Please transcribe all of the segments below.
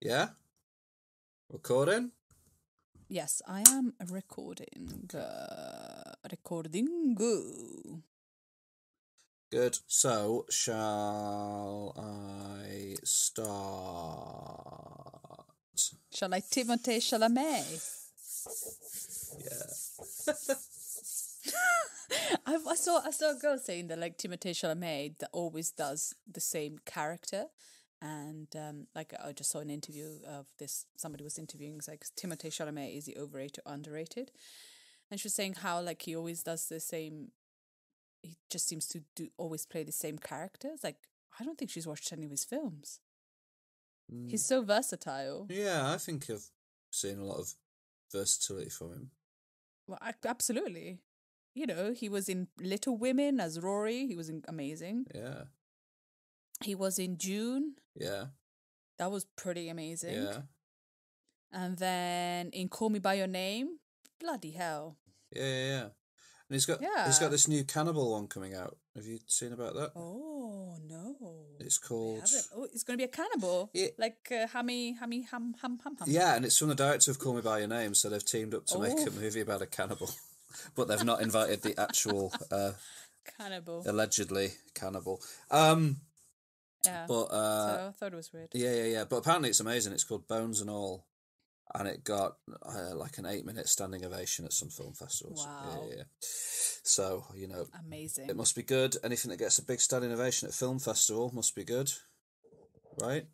Yeah? Recording? Yes, I am recording. Recording. Good. So, shall I start? Shall I Timothée Chalamet? Yeah. I saw a girl saying that like Timothée Chalamet that always does the same character, and like I just saw an interview of this. Somebody was interviewing. It's like Timothée Chalamet, is he overrated or underrated? And she was saying how like he always does the same. He just seems to always play the same characters. Like I don't think she's watched any of his films. He's so versatile. Yeah, I think I've seen a lot of versatility from him. Well, absolutely. You know, he was in Little Women as Rory. He was amazing. Yeah. He was in June. Yeah. That was pretty amazing. Yeah. And then in Call Me By Your Name, bloody hell. Yeah. And he's got this new cannibal one coming out. Have you seen about that? Oh no. It's called. Oh, it's going to be a cannibal. Yeah. Like hammy, hum. Yeah, and it's from the director of Call Me By Your Name, so they've teamed up to make a movie about a cannibal. But they've not invited the actual cannibal. Allegedly cannibal. Yeah. But so I thought it was weird. Yeah. But apparently it's amazing. It's called Bones and All. And it got like an 8-minute standing ovation at some film festivals. Wow. Yeah. So, you know. Amazing. It must be good. Anything that gets a big standing ovation at a film festival must be good. Right?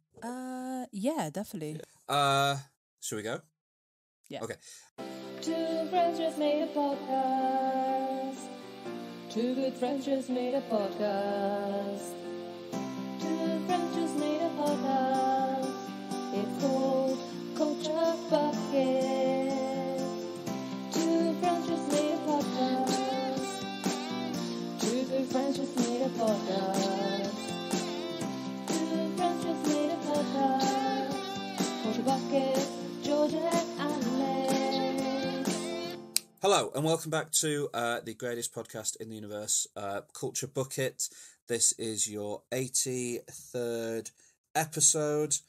Yeah, definitely. Should we go? Yeah. Okay. Two friends just made a podcast. Two good friends just made a podcast. Two friends just made a podcast. It's called Culture Bucket. Two friends just made a podcast. Two good friends just made a podcast. Two friends just made a podcast. Culture Bucket, Georgia and Alex. Hello, and welcome back to the greatest podcast in the universe, Culture Bucket. This is your 83rd episode.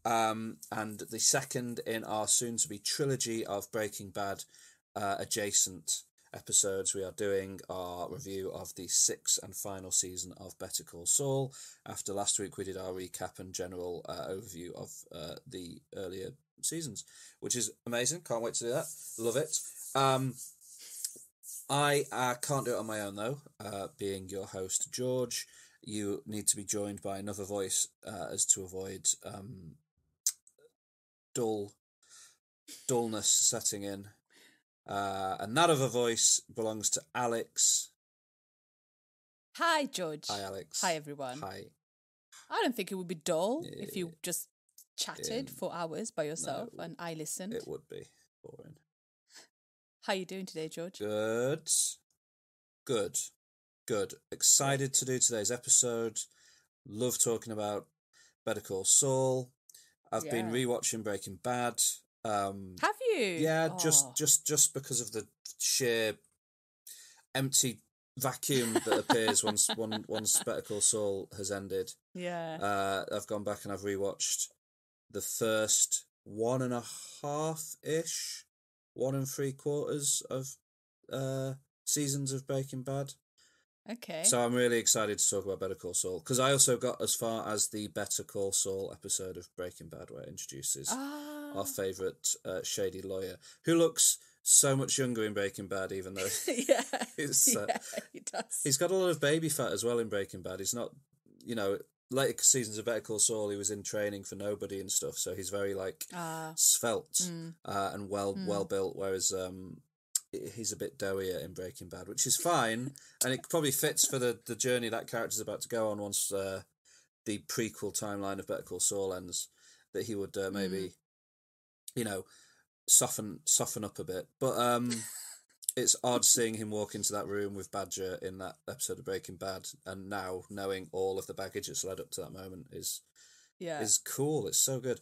And the second in our soon-to-be trilogy of Breaking Bad adjacent episodes. We are doing our review of the 6th and final season of Better Call Saul. After last week, we did our recap and general overview of the earlier seasons, which is amazing. Can't wait to do that. Love it. I can't do it on my own, though, being your host, George. You need to be joined by another voice as to avoid... dullness setting in, and that other voice belongs to Alex. Hi, George. Hi, Alex. Hi, everyone. Hi. I don't think it would be dull if you just chatted for hours by yourself and I listened. It would be boring. How are you doing today, George? Good. Excited to do today's episode. Love talking about Better Call Saul. I've been rewatching Breaking Bad. Have you? Yeah, just because of the sheer empty vacuum that appears once Better Call Saul has ended. Yeah. I've gone back and I've rewatched the first 1.5-ish, 1 3/4 of seasons of Breaking Bad. Okay. So I'm really excited to talk about Better Call Saul, because I also got as far as the Better Call Saul episode of Breaking Bad, where it introduces our favourite shady lawyer, who looks so much younger in Breaking Bad, even though he does. He's got a lot of baby fat as well in Breaking Bad. He's not, later seasons of Better Call Saul, he was in training for nobody and stuff, so he's very svelte and well built, whereas he's a bit doughier in Breaking Bad, which is fine, and it probably fits for the journey that character's about to go on once the prequel timeline of Better Call Saul ends, that he would maybe, soften up a bit. But it's odd seeing him walk into that room with Badger in that episode of Breaking Bad, and now knowing all of the baggage that's led up to that moment is cool. It's so good.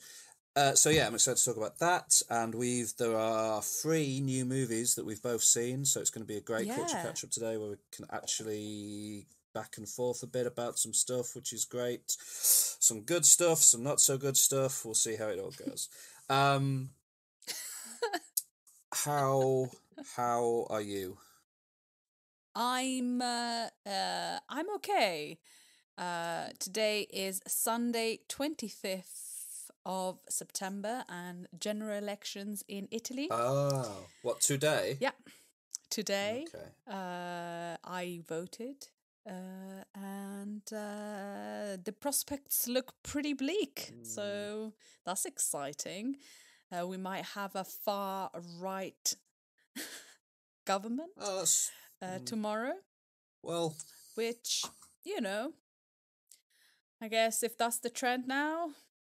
I'm excited to talk about that, and there are 3 new movies that we've both seen, so it's going to be a great culture catch-up today, where we can actually back and forth a bit about some stuff, which is great. Some good stuff, some not so good stuff. We'll see how it all goes. How are you? I'm okay. Today is Sunday, 25th of September, and general elections in Italy. Oh, what, today? Yeah, today. Okay. I voted, and the prospects look pretty bleak. So that's exciting. We might have a far right government Oh, that's tomorrow, well. which, I guess if that's the trend now.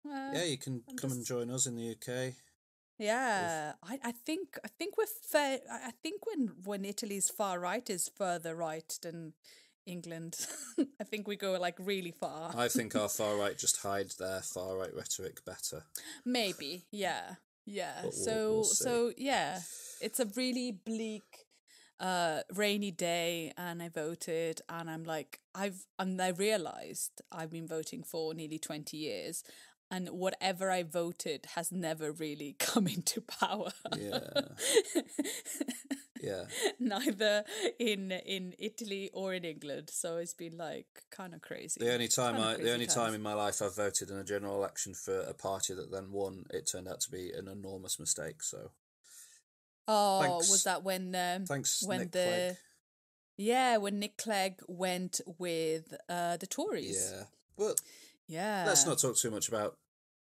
Yeah, you can come and join us in the UK. Yeah, I think we're fair. I think when Italy's far right is further right than England, I think we go like really far. I think our far right just hides their far right rhetoric better. Maybe, yeah. But So we'll see. so yeah, it's a really bleak, rainy day, and I voted, and I realized I've been voting for nearly 20 years. And whatever I voted has never really come into power. Yeah. Yeah. Neither in Italy or in England. So it's been like kind of crazy. The only time Crazy time times. in my life I've voted in a general election for a party that then won, it turned out to be an enormous mistake. So Oh, thanks. was that when Thanks, when Nick the Clegg. Yeah, when Nick Clegg went with the Tories. Yeah. But Yeah. let's not talk too much about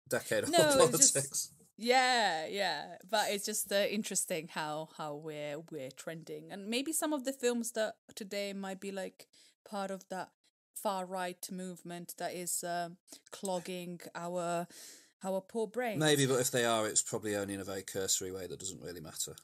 decade-old No, it's politics. just yeah, but it's just interesting how we're trending, and maybe some of the films that today might be like part of that far right movement that is clogging our poor brains. Maybe, but if they are, it's probably only in a very cursory way that doesn't really matter.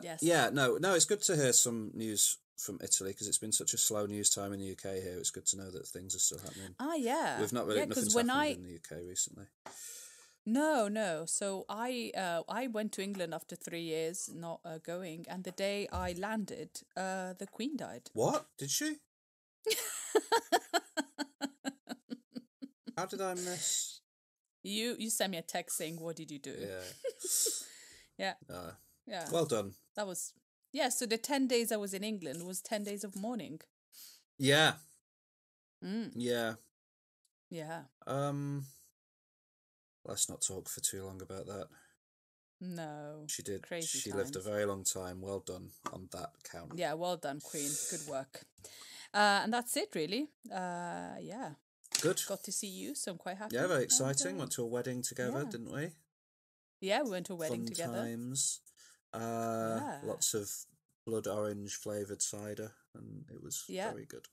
Yes. Yeah, no, it's good to hear some news from Italy because it's been such a slow news time in the UK here. It's good to know that things are still happening. Yeah. We've not really nothing's when happened in the UK recently. No. So I went to England after 3 years not going, and the day I landed, the Queen died. What? Did she? How did I miss? You sent me a text saying, "What did you do?" Yeah. Yeah. Yeah. Well done. That was so the 10 days I was in England was 10 days of mourning. Yeah. Mm. Yeah. Yeah. Let's not talk for too long about that. No. She did. Crazy She lived a times. very long time. Well done on that count. Yeah, well done, Queen. Good work. And that's it, really. Yeah. Good. Got to see you, so I'm quite happy. Yeah, very exciting. Went to a wedding together, yeah. didn't we? Yeah, we went to a wedding Fun together. times. Yeah. Lots of blood orange flavoured cider, and it was very good.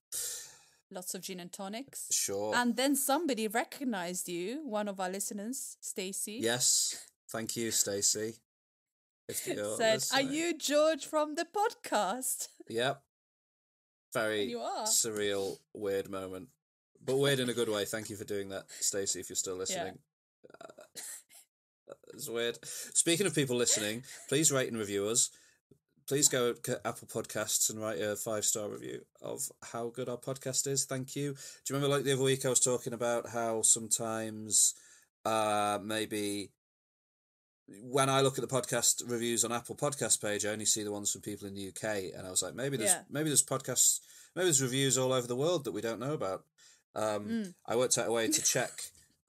Lots of gin and tonics. Sure. And then somebody recognized you, one of our listeners, Stacey. Yes. Thank you, Stacey. Said, listening. "Are you George from the podcast?" Yep. Very And you are. surreal, weird moment. But weird in a good way. Thank you for doing that, Stacey, if you're still listening. It's weird. Speaking of people listening, please rate and review us. Please go to Apple Podcasts and write a 5-star review of how good our podcast is. Thank you. Do you remember, like, the other week I was talking about how sometimes maybe when I look at the podcast reviews on Apple Podcast page, I only see the ones from people in the UK, and I was like, maybe there's podcasts, maybe there's reviews all over the world that we don't know about. I worked out a way to check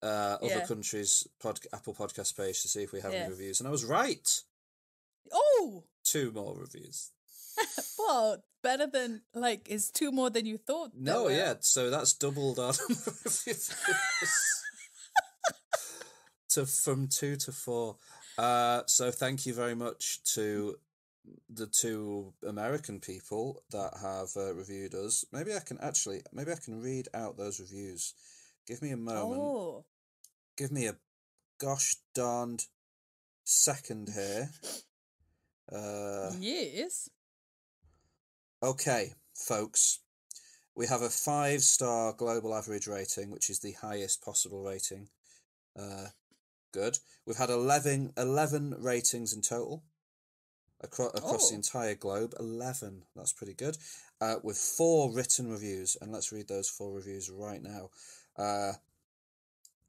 other countries' Apple Podcast page to see if we have any reviews, and I was right. Oh! 2 more reviews. Well, better than, like, is 2 more than you thought? No, yeah, so that's doubled our number of reviews. From 2 to 4. So thank you very much to the 2 American people that have reviewed us. Maybe I can read out those reviews. Give me a moment. Oh. Give me a gosh darned second here. Yes. Okay, folks. We have a 5-star global average rating, which is the highest possible rating. Good. We've had 11 ratings in total. across the entire globe. 11. That's pretty good. With 4 written reviews, and let's read those 4 reviews right now.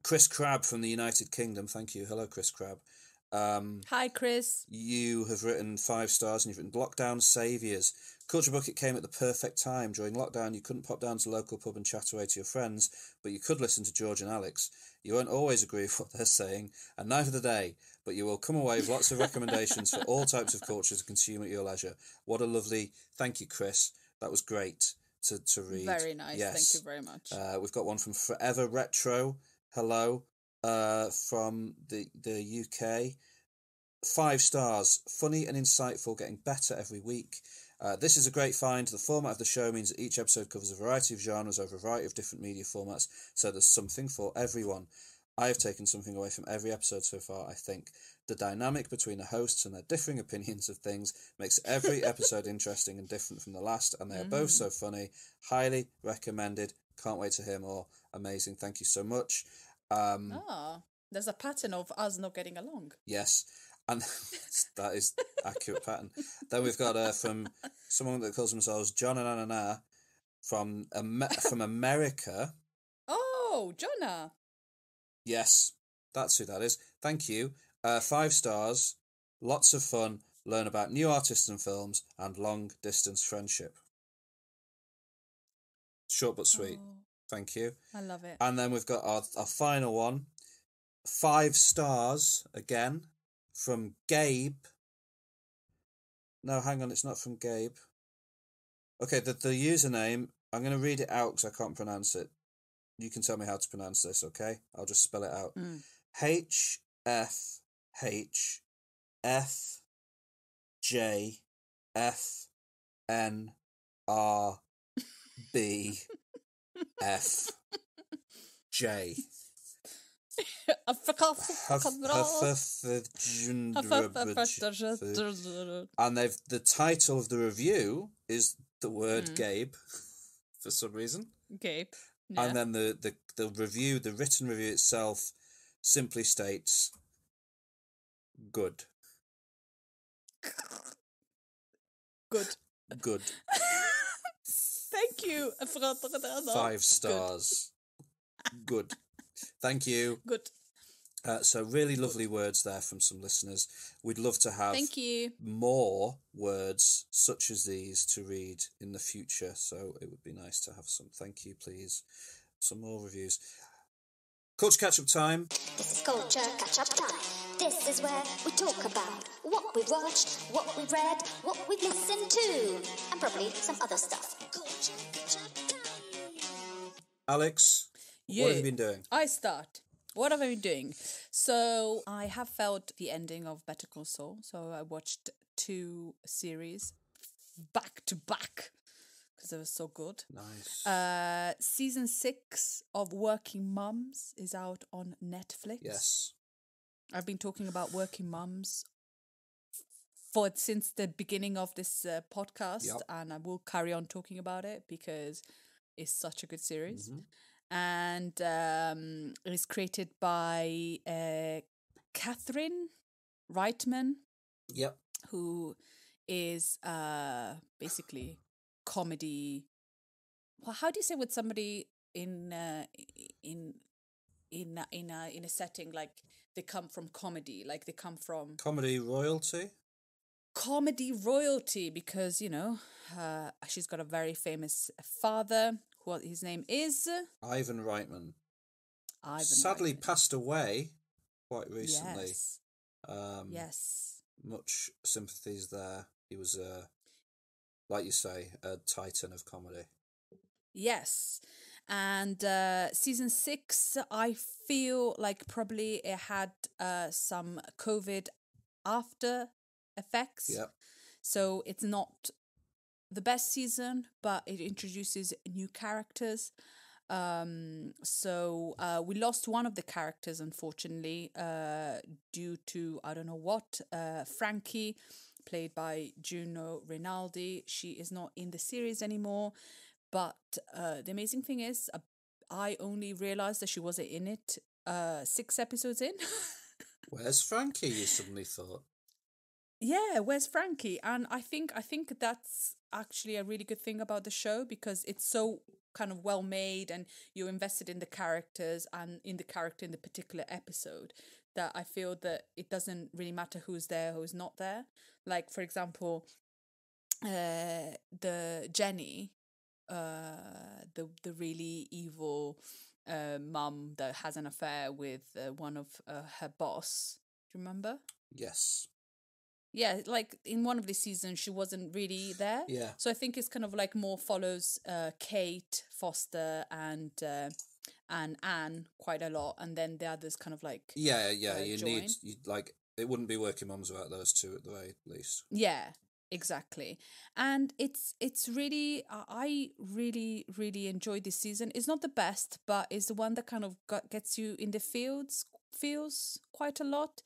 Chris Crabb from the United Kingdom. Thank you. Hello, Chris Crabb. Hi, Chris. You have written 5 stars, and you've written Lockdown Saviours. Culture Bucket came at the perfect time. During lockdown, you couldn't pop down to the local pub and chat away to your friends, but you could listen to George and Alex. You won't always agree with what they're saying, and neither do they, but you will come away with lots of recommendations for all types of culture to consume at your leisure. What a lovely... Thank you, Chris. That was great to read. Very nice. Yes. Thank you very much. We've got one from Forever Retro. Hello. From the UK. 5 stars. Funny and insightful, getting better every week. This is a great find. The format of the show means that each episode covers a variety of genres over a variety of different media formats, so there's something for everyone. I have taken something away from every episode so far, I think. The dynamic between the hosts and their differing opinions of things makes every episode interesting and different from the last, and they are both so funny. Highly recommended. Can't wait to hear more. Amazing. Thank you so much. There's a pattern of us not getting along. Yes. And that is accurate pattern. Then we've got from someone that calls themselves John and Anana from America. Oh, Jonna. Yes, that's who that is. Thank you. 5 stars. Lots of fun. Learn about new artists and films and long distance friendship. Short but sweet. Oh, Thank you. I love it. And then we've got our final one. 5 stars again. From Gabe. No, hang on, it's not from Gabe. Okay, the username, I'm going to read it out because I can't pronounce it. You can tell me how to pronounce this, okay? I'll just spell it out. HFHFJFNRBFJ. And the title of the review is the word Gabe for some reason. Gabe. Yeah. And then the review, the written review itself simply states good. Good. Thank you. 5 stars. Good. Thank you. Good. So really lovely words there from some listeners. We'd love to have Thank you. more words such as these to read in the future. So it would be nice to have some. Thank you, please. Some more reviews. Culture Catch-Up time. This is Culture Catch-Up time. This is where we talk about what we've watched, what we've read, what we've listened to, and probably some other stuff. Culture Catch-Up time. Alex, what have you been doing? I start. What have I been doing? So I have felt the ending of Better Call Saul. So I watched 2 series back to back because they were so good. Nice. Season 6 of Working Mums is out on Netflix. Yes. I've been talking about Working Mums since the beginning of this podcast, and I will carry on talking about it because it's such a good series. Mm-hmm. And it is created by Catherine Reitman. Yep. Who is basically comedy. Well, how do you say with somebody in a setting like they come from comedy, like they come from comedy royalty? Comedy royalty, because she's got a very famous father. What his name is? Ivan Reitman. Sadly passed away quite recently. Yes. Yes. Much sympathies there. He was like you say, a titan of comedy. Yes. And season 6, I feel like probably it had some COVID after effects. Yep. So it's not the best season, but it introduces new characters. So we lost one of the characters, unfortunately, due to, I don't know what, Frankie, played by Juno Rinaldi. She is not in the series anymore. But the amazing thing is, I only realised that she wasn't in it 6 episodes in. Where's Frankie, you suddenly thought? Yeah, where's Frankie? And I think that's actually a really good thing about the show because it's so kind of well made and you're invested in the characters and in the character in the particular episode that I feel that it doesn't really matter who's there, who's not there. Like for example, the Jenny, the really evil mum that has an affair with one of her boss. Do you remember? Yes. Yeah, like in one of the seasons, she wasn't really there. Yeah. So I think it's kind of like more follows Kate, Foster, and Anne quite a lot, and then the others kind of like Yeah. join. You like it wouldn't be Working Mums without those two at the very least. Yeah, exactly. And it's really I really enjoyed this season. It's not the best, but it's the one that kind of gets you in the feels quite a lot.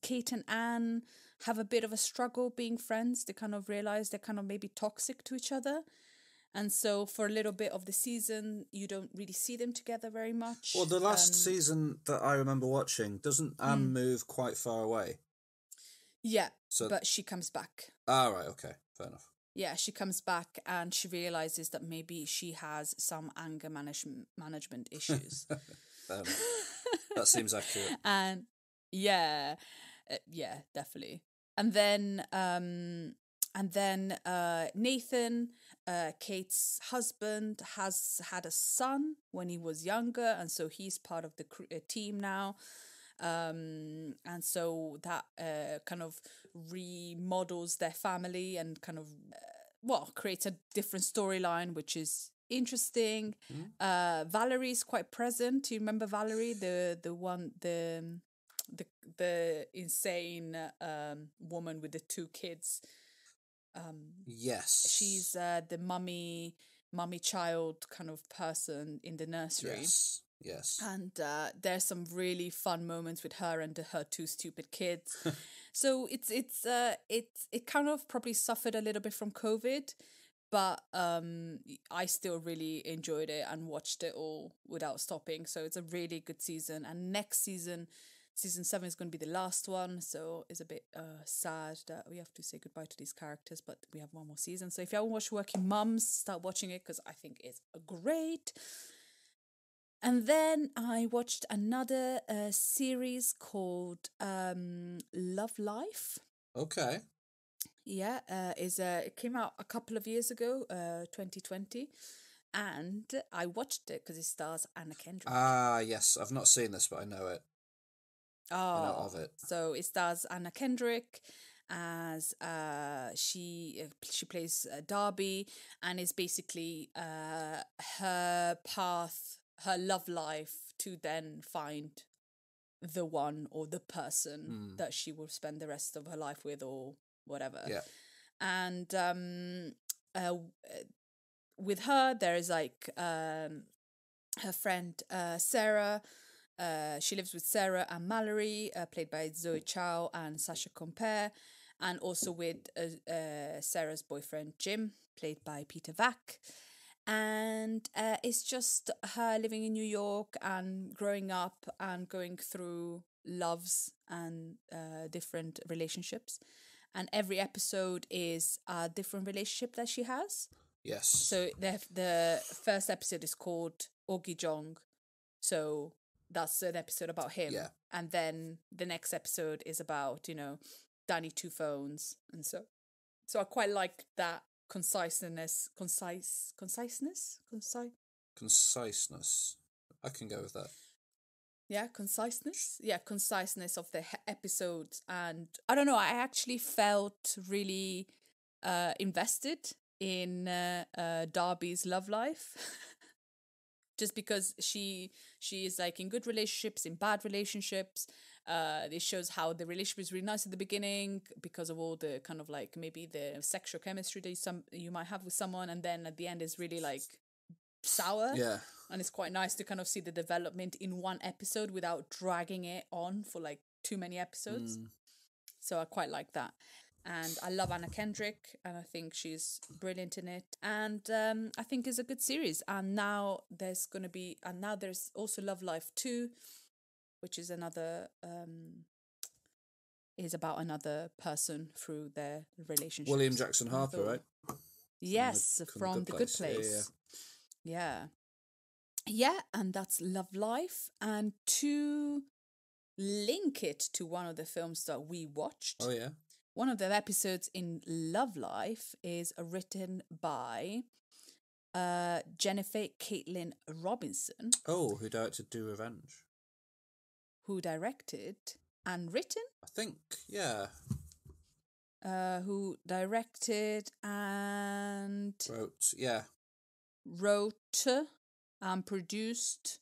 Kate and Anne have a bit of a struggle being friends. They kind of realize they're kind of maybe toxic to each other. And so for a little bit of the season, you don't really see them together very much. Well, the last season that I remember watching, doesn't Anne move quite far away? Yeah, So- but she comes back. Ah, right, okay, fair enough. Yeah, she comes back and she realizes that maybe she has some anger management issues. Fair enough. That seems accurate. And yeah, definitely. And then Nathan, Kate's husband, has had a son when he was younger, and so he's part of the team now. And so that kind of remodels their family and kind of creates a different storyline, which is interesting. Valerie's quite present. Do you remember Valerie, the insane woman with the two kids? Yes. She's the mummy child kind of person in the nursery. Yes. And there's some really fun moments with her and her two stupid kids. So it kind of probably suffered a little bit from COVID, but I still really enjoyed it and watched it all without stopping. So it's a really good season. And next season 7 is going to be the last one. So it's a bit sad that we have to say goodbye to these characters, but we have one more season. So if you haven't watched Working Mums, start watching it because I think it's great. And then I watched another series called Love Life. Okay. Yeah, it came out a couple of years ago, 2020, and I watched it because it stars Anna Kendrick. Ah, yes. I've not seen this, but I know it. I know of it. So it stars Anna Kendrick as she plays Darby, and it's basically her path, her love life to then find the one or the person that she will spend the rest of her life with or whatever. Yeah. And with her, there is like her friend Sarah. She lives with Sarah and Mallory, played by Zoe Chow and Sasha Compere, and also with Sarah's boyfriend Jim, played by Peter Vack. And it's just her living in New York and growing up and going through loves and different relationships. And every episode is a different relationship that she has. Yes. So the first episode is called Ogi Jong. So that's an episode about him. Yeah. And then the next episode is about, Danny Two Phones. And so I quite like that conciseness. Conciseness. I can go with that. Yeah, conciseness. Yeah, conciseness of the episodes. And I don't know, I actually felt really invested in Darby's love life. Just because she is like in good relationships, in bad relationships. It shows how the relationship is really nice at the beginning because of all the kind of like maybe the sexual chemistry that you might have with someone, and then at the end is really like sour. Yeah. And it's quite nice to kind of see the development in one episode without dragging it on for like too many episodes. So I quite like that. And I love Anna Kendrick, and I think she's brilliant in it. And I think it's a good series. And now there's also Love Life 2, which is another is about another person through their relationship. William Jackson Harper, right? Yes, from The Good Yeah, Place. Yeah, and that's Love Life. And to link it to one of the films that we watched. Oh, yeah. One of the episodes in Love Life is written by Jennifer Caitlin Robinson. Oh, who directed Do Revenge? Who directed and written? I think, yeah. Who directed and wrote and produced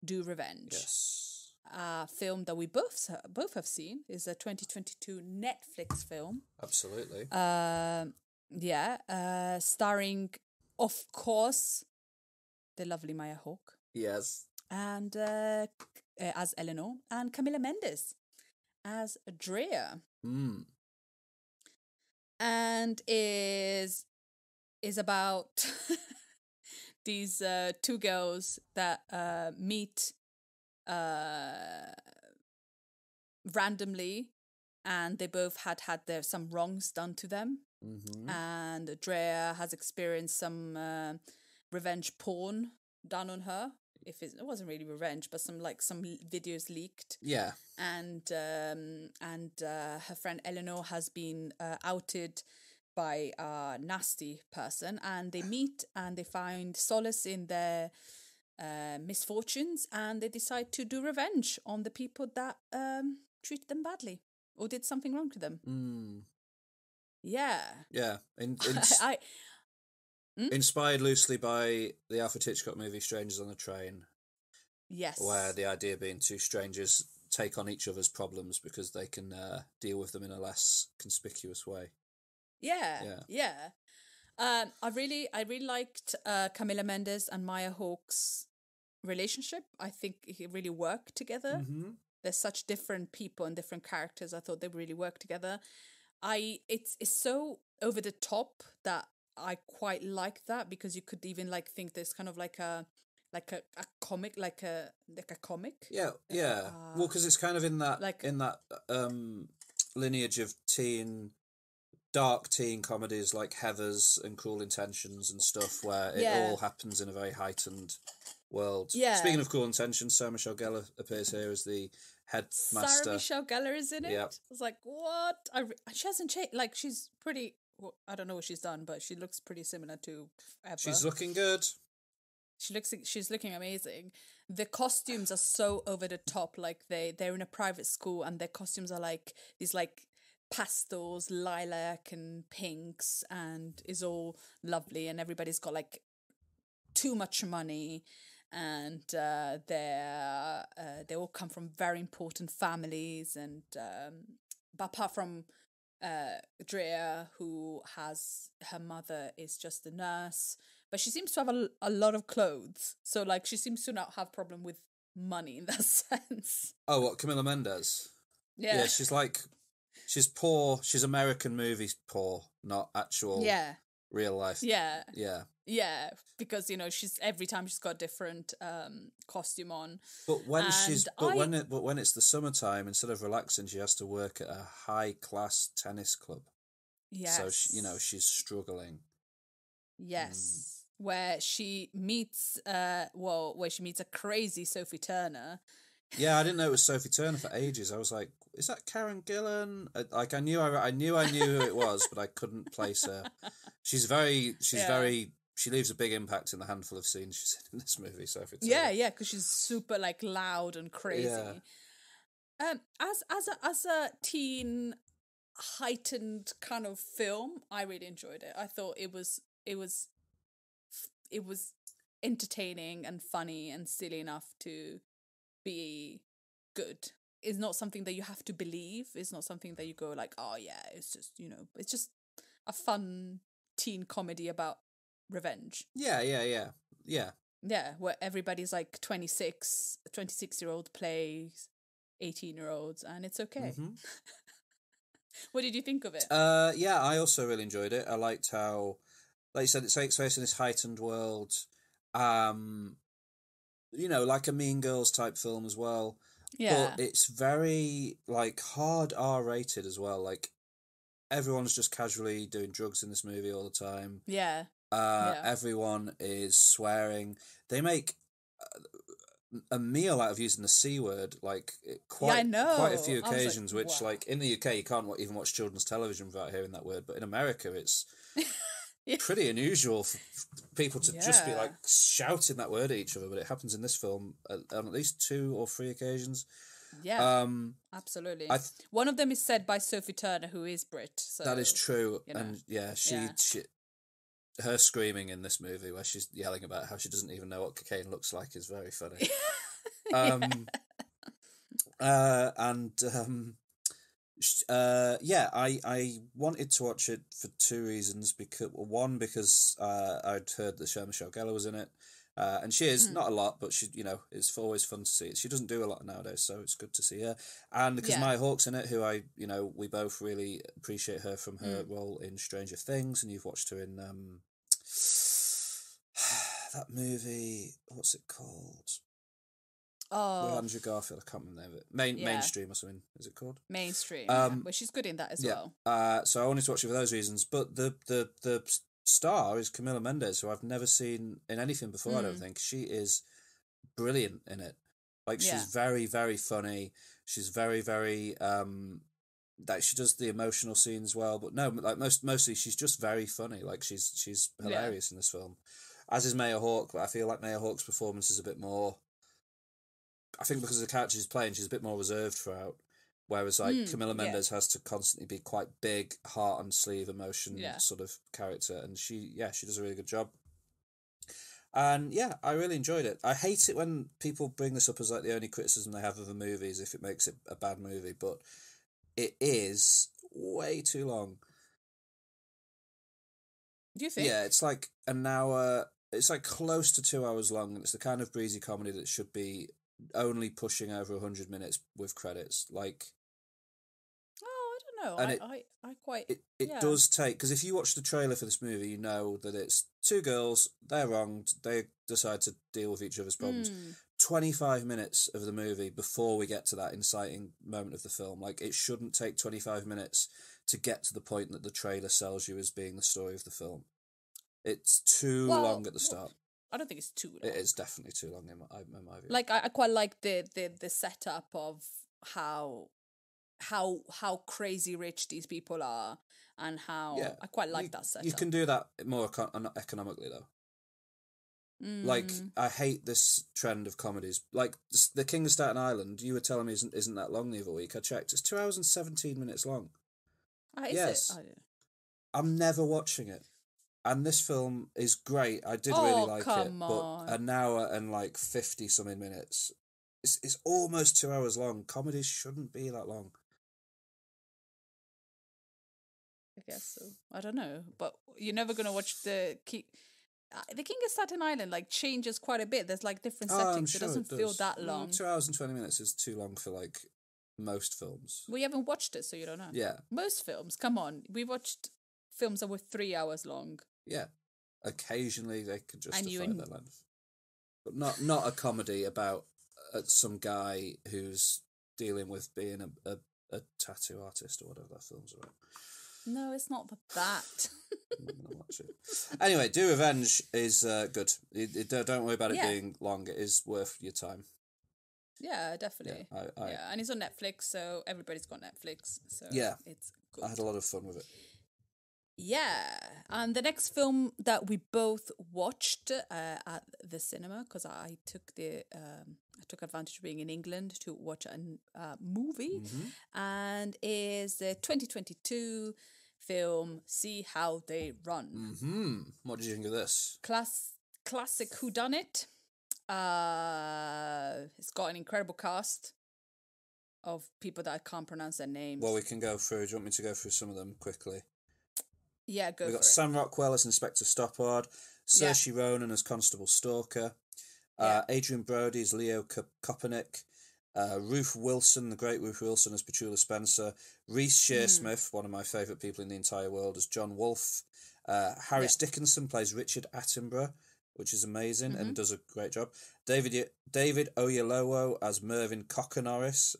Do Revenge. Yes. A film that we both have seen is a 2022 Netflix film. Absolutely. Starring, of course, the lovely Maya Hawke. Yes. And as Eleanor, and Camila Mendes as Drea. And is about these two girls that meet randomly, and they both had some wrongs done to them. And Drea has experienced some revenge porn done on her. It wasn't really revenge, but some videos leaked. Yeah. And her friend Eleanor has been outed by a nasty person, and they meet and they find solace in their misfortunes, and they decide to do revenge on the people that treated them badly or did something wrong to them. Yeah. Inspired loosely by the Alfred Hitchcock movie Strangers on the Train. Yes. Where the idea being two strangers take on each other's problems because they can deal with them in a less conspicuous way. Yeah. I really liked Camila Mendes and Maya Hawke's relationship. I think it really worked together. They're such different people and different characters. I thought they really worked together. It's so over the top that I quite like that, because you could even think there's kind of like a comic, like a comic. Yeah. Well, because it's kind of in that lineage of dark teen comedies like Heathers and Cruel Intentions and stuff, where it all happens in a very heightened world. Yeah. Speaking of Cruel Intentions, Sarah Michelle Gellar appears here as the headmaster. Sarah Michelle Gellar is in it. Yep. I was like, what? She hasn't changed. She's pretty. Well, I don't know what she's done, but she looks pretty similar to ever. She's looking good. She's looking amazing. The costumes are so over the top. They're in a private school, and their costumes are these pastels, lilac and pinks, and is all lovely, and everybody's got too much money, and they all come from very important families, and but apart from Drea, who has her mother is just a nurse, but she seems to have a lot of clothes, so she seems to not have problem with money in that sense. Oh, what, Camila Mendes? Yeah, she's poor. She's American movies poor, not actual real life. Yeah, because she's every time she's got a different costume on. But when when it's the summertime, instead of relaxing, she has to work at a high class tennis club. Yes. So she's struggling. Yes. Where she meets a crazy Sophie Turner. Yeah, I didn't know it was Sophie Turner for ages. I was like, is that Karen Gillan? I knew who it was, but I couldn't place her. She leaves a big impact in the handful of scenes she's in this movie, Sophie Turner. Yeah, because she's super loud and crazy. Yeah. As a teen heightened kind of film, I really enjoyed it. I thought it was entertaining and funny and silly enough to be good. It's not something that you have to believe. It's not something that you go oh yeah, it's just, it's just a fun teen comedy about revenge. Yeah. Yeah, where everybody's 26-year-old plays 18-year-olds, and it's okay. What did you think of it? Yeah, I also really enjoyed it. I liked how, like you said, it takes place in this heightened world. Like a Mean Girls type film as well. Yeah. But it's very, like, hard R-rated as well. Like, everyone's just casually doing drugs in this movie all the time. Yeah. Yeah. Everyone is swearing. They make a meal out of using the C word, like, I quite a few know. I was like, occasions, which, wow. like, in the UK, you can't even watch children's television without hearing that word. But in America, it's Yeah. pretty unusual for people to just be, Yeah. like, shouting that word at each other. But it happens in this film on at least 2 or 3 occasions. Yeah. Absolutely. One of them is said by Sophie Turner, who is Brit. So that is true. you know. And yeah, she her screaming in this movie where she's yelling about how she doesn't even know what cocaine looks like is very funny. I wanted to watch it for 2 reasons. Because I'd heard that Sarah Michelle Gellar was in it, and she is not a lot, but she, it's always fun to see it. She doesn't do a lot nowadays, so it's good to see her. And because Maya Hawke's in it, who we both really appreciate her from her role in Stranger Things, and you've watched her in that movie. What's it called? With Andrew Garfield, I can't remember the name of it. Mainstream or something, is it called? Mainstream. But she's good in that as well. So I wanted to watch it for those reasons. But the star is Camila Mendes, who I've never seen in anything before, I don't think. She is brilliant in it. Like, she's very, very funny. She's very, very... that she does the emotional scenes well. But no, like mostly she's just very funny. Like, she's hilarious in this film. As is Maya Hawke, but I feel like Maya Hawke's performance is a bit more... I think because of the character she's playing, she's a bit more reserved throughout. Whereas, like, Camila Mendes has to constantly be quite big, heart on sleeve, emotion sort of character. And she does a really good job. And, I really enjoyed it. I hate it when people bring this up as, like, the only criticism they have of a movie is if it makes it a bad movie. But it is way too long. Do you think? Yeah, it's like an hour... It's, like, close to 2 hours long. And it's the kind of breezy comedy that should be... only pushing over 100 minutes with credits, like. Oh, I don't know. And I quite. It does take, because if you watch the trailer for this movie, you know that it's 2 girls. They're wronged. They decide to deal with each other's problems. 25 minutes of the movie before we get to that inciting moment of the film. Like, it shouldn't take 25 minutes to get to the point that the trailer sells you as being the story of the film. It's too long at the start. I don't think it's too long. It is definitely too long in my view. Like, I quite like the setup of how crazy rich these people are, and how I quite like that setup. You can do that more economically though. Like, I hate this trend of comedies. Like, The King of Staten Island, you were telling me isn't that long the other week. I checked. It's 2 hours and 17 minutes long. Yes. I'm never watching it. And this film is great. I did really like it. On. But an hour and like 50-something minutes. It's almost 2 hours long. Comedies shouldn't be that long. I guess so. I don't know. But you're never going to watch the King of Staten Island, like, changes quite a bit. There's, like, different settings. It doesn't feel that long. 2 hours and 20 minutes is too long for, like, most films. We haven't watched it, so you don't know. Yeah. Most films, come on. We watched films that were 3 hours long. Yeah. Occasionally they could justify their length. But not a comedy about some guy who's dealing with being a tattoo artist or whatever that film's about. No, it's not that. Anyway, Do Revenge is good. Don't worry about it being long. It is worth your time. Yeah, definitely. Yeah, and it's on Netflix, so everybody's got Netflix. So it's good. I had a lot of fun with it. Yeah, and the next film that we both watched at the cinema, because I took advantage of being in England to watch a movie, and is the 2022 film See How They Run. What did you think of this? Classic whodunit. It's got an incredible cast of people that I can't pronounce their names. Well, we can go through. Do you want me to go through some of them quickly? Yeah, go for it. We've got Sam Rockwell as Inspector Stoppard, Saoirse Ronan as Constable Stalker, Adrian Brody as Leo Kopernik, Ruth Wilson, the great Ruth Wilson as Petula Spencer, Reece Shearsmith, one of my favourite people in the entire world, as John Wolfe, Harris Dickinson plays Richard Attenborough, which is amazing and does a great job. David Oyelowo as Mervyn Cocker-Norris.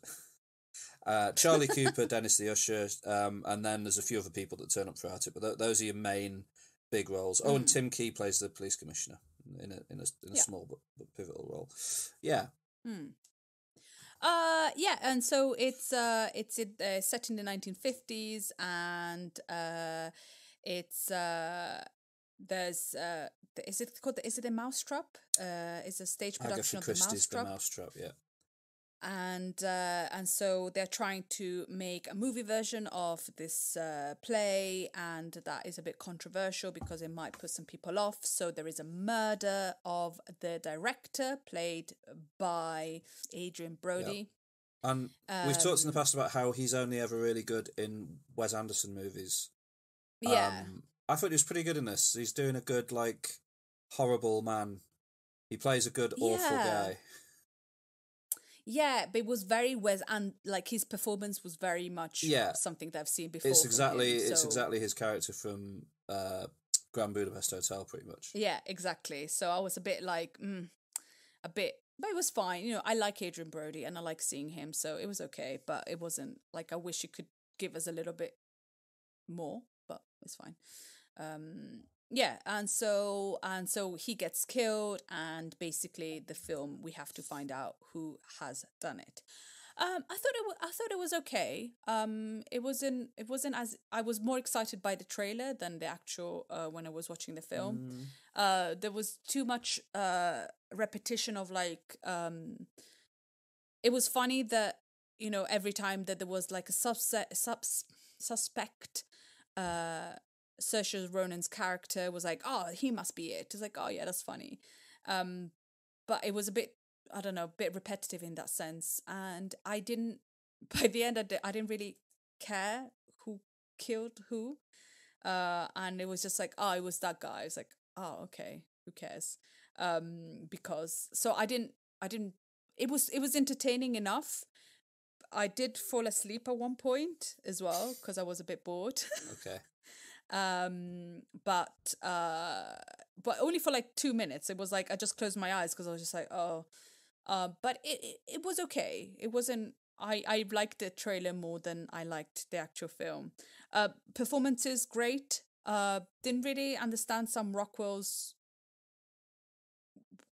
Charlie Cooper, Dennis the Usher, and then there's a few other people that turn up throughout it, but those are your main big roles. Oh, and Tim Key plays the police commissioner in a small but pivotal role. Yeah. Yeah, and so it's set in the 1950s, and it's is it a Mousetrap? It's a stage production of the Christie's Mousetrap. Yeah. And so they're trying to make a movie version of this play, and that is a bit controversial because it might put some people off. So there is a murder of the director, played by Adrian Brody. Yeah. And we've talked in the past about how he's only ever really good in Wes Anderson movies. Yeah. I thought he was pretty good in this. He's doing a good, like, horrible man. He plays a good, awful guy. Yeah, but it was very and like his performance was very much something that I've seen before. It's exactly his character from Grand Budapest Hotel, pretty much. Yeah, exactly. So I was a bit like, but it was fine. You know, I like Adrian Brody and I like seeing him, so it was okay. But it wasn't like I wish he could give us a little bit more, but it's fine. Yeah, and so he gets killed, and basically the film, we have to find out who has done it. I thought it was okay. It wasn't as, I was more excited by the trailer than the actual when I was watching the film. There was too much repetition of like it was funny that, you know, every time that there was like a suspect, Saoirse Ronan's character was like, oh, he must be it. It's like, oh yeah, that's funny. But it was a bit, I don't know, a bit repetitive in that sense. And by the end, I didn't really care who killed who. And it was just like, oh, it was that guy. I was like, oh, okay, who cares? Because, so I didn't, it was entertaining enough. I did fall asleep at one point as well, because I was a bit bored. Okay. But only for like 2 minutes. It was like I just closed my eyes because I was just like, oh. But it was okay. It wasn't. I liked the trailer more than I liked the actual film. Performances great. Didn't really understand Sam Rockwell's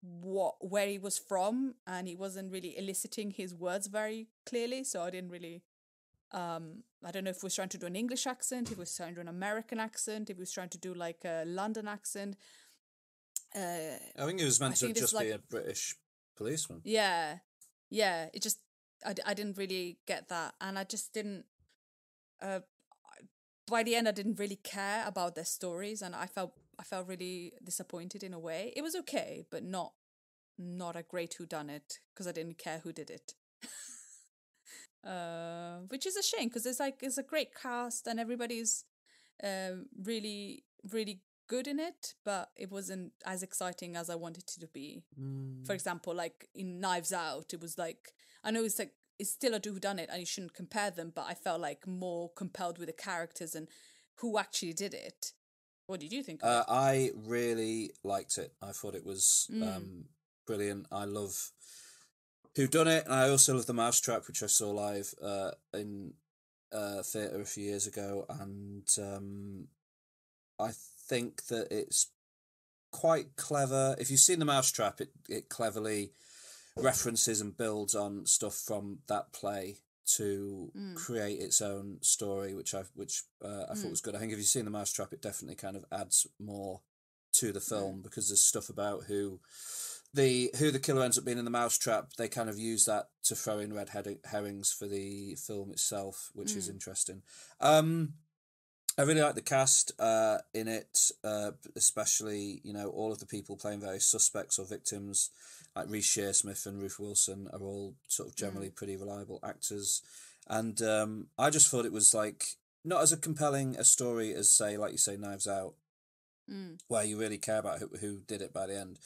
where he was from, and he wasn't really eliciting his words very clearly. So I didn't really. I don't know if he was trying to do an English accent, if he was trying to do an American accent, if he was trying to do like a London accent. I think he was meant to just be a British policeman. Yeah. It just, I didn't really get that, and I just didn't. By the end, I didn't really care about their stories, and I felt really disappointed in a way. It was okay, but not a great whodunit, because I didn't care who did it. Which is a shame, because it's a great cast and everybody's really, really good in it, but it wasn't as exciting as I wanted it to be. For example, like in Knives Out, it was like, I know it's like, it's still a whodunit and you shouldn't compare them, but I felt like more compelled with the characters and who actually did it. What did you think of it? I really liked it. I thought it was brilliant. I love whodunit, and I also love The Mousetrap, which I saw live in theatre a few years ago, and I think that it's quite clever. If you've seen The Mousetrap, it cleverly references and builds on stuff from that play to create its own story, which I thought was good. I think if you've seen The Mousetrap, it definitely kind of adds more to the film, because there's stuff about who the killer ends up being in the mousetrap. They kind of use that to throw in red herrings for the film itself, which is interesting. I really like the cast in it, especially, you know, all of the people playing various suspects or victims, like Reece Shearsmith and Ruth Wilson, are all sort of generally pretty reliable actors. And I just thought it was like not as compelling a story as, say, like you say, Knives Out, where you really care about who did it by the end.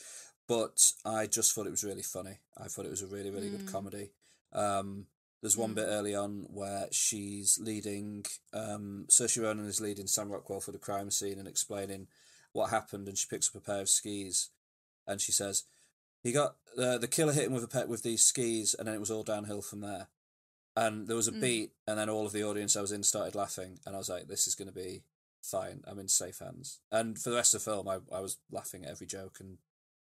But I just thought it was really funny. I thought it was a really, really good comedy. There's one bit early on where she's leading, Saoirse Ronan is leading Sam Rockwell for the crime scene and explaining what happened, and she picks up a pair of skis and she says, he got the killer hit him with these skis, and then it was all downhill from there. And there was a beat, and then all of the audience I was in started laughing, and I was like, this is going to be fine. I'm in safe hands. And for the rest of the film, I was laughing at every joke and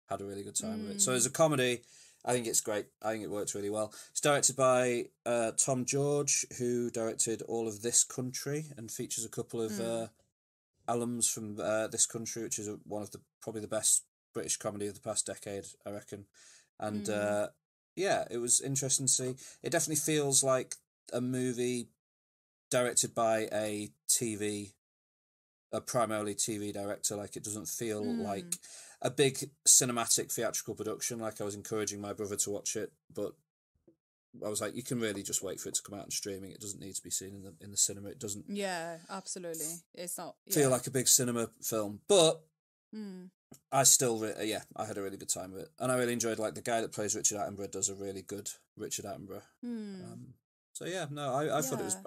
had a really good time with it. So as a comedy, I think it's great. I think it works really well. It's directed by Tom George, who directed all of This Country and features a couple of alums from This Country, which is one of probably the best British comedy of the past decade, I reckon. And yeah, it was interesting to see. It definitely feels like a movie directed by a primarily TV director. Like, it doesn't feel like a big cinematic theatrical production. Like, I was encouraging my brother to watch it, but I was like, you can really just wait for it to come out on streaming. It doesn't need to be seen in the cinema. It doesn't. Yeah, absolutely. It's not feel like a big cinema film, but I still, I had a really good time with it, and I really enjoyed, like, the guy that plays Richard Attenborough does a really good Richard Attenborough. So yeah, no, I thought it was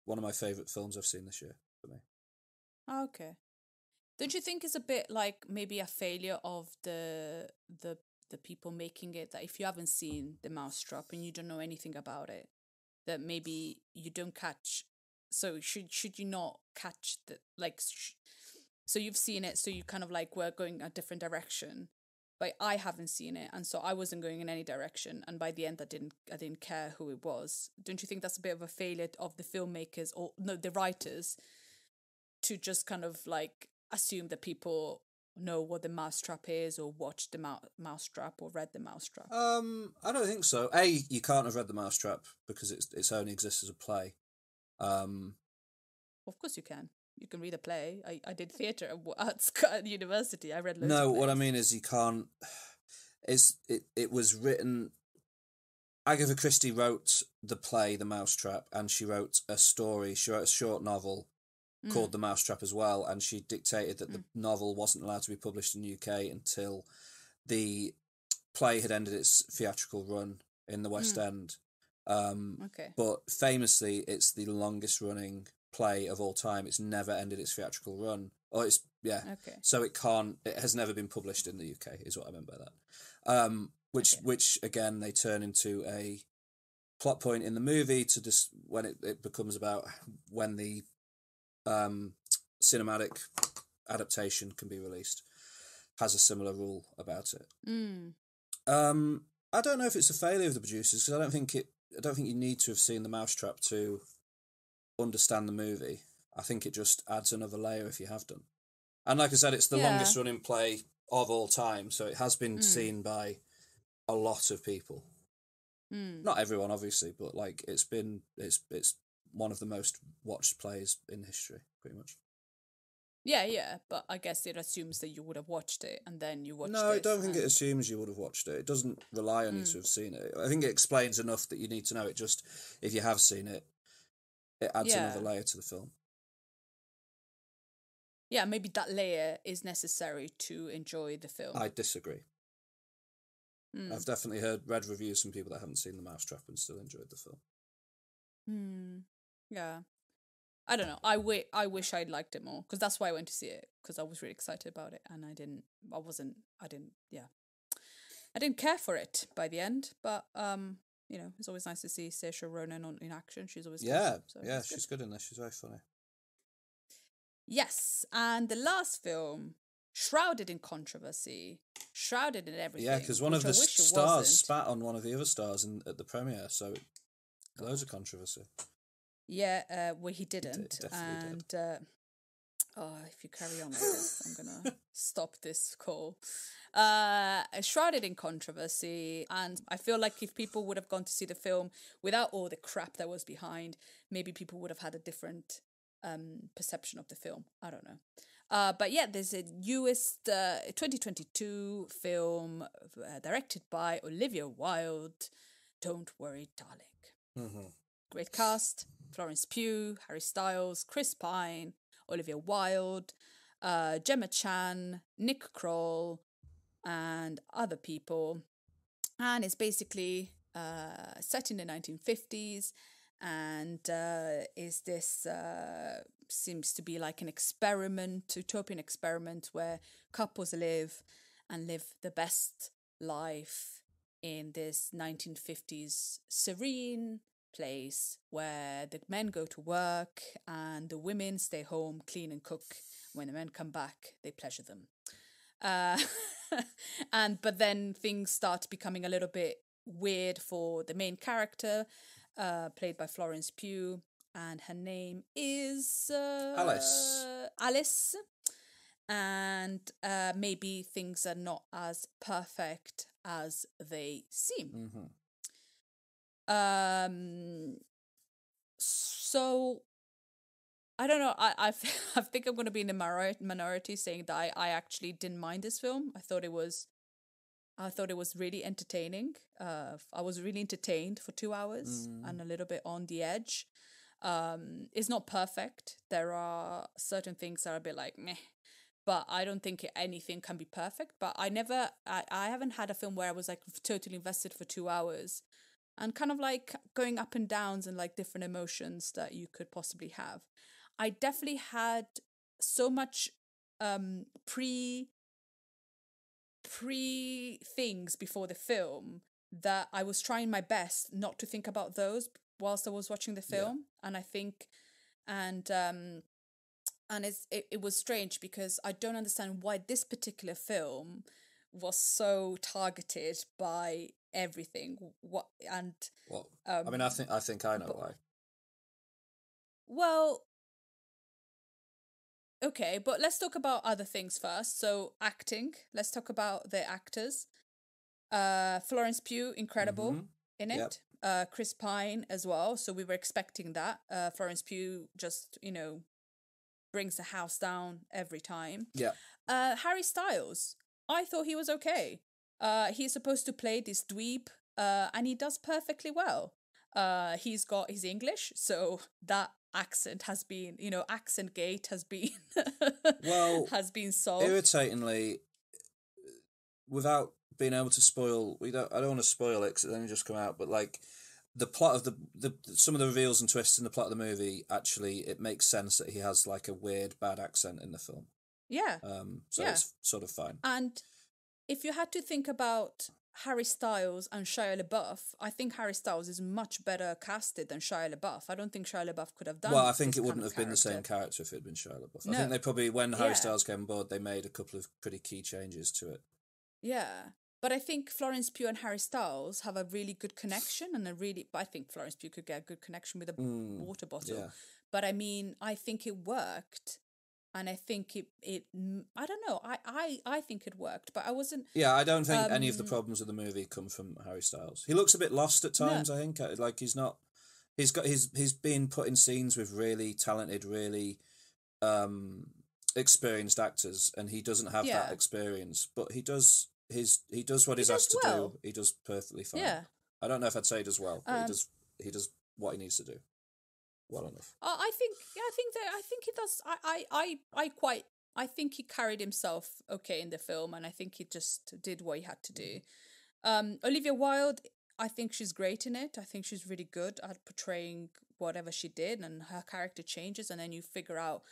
one of my favourite films I've seen this year for me. Okay. Don't you think it's a bit like maybe a failure of the people making it, that if you haven't seen The Mousetrap and you don't know anything about it, that maybe you don't catch. So should you not catch the like? So you've seen it, so you kind of like were going a different direction. But I haven't seen it, and so I wasn't going in any direction. And by the end, I didn't care who it was. Don't you think that's a bit of a failure of the filmmakers, or no, the writers, to just kind of like assume that people know what The Mousetrap is, or watched The Mousetrap, or read The Mousetrap? I don't think so. You can't have read The Mousetrap because it only exists as a play. Of course you can. You can read a play. I did theatre at university. I read loads of plays. What I mean is you can't. It was written. Agatha Christie wrote the play The Mousetrap, and she wrote a story. She wrote a short novel called The Mousetrap as well, and she dictated that the novel wasn't allowed to be published in the UK until the play had ended its theatrical run in the West End. Okay. But famously, it's the longest running play of all time. It's never ended its theatrical run. Okay. So it has never been published in the UK, is what I meant by that. Which again, they turn into a plot point in the movie to just when it becomes about when the cinematic adaptation can be released, has a similar rule about it. I don't know if it's a failure of the producers, because I don't think you need to have seen The Mousetrap to understand the movie. I think it just adds another layer if you have done. And like I said, it's the longest running play of all time, so it has been seen by a lot of people. Not everyone, obviously, but like it's one of the most watched plays in history, pretty much. Yeah, but I guess it assumes that you would have watched it, and then you watched it. No, I don't think it assumes you would have watched it. It doesn't rely on you to have seen it. I think it explains enough that you need to know it. Just if you have seen it, it adds another layer to the film. Yeah, maybe that layer is necessary to enjoy the film. I disagree. I've definitely read reviews from people that haven't seen The Mousetrap and still enjoyed the film. Yeah. I don't know. I wish I'd liked it more, because that's why I went to see it, because I was really excited about it, and I didn't care for it by the end, but it's always nice to see Saoirse Ronan in action. She's always good, so she's good in this. She's very funny. Yes, and the last film, shrouded in controversy, shrouded in everything. Yeah, because one of the stars spat on one of the other stars at the premiere, so loads of controversy. Yeah, well, he didn't. Definitely did. If you carry on like this, I'm going to stop this call. Shrouded in controversy, and I feel like if people would have gone to see the film without all the crap that was behind, maybe people would have had a different perception of the film. I don't know. But yeah, there's a US 2022 film directed by Olivia Wilde, Don't Worry, Darling. Great cast: Florence Pugh, Harry Styles, Chris Pine, Olivia Wilde, Gemma Chan, Nick Kroll, and other people. And it's basically set in the 1950s, and is this seems to be like an experiment, utopian experiment, where couples live and live the best life in this 1950s serene place where the men go to work and the women stay home, clean and cook. When the men come back, they pleasure them. Uh, but then things start becoming a little bit weird for the main character, played by Florence Pugh, and her name is Alice. Alice. And maybe things are not as perfect as they seem. So I don't know. I think I'm going to be in the minority saying that I actually didn't mind this film. I thought it was really entertaining. I was really entertained for 2 hours and a little bit on the edge. It's not perfect. There are certain things that are a bit like meh, but I don't think anything can be perfect. But I haven't had a film where I was like totally invested for 2 hours and kind of like going up and downs and like different emotions that you could possibly have. I definitely had so much pre things before the film that I was trying my best not to think about those whilst I was watching the film. And I think and it was strange because I don't understand why this particular film was so targeted by everything. What and Well, I mean, I think I know why. Well, okay, but let's talk about other things first. So acting. Let's talk about the actors. Florence Pugh, incredible in it. Yep. Chris Pine as well. So we were expecting that. Florence Pugh just, brings the house down every time. Yeah. Harry Styles. I thought he was okay. He's supposed to play this dweeb, and he does perfectly well. He's got his English, so that accent has been, accent gate has been well has been solved. Irritatingly, without being able to spoil, I don't want to spoil it because it's only just come out, but like the plot of the some of the reveals and twists in the plot of the movie, actually it makes sense that he has like a weird bad accent in the film. Yeah. So it's sort of fine. And if you had to think about Harry Styles and Shia LaBeouf, I think Harry Styles is much better casted than Shia LaBeouf. I don't think Shia LaBeouf could have done. Well, I think it wouldn't have been the same character if it had been Shia LaBeouf. I think they probably, when Harry Styles came on board, they made a couple of pretty key changes to it. Yeah, but I think Florence Pugh and Harry Styles have a really good connection, and I think Florence Pugh could get a good connection with a water bottle. Yeah. But I mean, I think it worked. And I think it I don't know. I think it worked, but I wasn't. Yeah, I don't think any of the problems of the movie come from Harry Styles. He looks a bit lost at times. No. I think like he's not. He's been put in scenes with really talented, really experienced actors, and he doesn't have that experience. But he does what he's asked to do. He does perfectly fine. Yeah. I don't know if I'd say he does well, but he does what he needs to do well enough. I think he does. I think he carried himself okay in the film, and I think he just did what he had to do. Olivia Wilde, I think she's great in it. I think she's really good at portraying whatever she did, and her character changes, and then you figure out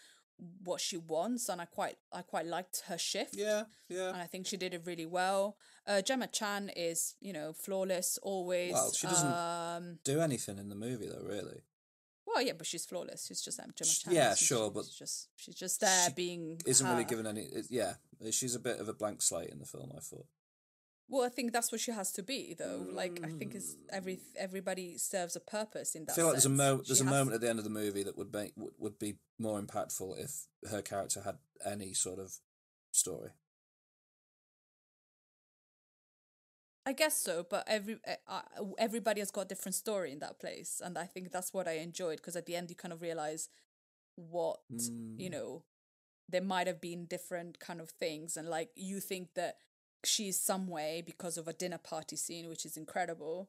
what she wants, and I quite liked her shift. Yeah. And I think she did it really well. Gemma Chan is, flawless always. Well, she doesn't do anything in the movie though, really. Well, yeah, but she's flawless. She's just Gemma Chan. Yeah, sure, but she's just there being. Isn't her. Really given any. Yeah, she's a bit of a blank slate in the film, I thought. Well, I think that's what she has to be, though. Like, I think it's everybody serves a purpose in that. I feel like there's a moment at the end of the movie that would be more impactful if her character had any sort of story. I guess so, but everybody has got a different story in that place, and I think that's what I enjoyed, because at the end you kind of realize what there might have been different kind of things, and like you think that she's some way because of a dinner party scene, which is incredible,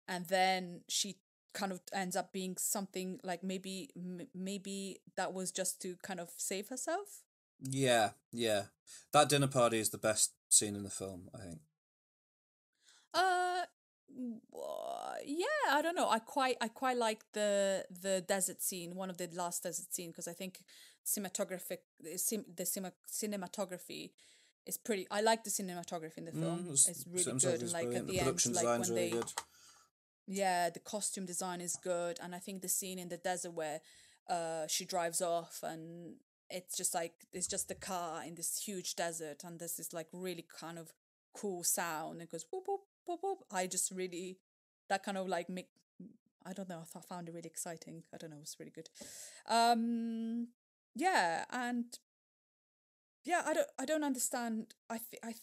and then she kind of ends up being something like maybe that was just to kind of save herself. Yeah, that dinner party is the best scene in the film, I think. Yeah, I don't know. I quite like the desert scene, one of the last desert scene, because I think cinematography It's pretty. I like the cinematography in the film. It's really good, and like at the end, like when they, good. yeah, the costume design is good, and I think the scene in the desert where she drives off and it's just like it's just the car in this huge desert, and there's this like really kind of cool sound. It goes whoop whoop whoop whoop. I just really that kind of like make. I don't know. I found it really exciting. I don't know. It was really good. Yeah, and yeah, I don't understand. I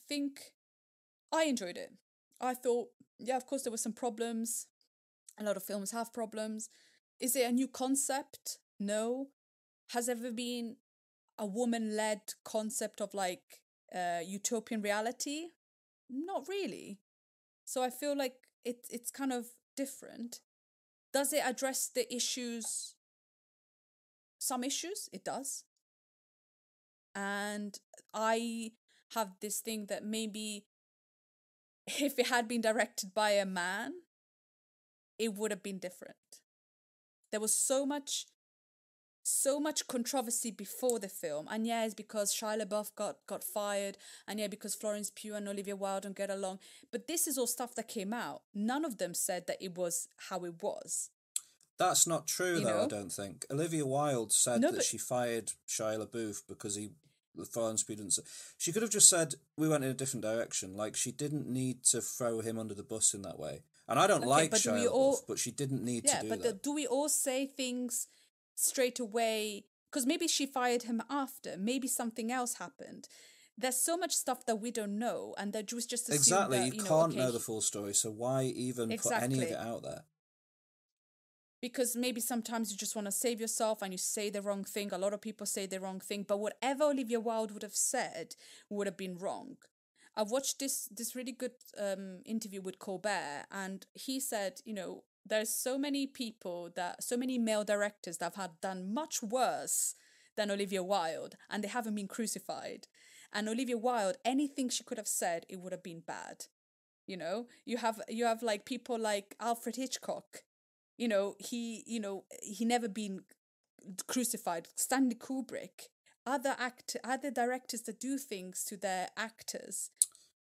think I enjoyed it. I thought, yeah, of course there were some problems. A lot of films have problems. Is it a new concept? No. Has ever been a woman-led concept of like utopian reality? Not really. So I feel like it's kind of different. Does it address the issues? Some issues, it does. And I have this thing that maybe if it had been directed by a man, it would have been different. There was so much controversy before the film, and yeah, it's because Shia LaBeouf got fired, and yeah, because Florence Pugh and Olivia Wilde don't get along. But this is all stuff that came out. None of them said that it was how it was. That's not true, though. I don't think Olivia Wilde said that she fired Shia LaBeouf because Florence Pugh didn't. She could have just said we went in a different direction. Like she didn't need to throw him under the bus in that way. And I don't like Shia LaBeouf, but she didn't need to do that. But do we all say things straight away? Because maybe she fired him after. Maybe something else happened. There's so much stuff that we don't know, and that was just exactly. That, you can't know the full story, so why even put any of it out there? Because maybe sometimes you just want to save yourself and you say the wrong thing. A lot of people say the wrong thing, but whatever Olivia Wilde would have said would have been wrong. I've watched this really good interview with Colbert, and he said, there's so many male directors that have done much worse than Olivia Wilde, and they haven't been crucified. And Olivia Wilde, anything she could have said, it would have been bad. You have like people like Alfred Hitchcock. He never been crucified. Stanley Kubrick, other directors that do things to their actors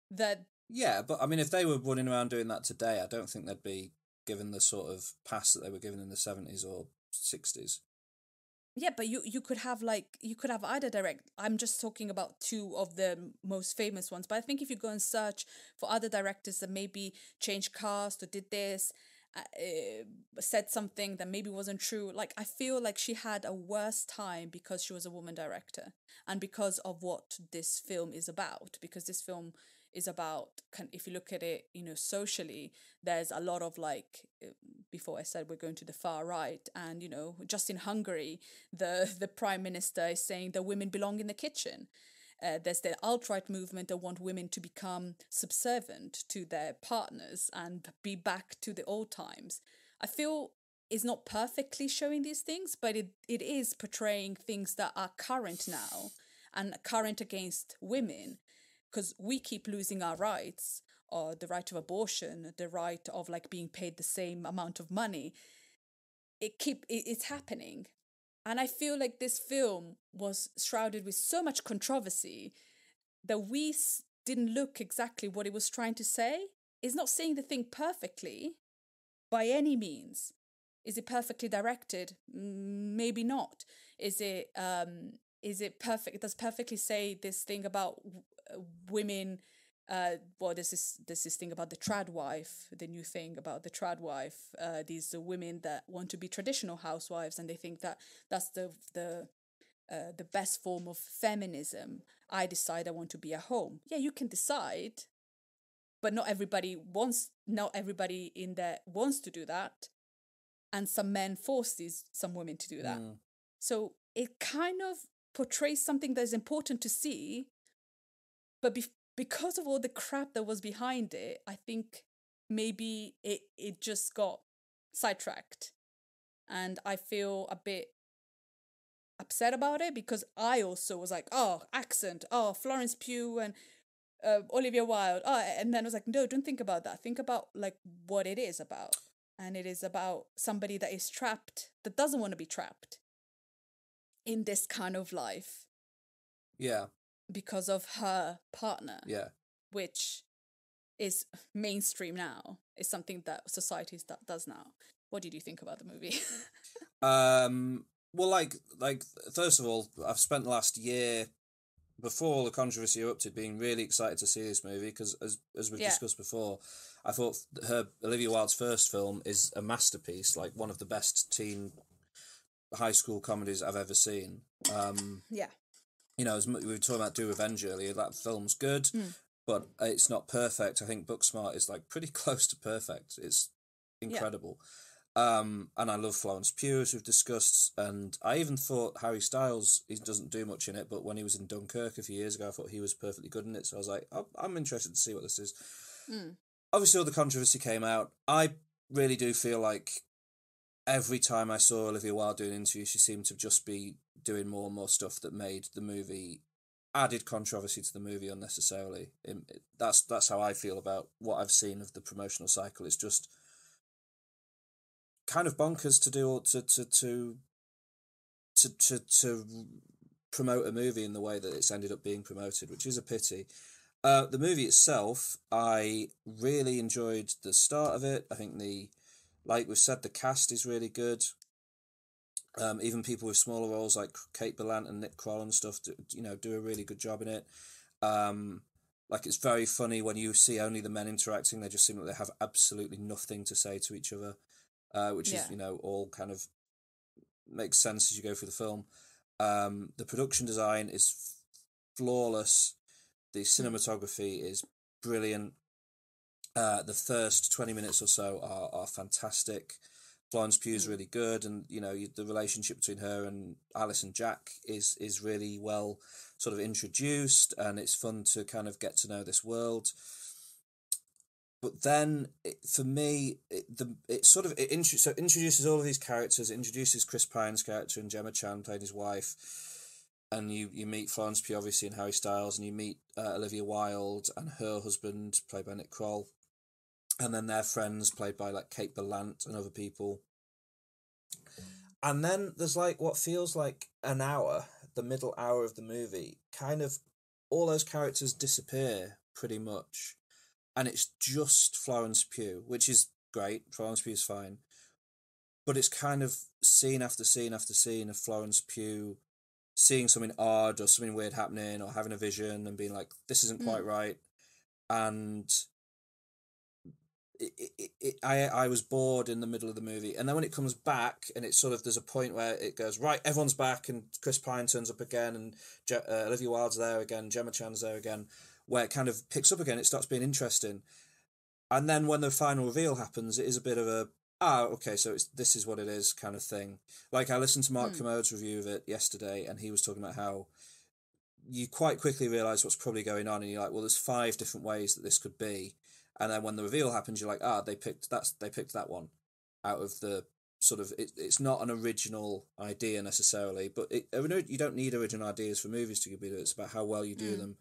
that. Yeah, but I mean, if they were running around doing that today, I don't think they'd be given the sort of pass that they were given in the 70s or 60s. Yeah, but you could have either direct. I'm just talking about two of the most famous ones. But I think if you go and search for other directors that maybe changed cast or did this, said something that maybe wasn't true, like I feel like she had a worse time because she was a woman director and because of what this film is about. Because this film is about, if you look at it, socially, there's a lot of like, before I said we're going to the far right, and just in Hungary, the prime minister is saying that women belong in the kitchen. There's the alt-right movement that want women to become subservient to their partners and be back to the old times. I feel it's not perfectly showing these things, but it is portraying things that are current now and current against women, because we keep losing our rights, or the right of abortion, the right of like being paid the same amount of money. It's happening. And I feel like this film was shrouded with so much controversy that we didn't look exactly what it was trying to say. It's not saying the thing perfectly, by any means. Is it perfectly directed? Maybe not. Is it perfect? It does perfectly say this thing about women. There's this thing about the trad wife, the new thing about the trad wife. These women that want to be traditional housewives, and they think that that's the best form of feminism. I decide I want to be at home. Yeah, you can decide, but not everybody in there wants to do that, and some men force some women to do that. So it kind of portrays something that is important to see, but because of all the crap that was behind it, I think maybe it just got sidetracked. And I feel a bit upset about it, because I also was like, oh, accent, oh, Florence Pugh and Olivia Wilde. Oh, and then I was like, no, don't think about that. Think about like what it is about. And it is about somebody that is trapped, that doesn't want to be trapped in this kind of life. Yeah. because of her partner, Yeah. which is mainstream now, is something that society does now. What did you think about the movie? Well, like first of all, I've spent the last year before all the controversy erupted being really excited to see this movie because, as we've discussed before, I thought Olivia Wilde's first film is a masterpiece, like one of the best teen high school comedies I've ever seen. Yeah. You know, as we were talking about Do Revenge earlier, that film's good, but it's not perfect. I think Booksmart is like pretty close to perfect. It's incredible. And I love Florence Pugh, as we've discussed, and I even thought Harry Styles, he doesn't do much in it, but when he was in Dunkirk a few years ago, I thought he was perfectly good in it, so I was like, I'm interested to see what this is. Obviously, all the controversy came out. I really do feel like every time I saw Olivia Wilde do an interview, she seemed to just be doing more and more stuff that made the movie, added controversy to the movie unnecessarily. That's how I feel about what I've seen of the promotional cycle. It's just kind of bonkers to do to promote a movie in the way that it's ended up being promoted, which is a pity. The movie itself, I really enjoyed the start of it. I think like we've said, the cast is really good. Even people with smaller roles like Kate Berlant and Nick Kroll and stuff, do a really good job in it. Like, it's very funny when you see only the men interacting. They just seem like they have absolutely nothing to say to each other. Which is, all kind of makes sense as you go through the film. The production design is flawless. The cinematography is brilliant. The first 20 minutes or so are fantastic. Florence Pugh is really good, and the relationship between her and Alice and Jack is really well sort of introduced, and it's fun to kind of get to know this world. But then, for me, it introduces all of these characters. It introduces Chris Pine's character and Gemma Chan playing his wife, and you meet Florence Pugh obviously and Harry Styles, and you meet Olivia Wilde and her husband played by Nick Kroll, and then their friends played by like Kate Berlant and other people. And then there's like what feels like an hour, the middle hour of the movie, kind of all those characters disappear pretty much. And it's just Florence Pugh, which is great. Florence Pugh is fine. But it's kind of scene after scene after scene of Florence Pugh seeing something odd or something weird happening or having a vision and being like, this isn't quite right. And I was bored in the middle of the movie. And then when it comes back and it's sort of, there's a point where it goes, right, everyone's back, and Chris Pine turns up again, and Olivia Wilde's there again, Gemma Chan's there again, where it kind of picks up again, it starts being interesting. And then when the final reveal happens, it is a bit of a, okay, so this is what it is kind of thing. Like, I listened to Mark Kermode's review of it yesterday, and he was talking about how you quite quickly realise what's probably going on, and you're like, well, there's 5 different ways that this could be. And then when the reveal happens, you're like, they picked that one out of the sort of, it's not an original idea necessarily, but you don't need original ideas for movies to be good. It's about how well you do them.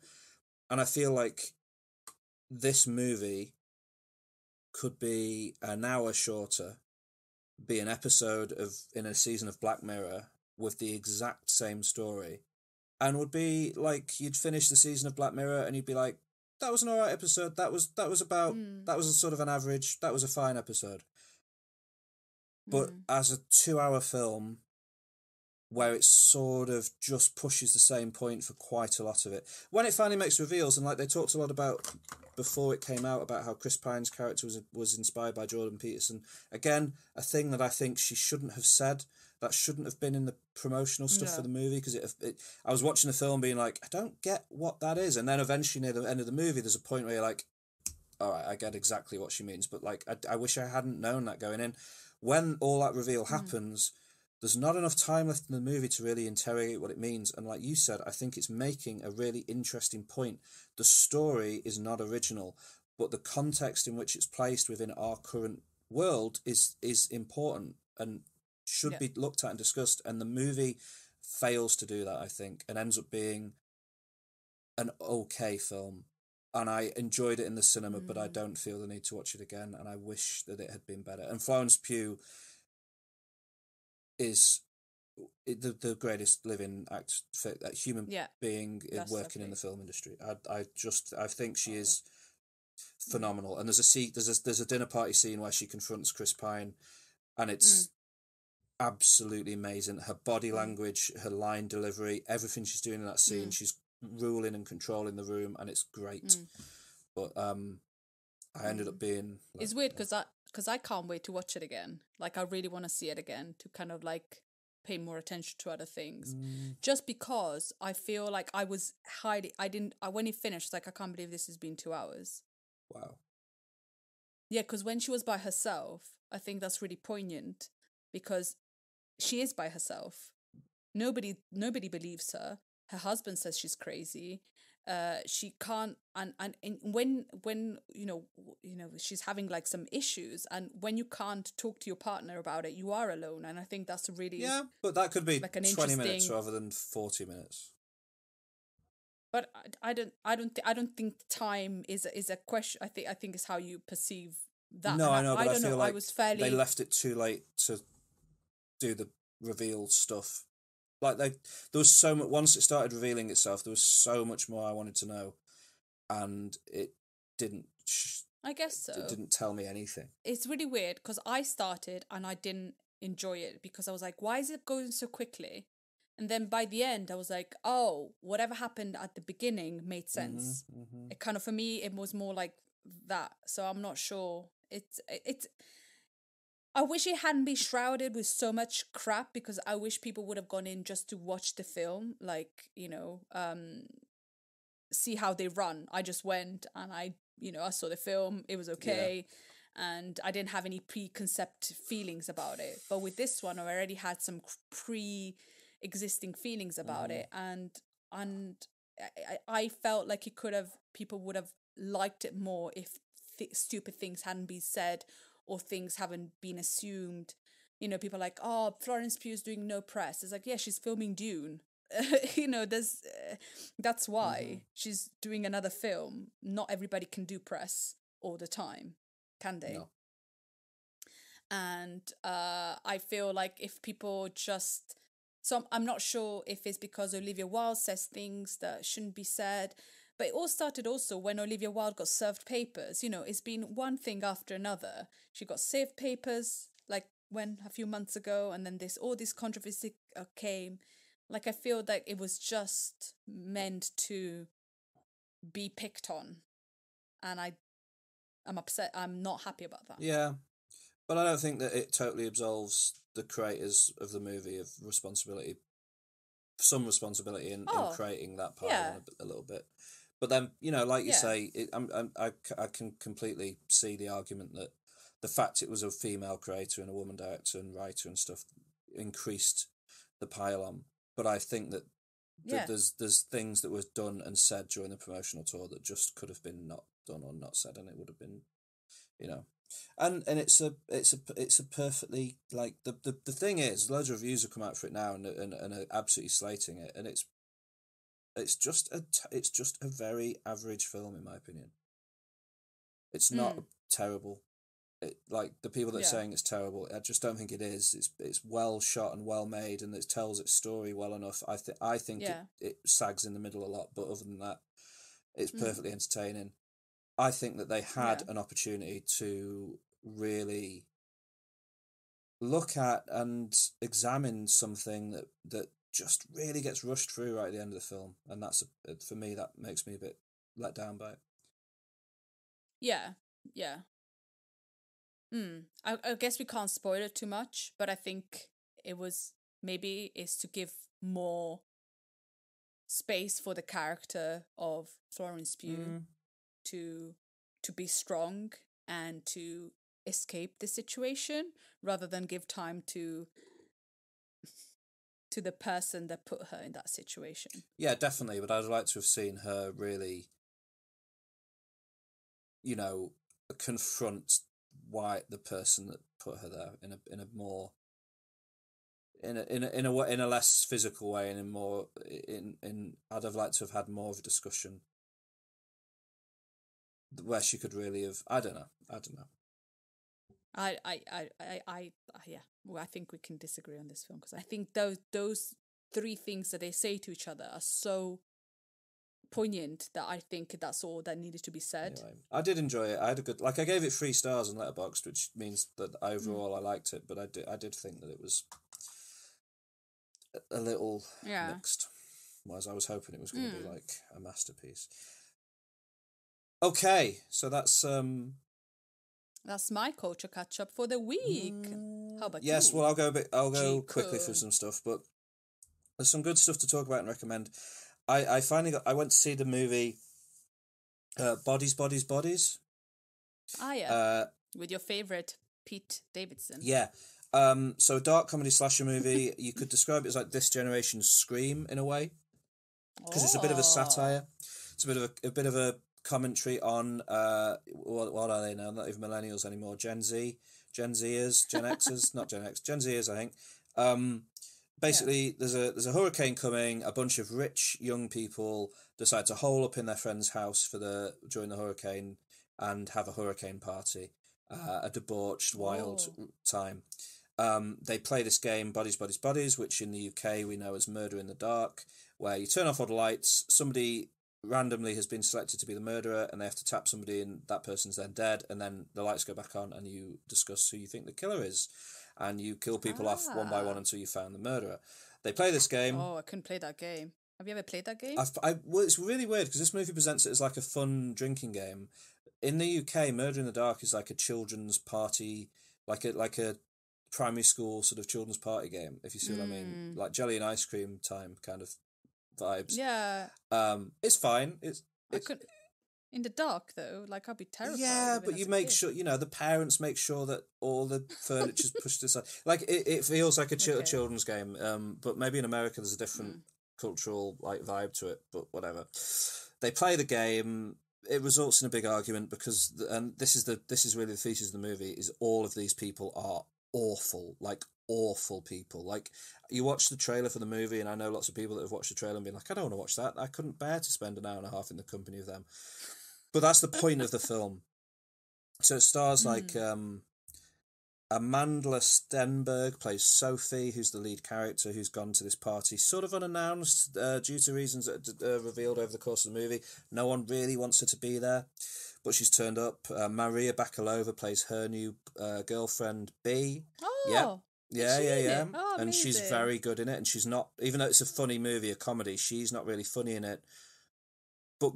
And I feel like this movie could be an hour shorter, be an episode in a season of Black Mirror with the exact same story, and would be like, you'd finish the season of Black Mirror and you'd be like, that was an alright episode. That was that was a sort of an average. That was a fine episode. But as a 2-hour film, where it sort of just pushes the same point for quite a lot of it. When it finally makes reveals, and like they talked a lot about before it came out, about how Chris Pine's character was inspired by Jordan Peterson. Again, a thing that I think she shouldn't have said. That shouldn't have been in the promotional stuff for the movie, because I was watching the film being like, I don't get what that is. And then eventually near the end of the movie, there's a point where you're like, all right, I get exactly what she means. But like, I wish I hadn't known that going in. When all that reveal happens, there's not enough time left in the movie to really interrogate what it means. And like you said, I think it's making a really interesting point. The story is not original, but the context in which it's placed within our current world is important and should be looked at and discussed. And the movie fails to do that, I think, and ends up being an okay film. And I enjoyed it in the cinema, but I don't feel the need to watch it again, and I wish that it had been better. And Florence Pugh is the greatest living human Yeah, being that's working in definitely. the film industry. I think she is phenomenal. And there's a dinner party scene where she confronts Chris Pine, and it's absolutely amazing. Her body language, her line delivery, everything she's doing in that scene, she's ruling and controlling the room, and it's great. But I ended up being like, It's weird because I can't wait to watch it again. Like, I really want to see it again to kind of like pay more attention to other things. Just because I feel like I was hiding. When it finished, like, I can't believe this has been 2 hours. wow. Yeah, because when she was by herself, I think that's really poignant because she is by herself. Nobody believes her. Her husband says she's crazy. She can't, and when she's having like some issues, and when you can't talk to your partner about it, you are alone. And I think that's really Yeah, but that could be like an 20 minutes interesting. rather than 40 minutes. But I don't think time is a question. I think it's how you perceive that. No, And I know, but I don't feel know. like I was fairly. they left it too late to do the reveal stuff. Like there was so much. Once it started revealing itself, there was so much more I wanted to know, and it didn't. I guess so. It didn't tell me anything. It's really weird because I started and I didn't enjoy it because I was like, why is it going so quickly? And then by the end, I was like, oh, whatever happened at the beginning made sense. It kind of, for me, it was more like that. So I'm not sure. It's. I wish it hadn't been shrouded with so much crap because I wish people would have gone in just to watch the film, like, see how they run. I just went and I saw the film. It was okay. And I didn't have any preconceived feelings about it. But with this one, I already had some pre-existing feelings about it. And I felt like people would have liked it more if stupid things hadn't been said or things haven't been assumed. People are like, oh, Florence Pugh's doing no press. It's like, yeah, she's filming Dune. There's that's why she's doing another film. Not everybody can do press all the time, can they? No. And I feel like if people just, so I'm not sure if it's because Olivia Wilde says things that shouldn't be said, but it all started also when Olivia Wilde got served papers. It's been one thing after another. She got served papers like a few months ago, and then all this controversy came. Like, I feel like it was just meant to be picked on. And I'm upset. I'm not happy about that. Yeah, but I don't think that it totally absolves the creators of the movie of responsibility. Some responsibility in creating that part a little bit. But then, like you say, I can completely see the argument that the fact it was a female creator and a woman director and writer and stuff increased the pile on. But I think that there's things that was done and said during the promotional tour that just could have been not done or not said, and it would have been, and it's a perfectly, like, the thing is, loads of reviews have come out for it now and are absolutely slating it, and it's just a very average film in my opinion. It's not terrible. Like the people that are saying it's terrible, I just don't think it is. It's well shot and well made, and it tells its story well enough. I think it sags in the middle a lot, but other than that, it's perfectly entertaining. I think that they had an opportunity to really look at and examine something that just really gets rushed through right at the end of the film, and that's for me, that makes me a bit let down by it. Yeah. I guess we can't spoil it too much, but I think it's to give more space for the character of Florence Pugh to be strong and to escape the situation rather than give time to the person that put her in that situation. Yeah, definitely, but I'd like to have seen her really, confront why the person that put her there in a more in a less physical way, and in more in I'd have liked to have had more of a discussion where she could really have I don't know Yeah. Well, I think we can disagree on this film because I think those three things that they say to each other are so poignant that I think that's all that needed to be said. Anyway, I did enjoy it. I had a good, like, I gave it 3 stars on Letterboxd, which means that overall I liked it, but I did think that it was a little mixed, whereas I was hoping it was going to be like a masterpiece. Okay, so that's my culture catch up for the week. How about you? Yes, well, I'll go quickly through some stuff, but there's some good stuff to talk about and recommend. I went to see the movie Bodies, Bodies, Bodies. Ah, yeah. With your favourite Pete Davidson. Yeah. So a dark comedy slasher movie. You could describe it as like this generation's Scream in a way, because it's a bit of a satire. It's a bit of a commentary on what are they now? Not even millennials anymore. Gen Zers, Gen Xers, not Gen X, Gen Zers, I think. Basically, there's a hurricane coming. A bunch of rich young people decide to hole up in their friend's house during the hurricane and have a hurricane party, a debauched, wild time. They play this game, Bodies, Bodies, Bodies, which in the UK we know as Murder in the Dark, where you turn off all the lights, somebody randomly has been selected to be the murderer, and they have to tap somebody and that person's then dead, and then the lights go back on and you discuss who you think the killer is, and you kill people off one by one until you found the murderer. They play this game. Oh, I couldn't play that game. Have you ever played that game? Well, it's really weird because this movie presents it as like a fun drinking game. In the UK, Murder in the Dark is like a children's party, like a primary school sort of children's party game, if you see what I mean, like jelly and ice cream time kind of vibes. Yeah. It's fine. It's in the dark though, like I'd be terrified. Yeah, but you make sure, the parents make sure that all the furniture's pushed aside. Like it feels like a children's game. But maybe in America there's a different cultural like vibe to it. But whatever. They play the game. It results in a big argument because, and this is really the thesis of the movie, is all of these people are awful people. Like, you watch the trailer for the movie, and I know lots of people that have watched the trailer and been like, I don't want to watch that. I couldn't bear to spend an hour and a half in the company of them. But that's the point of the film. So it stars like Amandla Stenberg plays Sophie, who's the lead character, who's gone to this party sort of unannounced due to reasons that are revealed over the course of the movie. No one really wants her to be there, but she's turned up. Maria Bakalova plays her new girlfriend, B. Oh, yeah. Oh, and she's very good in it. And she's not, even though it's a funny movie, a comedy, she's not really funny in it. But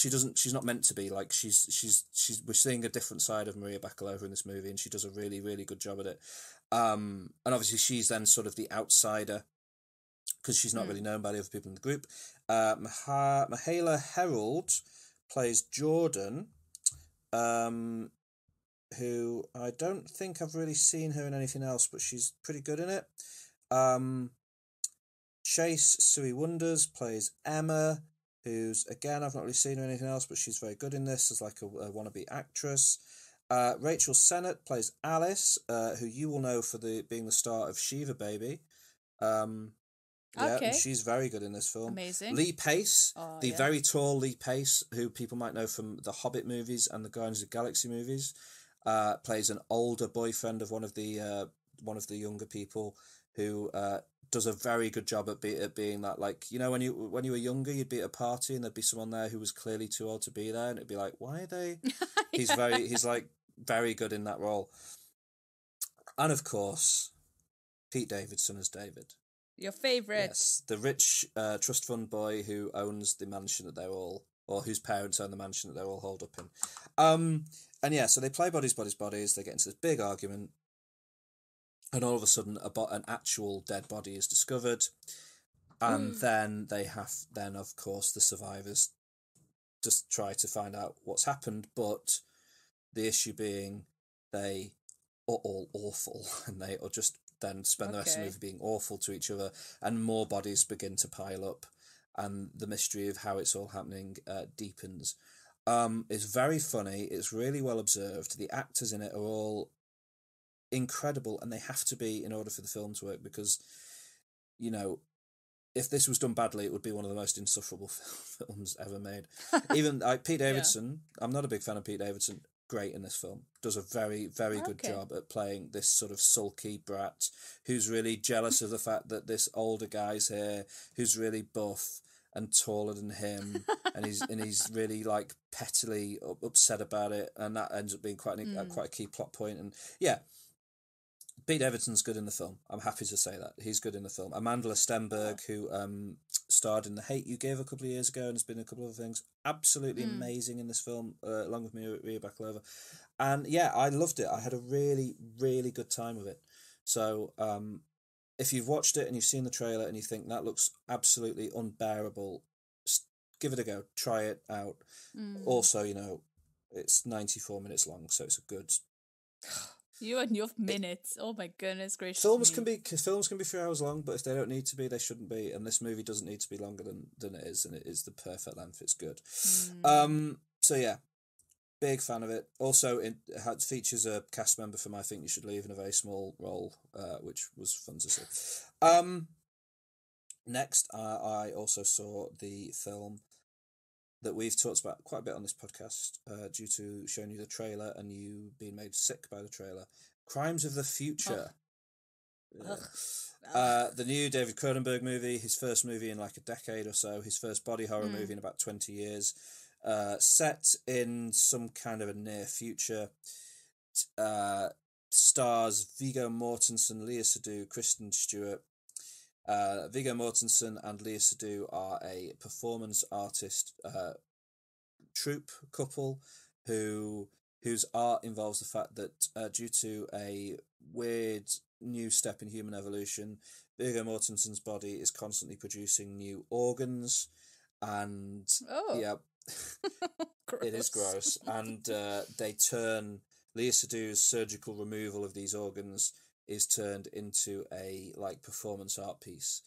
she's not meant to be. Like we're seeing a different side of Maria Bakalova in this movie, and she does a really, really good job at it. And obviously she's then sort of the outsider because she's not really known by the other people in the group. Mahala Herald plays Jordan, who I don't think I've really seen her in anything else, but she's pretty good in it. Chase Sui Wonders plays Emma, who's, again, I've not really seen her in anything else, but she's very good in this as like a wannabe actress. Rachel Sennett plays Alice, who you will know for being the star of Shiva Baby. And she's very good in this film. Amazing. Lee Pace, very tall Lee Pace, who people might know from the Hobbit movies and the Guardians of the Galaxy movies, plays an older boyfriend of one of the younger people who does a very good job at being that, like, when you were younger, you'd be at a party and there'd be someone there who was clearly too old to be there, and it'd be like, why are they? He's like very good in that role. And of course, Pete Davidson as David. Your favourite. Yes, the rich trust fund boy who owns the mansion that or whose parents own the mansion that they're all holed up in. And yeah, so they play Bodies, Bodies, Bodies. They get into this big argument. And all of a sudden, an actual dead body is discovered. And then of course, the survivors just try to find out what's happened. But the issue being they are all awful. And they are just then spend the rest of the movie being awful to each other. And more bodies begin to pile up. And the mystery of how it's all happening deepens. It's very funny. It's really well observed. The actors in it are all incredible, and they have to be in order for the film to work, because if this was done badly, it would be one of the most insufferable films ever made. Even Pete Davidson, I'm not a big fan of Pete Davidson. great in this film. Does a very, very good job at playing this sort of sulky brat who's really jealous of the fact that this older guy's here, who's really buff and taller than him, and he's really like pettily upset about it, and that ends up being quite a key plot point. And yeah, Pete Davidson's good in the film. I'm happy to say that he's good in the film. Amanda Stenberg, who starred in The Hate You Give a couple of years ago and has been in a couple of other things, absolutely amazing in this film, along with Maria Bakalova. And yeah, I loved it. I had a really, really good time with it. So if you've watched it and you've seen the trailer and you think that looks absolutely unbearable, give it a go. Try it out. Also, you know, it's 94 minutes long, so it's a good... You and your minutes. Oh my goodness gracious. Films can be 3 hours long, but if they don't need to be, they shouldn't be. And this movie doesn't need to be longer than it is, and it is the perfect length. It's good. So yeah, big fan of it. Also, it features a cast member from I Think You Should Leave in a very small role, which was fun to see. Next, I also saw the film that we've talked about quite a bit on this podcast, due to showing you the trailer and you being made sick by the trailer. Crimes of the Future. The new David Cronenberg movie, his first movie in like a decade or so, his first body horror movie in about 20 years, set in some kind of a near future. Stars Viggo Mortensen, Lea Seydoux, Kristen Stewart. Viggo Mortensen and Lea Seydoux are a performance artist troupe couple whose art involves the fact that due to a weird new step in human evolution, Viggo Mortensen's body is constantly producing new organs, and yeah, it is gross. And they turn Lea Seydoux' surgical removal of these organs is turned into a like performance art piece.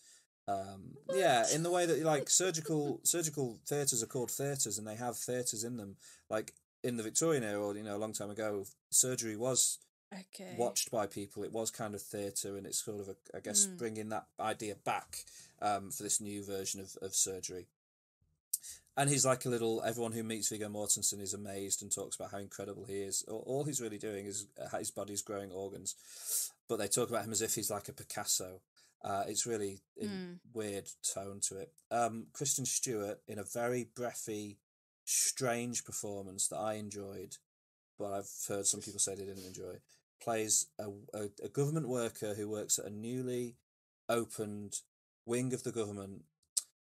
Yeah, in the way that like surgical theatres are called theatres, and they have theatres in them. Like in the Victorian era, or, you know, a long time ago, surgery was watched by people. It was kind of theatre, and it's sort of I guess bringing that idea back for this new version of surgery. And he's like a little... Everyone who meets Viggo Mortensen is amazed and talks about how incredible he is. All he's really doing is his body's growing organs. But they talk about him as if he's like a Picasso. It's really weird tone to it. Kristen Stewart, in a very breathy, strange performance that I enjoyed, but I've heard some people say they didn't enjoy, plays a government worker who works at a newly opened wing of the government,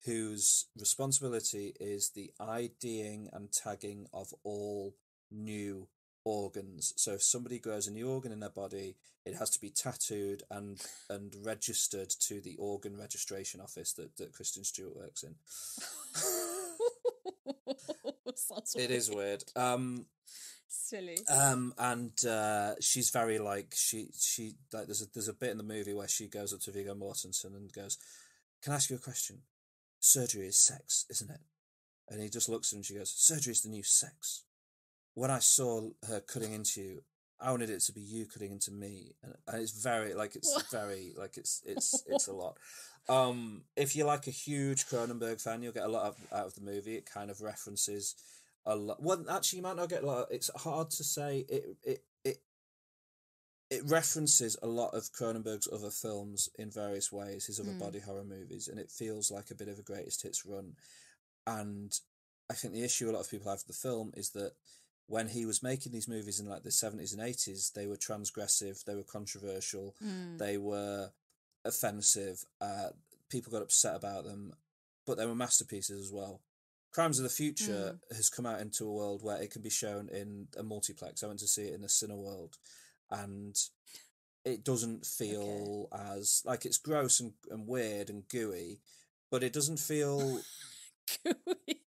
whose responsibility is the IDing and tagging of all new organs. So if somebody grows a new organ in their body, it has to be tattooed and registered to the organ registration office that Kristen Stewart works in. It is weird. Silly. And she's very like she like there's a bit in the movie where she goes up to Viggo Mortensen and goes, "Can I ask you a question? Surgery is sex, isn't it?" And he just looks at her and she goes, "Surgery is the new sex. When I saw her cutting into you, I wanted it to be you cutting into me." And it's very like it's a lot. If you're like a huge Cronenberg fan, you'll get a lot out of the movie. It kind of references a lot. Well, actually, you might not get a lot. It's hard to say. It references a lot of Cronenberg's other films in various ways, his other body horror movies, and it feels like a bit of a greatest hits run. And I think the issue a lot of people have with the film is that when he was making these movies in like the 70s and 80s, they were transgressive, they were controversial, they were offensive, people got upset about them, but they were masterpieces as well. Crimes of the Future has come out into a world where it can be shown in a multiplex. I went to see it in the Cineworld, and it doesn't feel as... Like, it's gross and weird and gooey, but it doesn't feel... Gooey.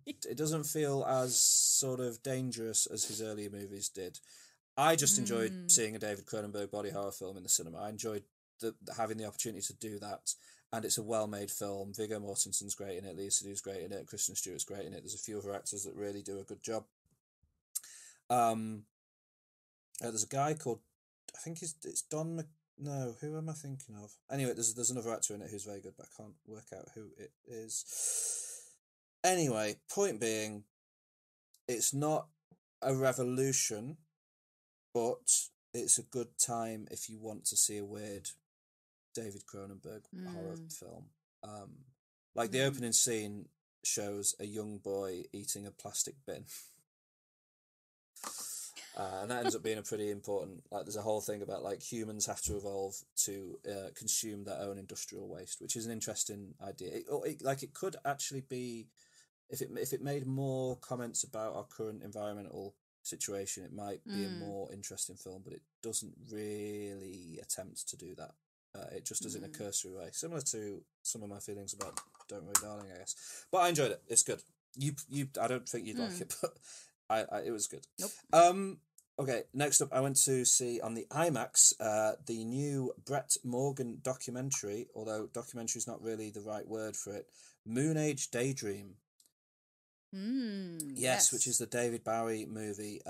It doesn't feel as sort of dangerous as his earlier movies did. I just enjoyed seeing a David Cronenberg body horror film in the cinema. I enjoyed having the opportunity to do that, and it's a well-made film. Viggo Mortensen's great in it, Lea Seydoux great in it, Kristen Stewart's great in it. There's a few other actors that really do a good job. There's a guy called, I think it's Don no, who am I thinking of? Anyway, there's another actor in it who's very good, but I can't work out who it is. Anyway, point being, it's not a revolution, but it's a good time if you want to see a weird David Cronenberg horror film. Like the opening scene shows a young boy eating a plastic bin. And that ends up being a pretty important, like there's a whole thing about like humans have to evolve to consume their own industrial waste, which is an interesting idea. It could actually be, if it made more comments about our current environmental situation, it might be a more interesting film, but it doesn't really attempt to do that. It just does it in a cursory way, similar to some of my feelings about Don't Worry Darling, I guess. But I enjoyed it. It's good. You I don't think you'd like it, but I it was good. Nope. Okay, next up, I went to see on the IMAX the new Brett Morgan documentary, although documentary is not really the right word for it, Moonage Daydream. Yes, which is the David Bowie movie.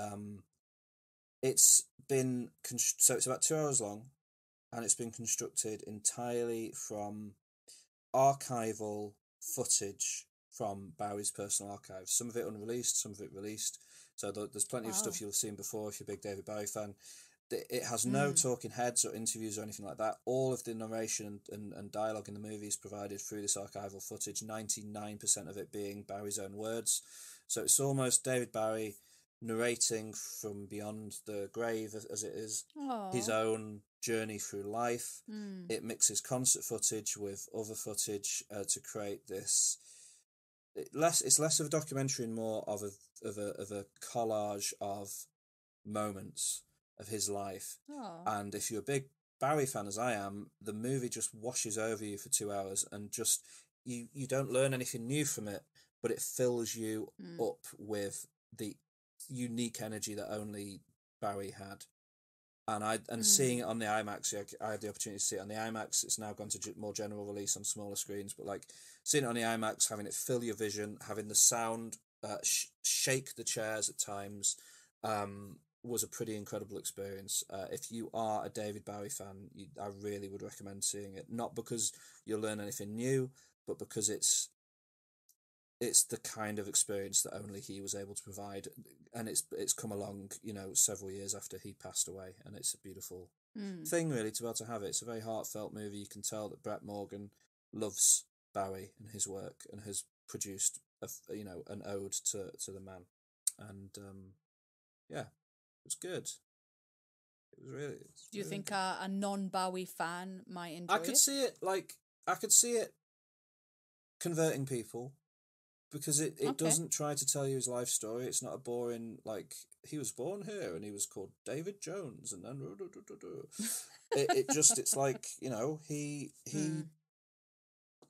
It's been, so it's about 2 hours long, and it's been constructed entirely from archival footage from Bowie's personal archives. Some of it unreleased, some of it released. So there's plenty of stuff you'll have seen before if you're a big David Bowie fan. It has no talking heads or interviews or anything like that. All of the narration and dialogue in the movie is provided through this archival footage, 99% of it being Bowie's own words. So it's almost David Bowie narrating from beyond the grave, as it is, his own journey through life. It mixes concert footage with other footage to create this. It's less of a documentary and more of a collage of moments of his life. And if you're a big Bowie fan, as I am, the movie just washes over you for 2 hours, and just you don't learn anything new from it, but it fills you up with the unique energy that only Bowie had. And seeing it on the IMAX, I had the opportunity to see it on the IMAX. It's now gone to more general release on smaller screens, but like seeing it on the IMAX, having it fill your vision, having the sound shake the chairs at times, was a pretty incredible experience. If you are a David Bowie fan, I really would recommend seeing it. Not because you'll learn anything new, but because it's the kind of experience that only he was able to provide, and it's come along, several years after he passed away, and it's a beautiful thing, really, to be able to have it. It's a very heartfelt movie. You can tell that Brett Morgan loves Bowie and his work, and has produced an ode to the man, and yeah, it was good. It was really. Do you think a non-Bowie fan might enjoy it? I could see it converting people, because it doesn't try to tell you his life story. It's not a boring, like, he was born here and he was called David Jones and then it's like,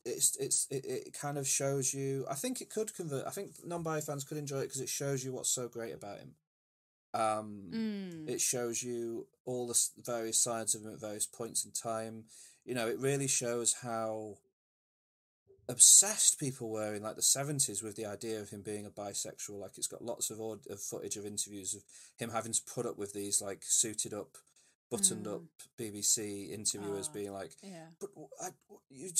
it kind of shows you. I think it could convert. I think non-Bowie fans could enjoy it because it shows you what's so great about him. It shows you all the various sides of him at various points in time. It really shows how obsessed people were in like the 70s with the idea of him being a bisexual. Like, it's got lots of footage of interviews of him having to put up with these like suited up, buttoned up BBC interviewers being like, but you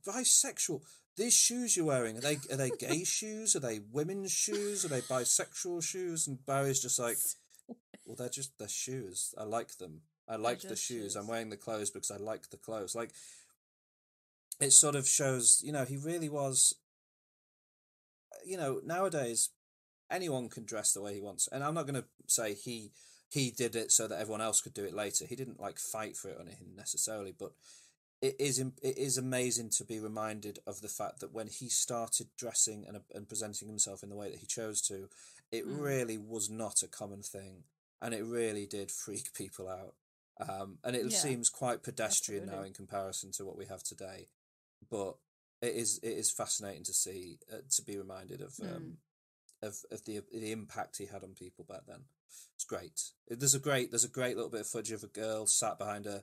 bisexual, these shoes you're wearing, are they gay shoes, are they women's shoes, are they bisexual shoes? And Barry's just like, well, they're shoes, I like them, I like the shoes, I'm wearing the clothes because I like the clothes. Like, it sort of shows, he really was, nowadays anyone can dress the way he wants. And I'm not going to say he did it so that everyone else could do it later. He didn't like fight for it or anything necessarily, but it is amazing to be reminded of the fact that when he started dressing and presenting himself in the way that he chose to, it really was not a common thing. And it really did freak people out. And it seems quite pedestrian now in comparison to what we have today. But it is fascinating to see, to be reminded of the impact he had on people back then. It's great. There's a great little bit of footage of a girl sat behind a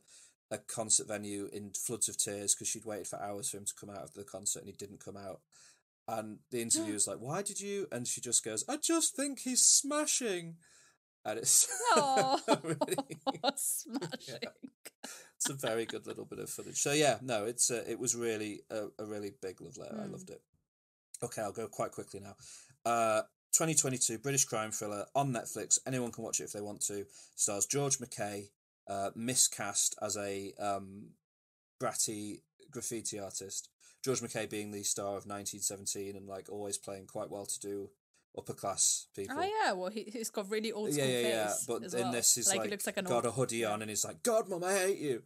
concert venue in floods of tears because she'd waited for hours for him to come out of the concert and he didn't come out. And the interviewer's like, "Why did you?" And she just goes, "I just think he's smashing." And it's really smashing. Yeah. It's a very good little bit of footage. So yeah, no, it was really a really big love letter. I loved it. Okay, I'll go quite quickly now. 2022 British crime thriller on Netflix. Anyone can watch it if they want to. Stars George McKay, miscast as a bratty graffiti artist. George McKay being the star of 1917 and like always playing quite well-to-do upper class people. Oh yeah, well he's got really old school face. Yeah. But as in well. this is like like he looks like an got old... a hoodie on and he's like, God, Mum, I hate you.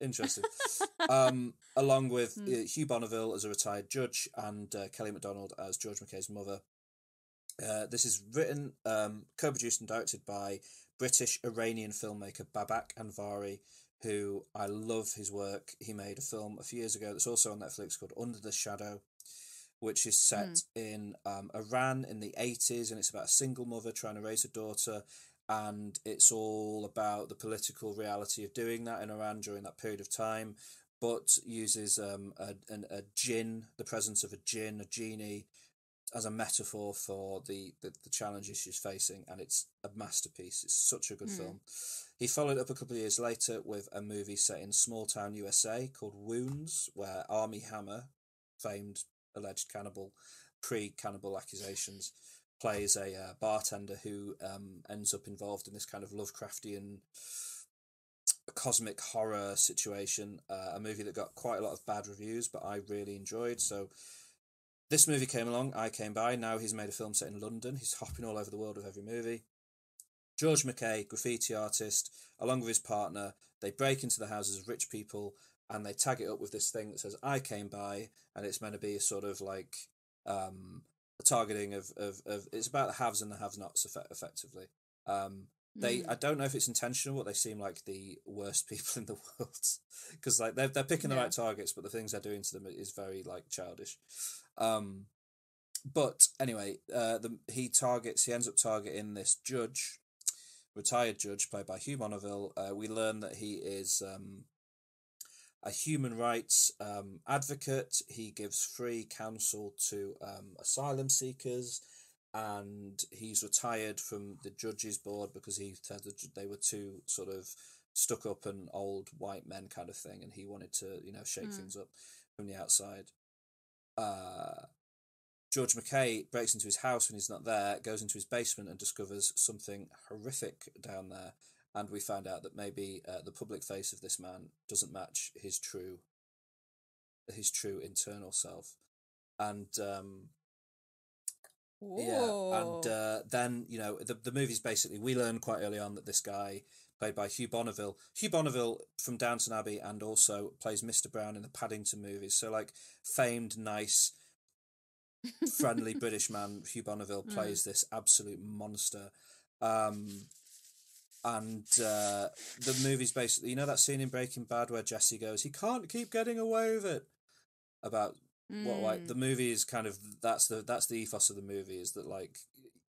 Interesting. Along with Hugh Bonneville as a retired judge and Kelly MacDonald as George McKay's mother. This is written, co-produced and directed by British-Iranian filmmaker Babak Anvari, who I love his work. He made a film a few years ago that's also on Netflix called Under the Shadow, which is set in Iran in the 80s, and it's about a single mother trying to raise a daughter, and it's all about the political reality of doing that in Iran during that period of time, but uses a jinn, the presence of a jinn, a genie, as a metaphor for the challenges she's facing, and it's a masterpiece. It's such a good film. He followed up a couple of years later with a movie set in small town USA called Wounds, where Armie Hammer, famed alleged cannibal, pre-cannibal accusations, plays a bartender who ends up involved in this kind of Lovecraftian cosmic horror situation, a movie that got quite a lot of bad reviews, but I really enjoyed. So this movie came along, I came by. Now he's made a film set in London. He's hopping all over the world with every movie. George McKay, graffiti artist, along with his partner, they break into the houses of rich people and they tag it up with this thing that says, I came by, and it's meant to be a sort of like a targeting of it's about the haves and the have-nots, effectively. I don't know if it's intentional, but they seem like the worst people in the world, because like they're picking the right targets, but the things they're doing to them is very like childish. But anyway, he ends up targeting this judge, retired judge played by Hugh Bonneville. We learn that he is a human rights advocate. He gives free counsel to asylum seekers, and he's retired from the judges board because he said that they were too sort of stuck up and old white men kind of thing, and he wanted to shake things up from the outside. George McKay breaks into his house when he's not there, goes into his basement and discovers something horrific down there. And we find out that maybe the public face of this man doesn't match his true internal self. And then the movie's basically, we learn quite early on that this guy, played by Hugh Bonneville from Downton Abbey, and also plays Mr. Brown in the Paddington movies. So like famed, nice, friendly British man Hugh Bonneville plays this absolute monster. And the movie's basically, that scene in Breaking Bad where Jesse goes, he can't keep getting away with it, about what, like, the movie is kind of, that's the ethos of the movie, is that like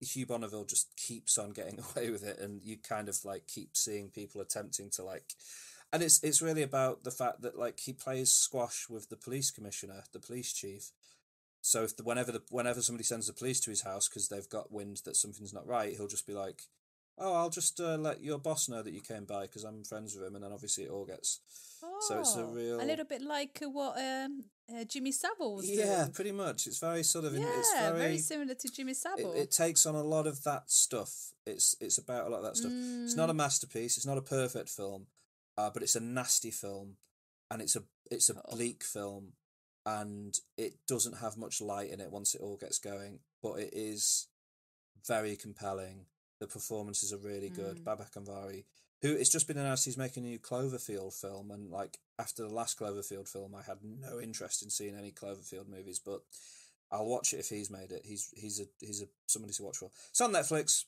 Hugh Bonneville just keeps on getting away with it, and you kind of like keep seeing people attempting to like, and it's really about the fact that like he plays squash with the police commissioner, the police chief. So if whenever somebody sends the police to his house because they've got wind that something's not right, he'll just be like, oh, I'll just let your boss know that you came by because I'm friends with him, and then obviously it all gets... so it's a little bit like what Jimmy Savile was doing. Yeah, pretty much. It's very sort of... it's very similar to Jimmy Savile. It takes on a lot of that stuff. It's about a lot of that stuff. It's not a masterpiece. It's not a perfect film, but it's a nasty film, and it's a bleak film, and it doesn't have much light in it once it all gets going, but it is very compelling. The performances are really good. Babak Anvari, who it's just been announced he's making a new Cloverfield film, and like after the last Cloverfield film, I had no interest in seeing any Cloverfield movies, but I'll watch it if he's made it. He's somebody to watch for. It's on Netflix.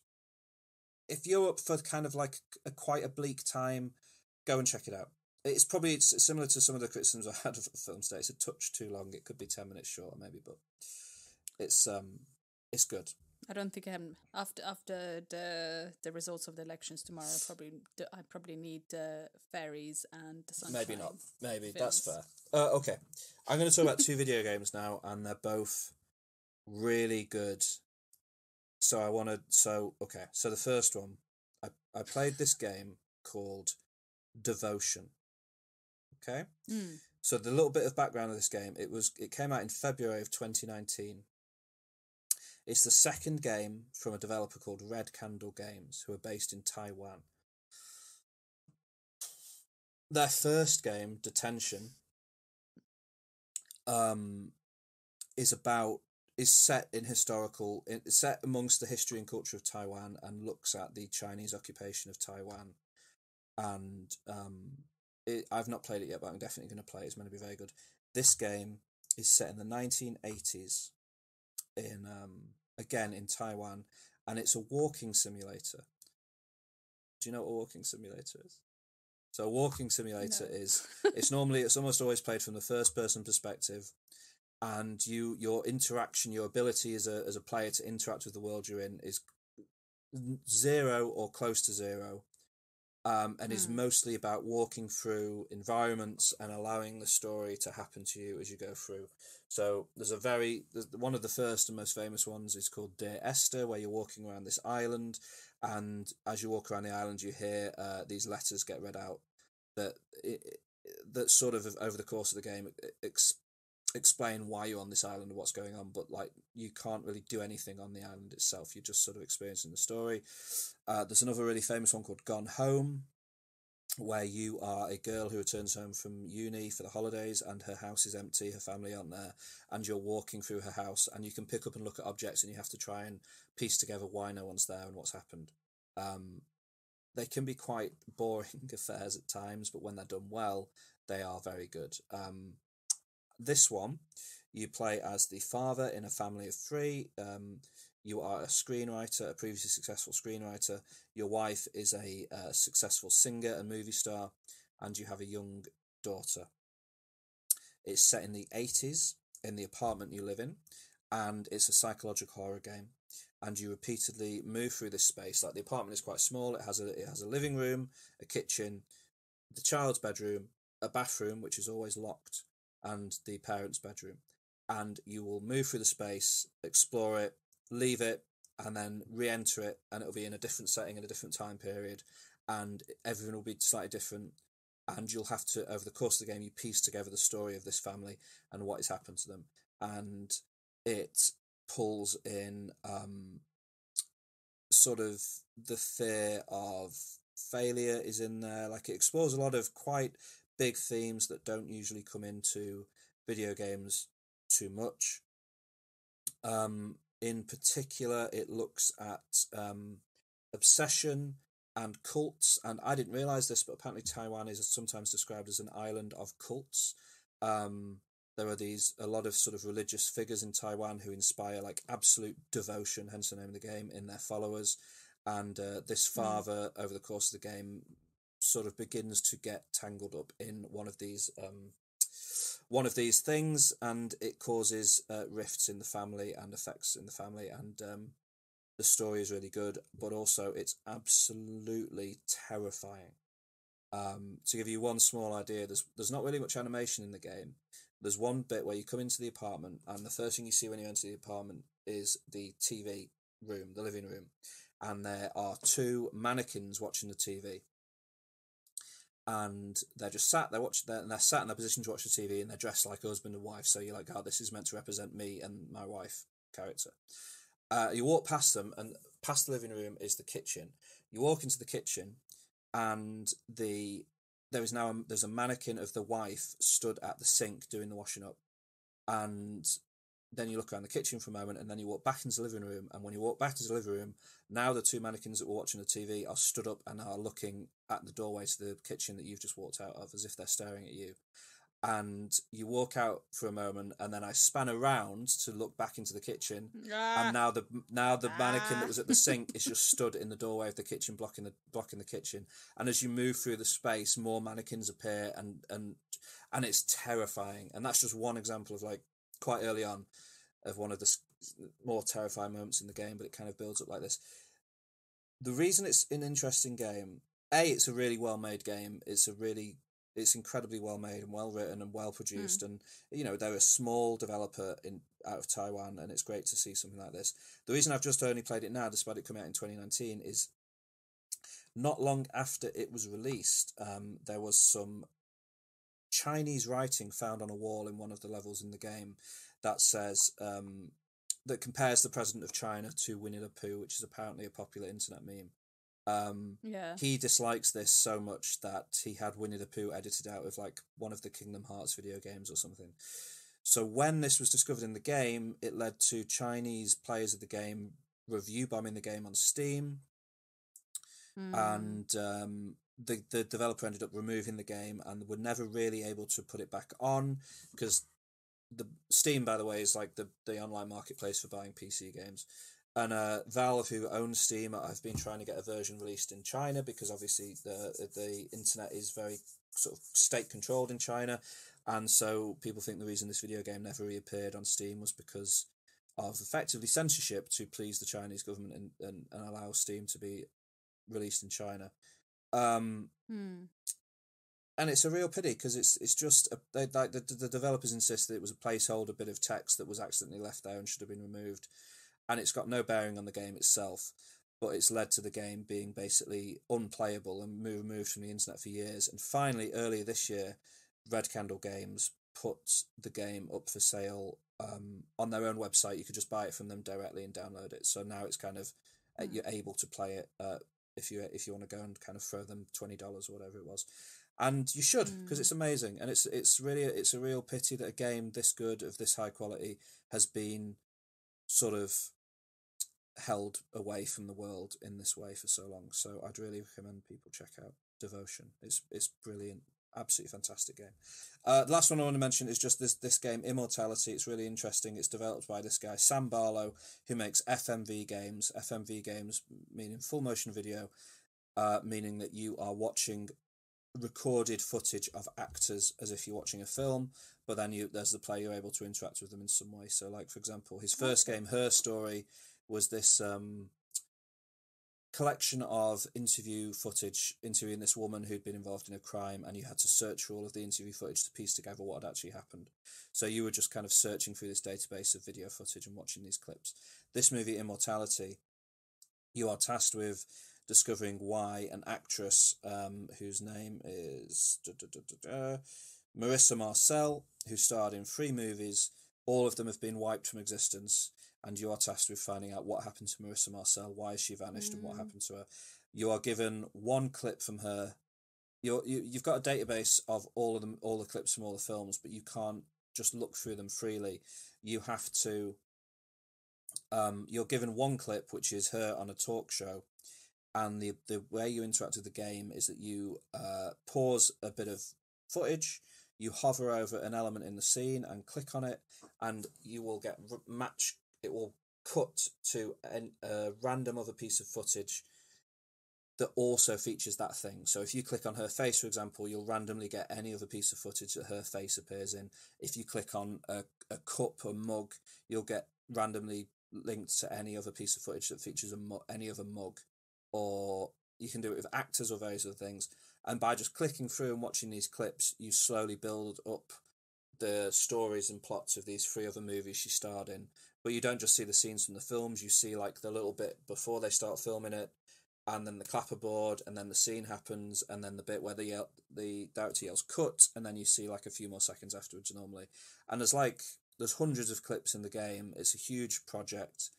If you're up for kind of like quite a bleak time, go and check it out. It's similar to some of the criticisms I had of film today. It's a touch too long. It could be 10 minutes shorter maybe, but it's good. I don't think after the results of the elections tomorrow, I probably need fairies and the sunshine. Maybe not. Maybe films. That's fair. Okay, I'm going to talk about two video games now, and they're both really good. So the first one, I played this game called Devotion. Okay. So the little bit of background of this game, it came out in February of 2019. It's the second game from a developer called Red Candle Games, who are based in Taiwan. Their first game, Detention, is set in historical. It's set amongst the history and culture of Taiwan and looks at the Chinese occupation of Taiwan. And I've not played it yet, but I'm definitely going to play it. It's going to be very good. This game is set in the 1980s in again in Taiwan, and it's a walking simulator. Do you know what a walking simulator is? So a walking simulator is it's almost always played from the first person perspective, and your interaction, your ability as a player to interact with the world you're in is zero or close to zero. And is mostly about walking through environments and allowing the story to happen to you as you go through. So there's one of the first and most famous ones is called Dear Esther, where you're walking around this island, and as you walk around the island, you hear these letters get read out that sort of over the course of the game explain why you're on this island and what's going on, but like you can't really do anything on the island itself. You're just sort of experiencing the story. There's another really famous one called Gone Home, where you are a girl who returns home from uni for the holidays and her house is empty, her family aren't there, and you're walking through her house and you can pick up and look at objects and you have to try and piece together why no one's there and what's happened. They can be quite boring affairs at times, but when they're done well, they are very good. This one, you play as the father in a family of three. You are a screenwriter, a previously successful screenwriter. Your wife is a successful singer and movie star, and you have a young daughter. It's set in the 80s in the apartment you live in, and it's a psychological horror game. And you repeatedly move through this space. Like the apartment is quite small. It has a living room, a kitchen, the child's bedroom, a bathroom which is always locked, and the parents' bedroom. And you will move through the space, explore it, leave it, and then re-enter it, and it'll be in a different setting in a different time period, and everything will be slightly different. And you'll have to, over the course of the game, you piece together the story of this family and what has happened to them. And it pulls in sort of the fear of failure is in there. Like it explores a lot of quite big themes that don't usually come into video games too much. In particular, it looks at obsession and cults, and I didn't realise this, but apparently Taiwan is sometimes described as an island of cults. There are a lot of sort of religious figures in Taiwan who inspire like absolute devotion, hence the name of the game, in their followers. And this father, over the course of the game, sort of begins to get tangled up in one of these things, and it causes rifts in the family and effects in the family. And the story is really good, but also it's absolutely terrifying. To give you one small idea, there's not really much animation in the game. There's one bit where you come into the apartment, and the first thing you see when you enter the apartment is the TV room, the living room, and there are two mannequins watching the TV. And they're just sat there and they're sat in their position to watch the TV, and they're dressed like husband and wife. So you're like, oh, this is meant to represent me and my wife character. You walk past them, and past the living room is the kitchen. You walk into the kitchen, and there's a mannequin of the wife stood at the sink doing the washing up. And then you look around the kitchen for a moment, and then you walk back into the living room. And when you walk back into the living room, now the two mannequins that were watching the TV are stood up and are looking at the doorway to the kitchen that you've just walked out of, as if they're staring at you. And you walk out for a moment, and then I span around to look back into the kitchen, and now the mannequin that was at the sink is just stood in the doorway of the kitchen, blocking the kitchen. And as you move through the space, more mannequins appear, and it's terrifying. And that's just one example of like quite early on of one of the more terrifying moments in the game, but it kind of builds up like this. The reason it's an interesting game, it's a really well made game. It's incredibly well made and well written and well produced, and they're a small developer out of Taiwan, and it's great to see something like this. The reason I've just only played it now, despite it coming out in 2019, is not long after it was released, there was some Chinese writing found on a wall in one of the levels in the game that says that compares the president of China to Winnie the Pooh, which is apparently a popular internet meme. Yeah. He dislikes this so much that he had Winnie the Pooh edited out of like one of the Kingdom Hearts video games or something. So when this was discovered in the game, it led to Chinese players of the game review bombing the game on Steam, and the developer ended up removing the game and were never really able to put it back on, because the Steam, by the way, is like the online marketplace for buying PC games. And Valve, who owns Steam, have been trying to get a version released in China, because obviously the internet is very sort of state controlled in China, and so people think the reason this video game never reappeared on Steam was because of effectively censorship to please the Chinese government and allow Steam to be released in China. And it's a real pity, because it's just the developers insist that it was a placeholder bit of text that was accidentally left there and should have been removed, and it's got no bearing on the game itself, but it's led to the game being basically unplayable and removed from the internet for years. And finally, earlier this year, Red Candle Games put the game up for sale on their own website. You could just buy it from them directly and download it. So now it's kind of you're able to play it if you want to go and kind of throw them $20 or whatever it was. And you should, because it's amazing, and it's a real pity that a game this good, of this high quality, has been sort of held away from the world in this way for so long. So I'd really recommend people check out Devotion. It's brilliant, absolutely fantastic game. The last one I want to mention is just this game, Immortality. It's really interesting. It's developed by this guy Sam Barlow, who makes FMV games. FMV games meaning full motion video, meaning that you are watching recorded footage of actors as if you're watching a film, but then there's the player, you're able to interact with them in some way. So like, for example, his first game, Her Story, was this collection of interview footage interviewing this woman who'd been involved in a crime, and you had to search for all of the interview footage to piece together what had actually happened. So you were just kind of searching through this database of video footage and watching these clips. This movie, Immortality, you are tasked with discovering why an actress whose name is Marissa Marcel, who starred in 3 movies, all of them have been wiped from existence, and you are tasked with finding out what happened to Marissa Marcel, why she vanished, and what happened to her. You are given one clip from her. You've got a database of all the clips from all the films, but you can't just look through them freely. You have to. You're given one clip, which is her on a talk show, and the way you interact with the game is that you pause a bit of footage, you hover over an element in the scene and click on it, and you will get it will cut to a random other piece of footage that also features that thing. So if you click on her face, for example, you'll randomly get any other piece of footage that her face appears in. If you click on a cup or mug, you'll get randomly linked to any other piece of footage that features any other mug. Or you can do it with actors or various other things. And by just clicking through and watching these clips, you slowly build up the stories and plots of these 3 other movies she starred in. But you don't just see the scenes from the films, you see like the little bit before they start filming it, and then the clapperboard, and then the scene happens, and then the bit where the director yells cut, and then you see like a few more seconds afterwards normally. And there's hundreds of clips in the game. It's a huge project.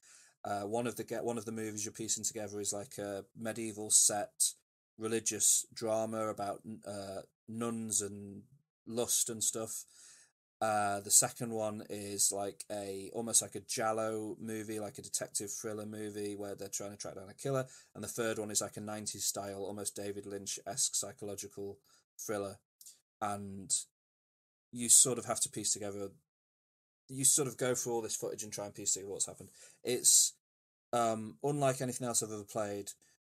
One of the movies you're piecing together is like a medieval set religious drama about nuns and lust and stuff. The second one is like almost like a giallo movie, like a detective thriller movie where they're trying to track down a killer. And the third one is like a 90s style, almost David Lynch-esque psychological thriller. And you sort of have to piece together. You sort of go through all this footage and try and piece together what's happened. It's unlike anything else I've ever played.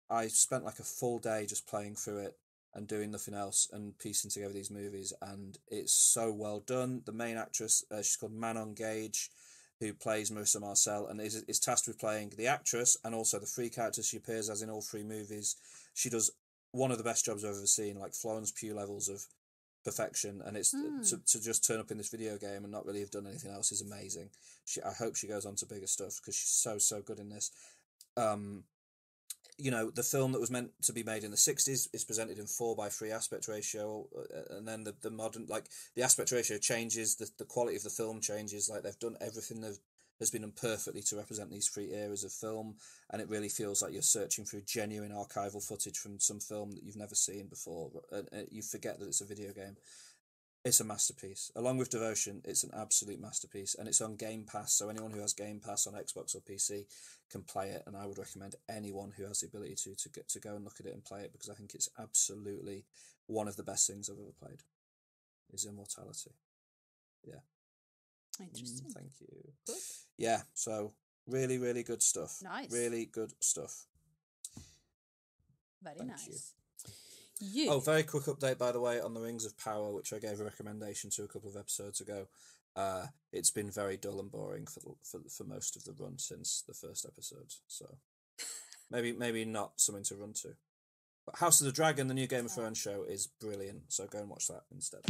I spent like a full day just playing through it and doing nothing else and piecing together these movies, and it's so well done. The main actress, she's called Manon Gage, who plays Marissa Marcel, and is tasked with playing the actress and also the 3 characters she appears as in all 3 movies. She does one of the best jobs I've ever seen, like Florence Pugh levels of perfection, and it's to just turn up in this video game and not really have done anything else is amazing. I hope she goes on to bigger stuff, because she's so good in this. The film that was meant to be made in the 60s is presented in 4:3 aspect ratio, and then the modern, like, the aspect ratio changes, the quality of the film changes. Like, they've done everything has been done perfectly to represent these 3 eras of film, and it really feels like you're searching through genuine archival footage from some film that you've never seen before. You forget that it's a video game. It's a masterpiece. Along with Devotion, it's an absolute masterpiece, and it's on Game Pass, so anyone who has Game Pass on Xbox or PC can play it, and I would recommend anyone who has the ability to go and look at it and play it, because I think it's absolutely one of the best things I've ever played, is Immortality. Yeah. Interesting. Thank you. Good. Yeah, so really, really good stuff. Nice. Really good stuff. Very Thank nice. You. Oh, very quick update, by the way, on the Rings of Power, which I gave a recommendation to a couple of episodes ago. It's been very dull and boring for most of the run since the first episode, so maybe not something to run to. But House of the Dragon, the new Game of Thrones show, is brilliant, so go and watch that instead.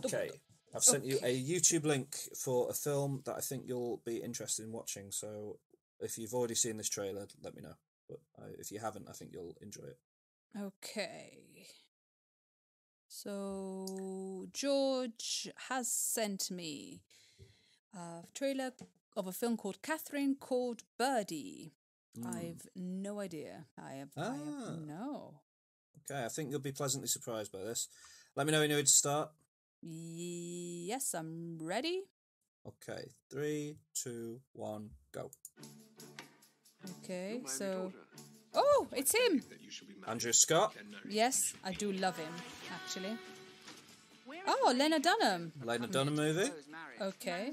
Okay, I've sent you a YouTube link for a film that I think you'll be interested in watching. So if you've already seen this trailer, let me know. But if you haven't, I think you'll enjoy it. Okay. So George has sent me a trailer of a film called Catherine Called Birdie. I've no idea. I have no. Okay, I think you'll be pleasantly surprised by this. Let me know when you're ready to start. Yes, I'm ready. Okay, 3, 2, 1, go. Okay, so... Oh, it's him! Andrew Scott. Yes, I do love him, actually. Oh, Lena Dunham. Lena Dunham movie. Okay.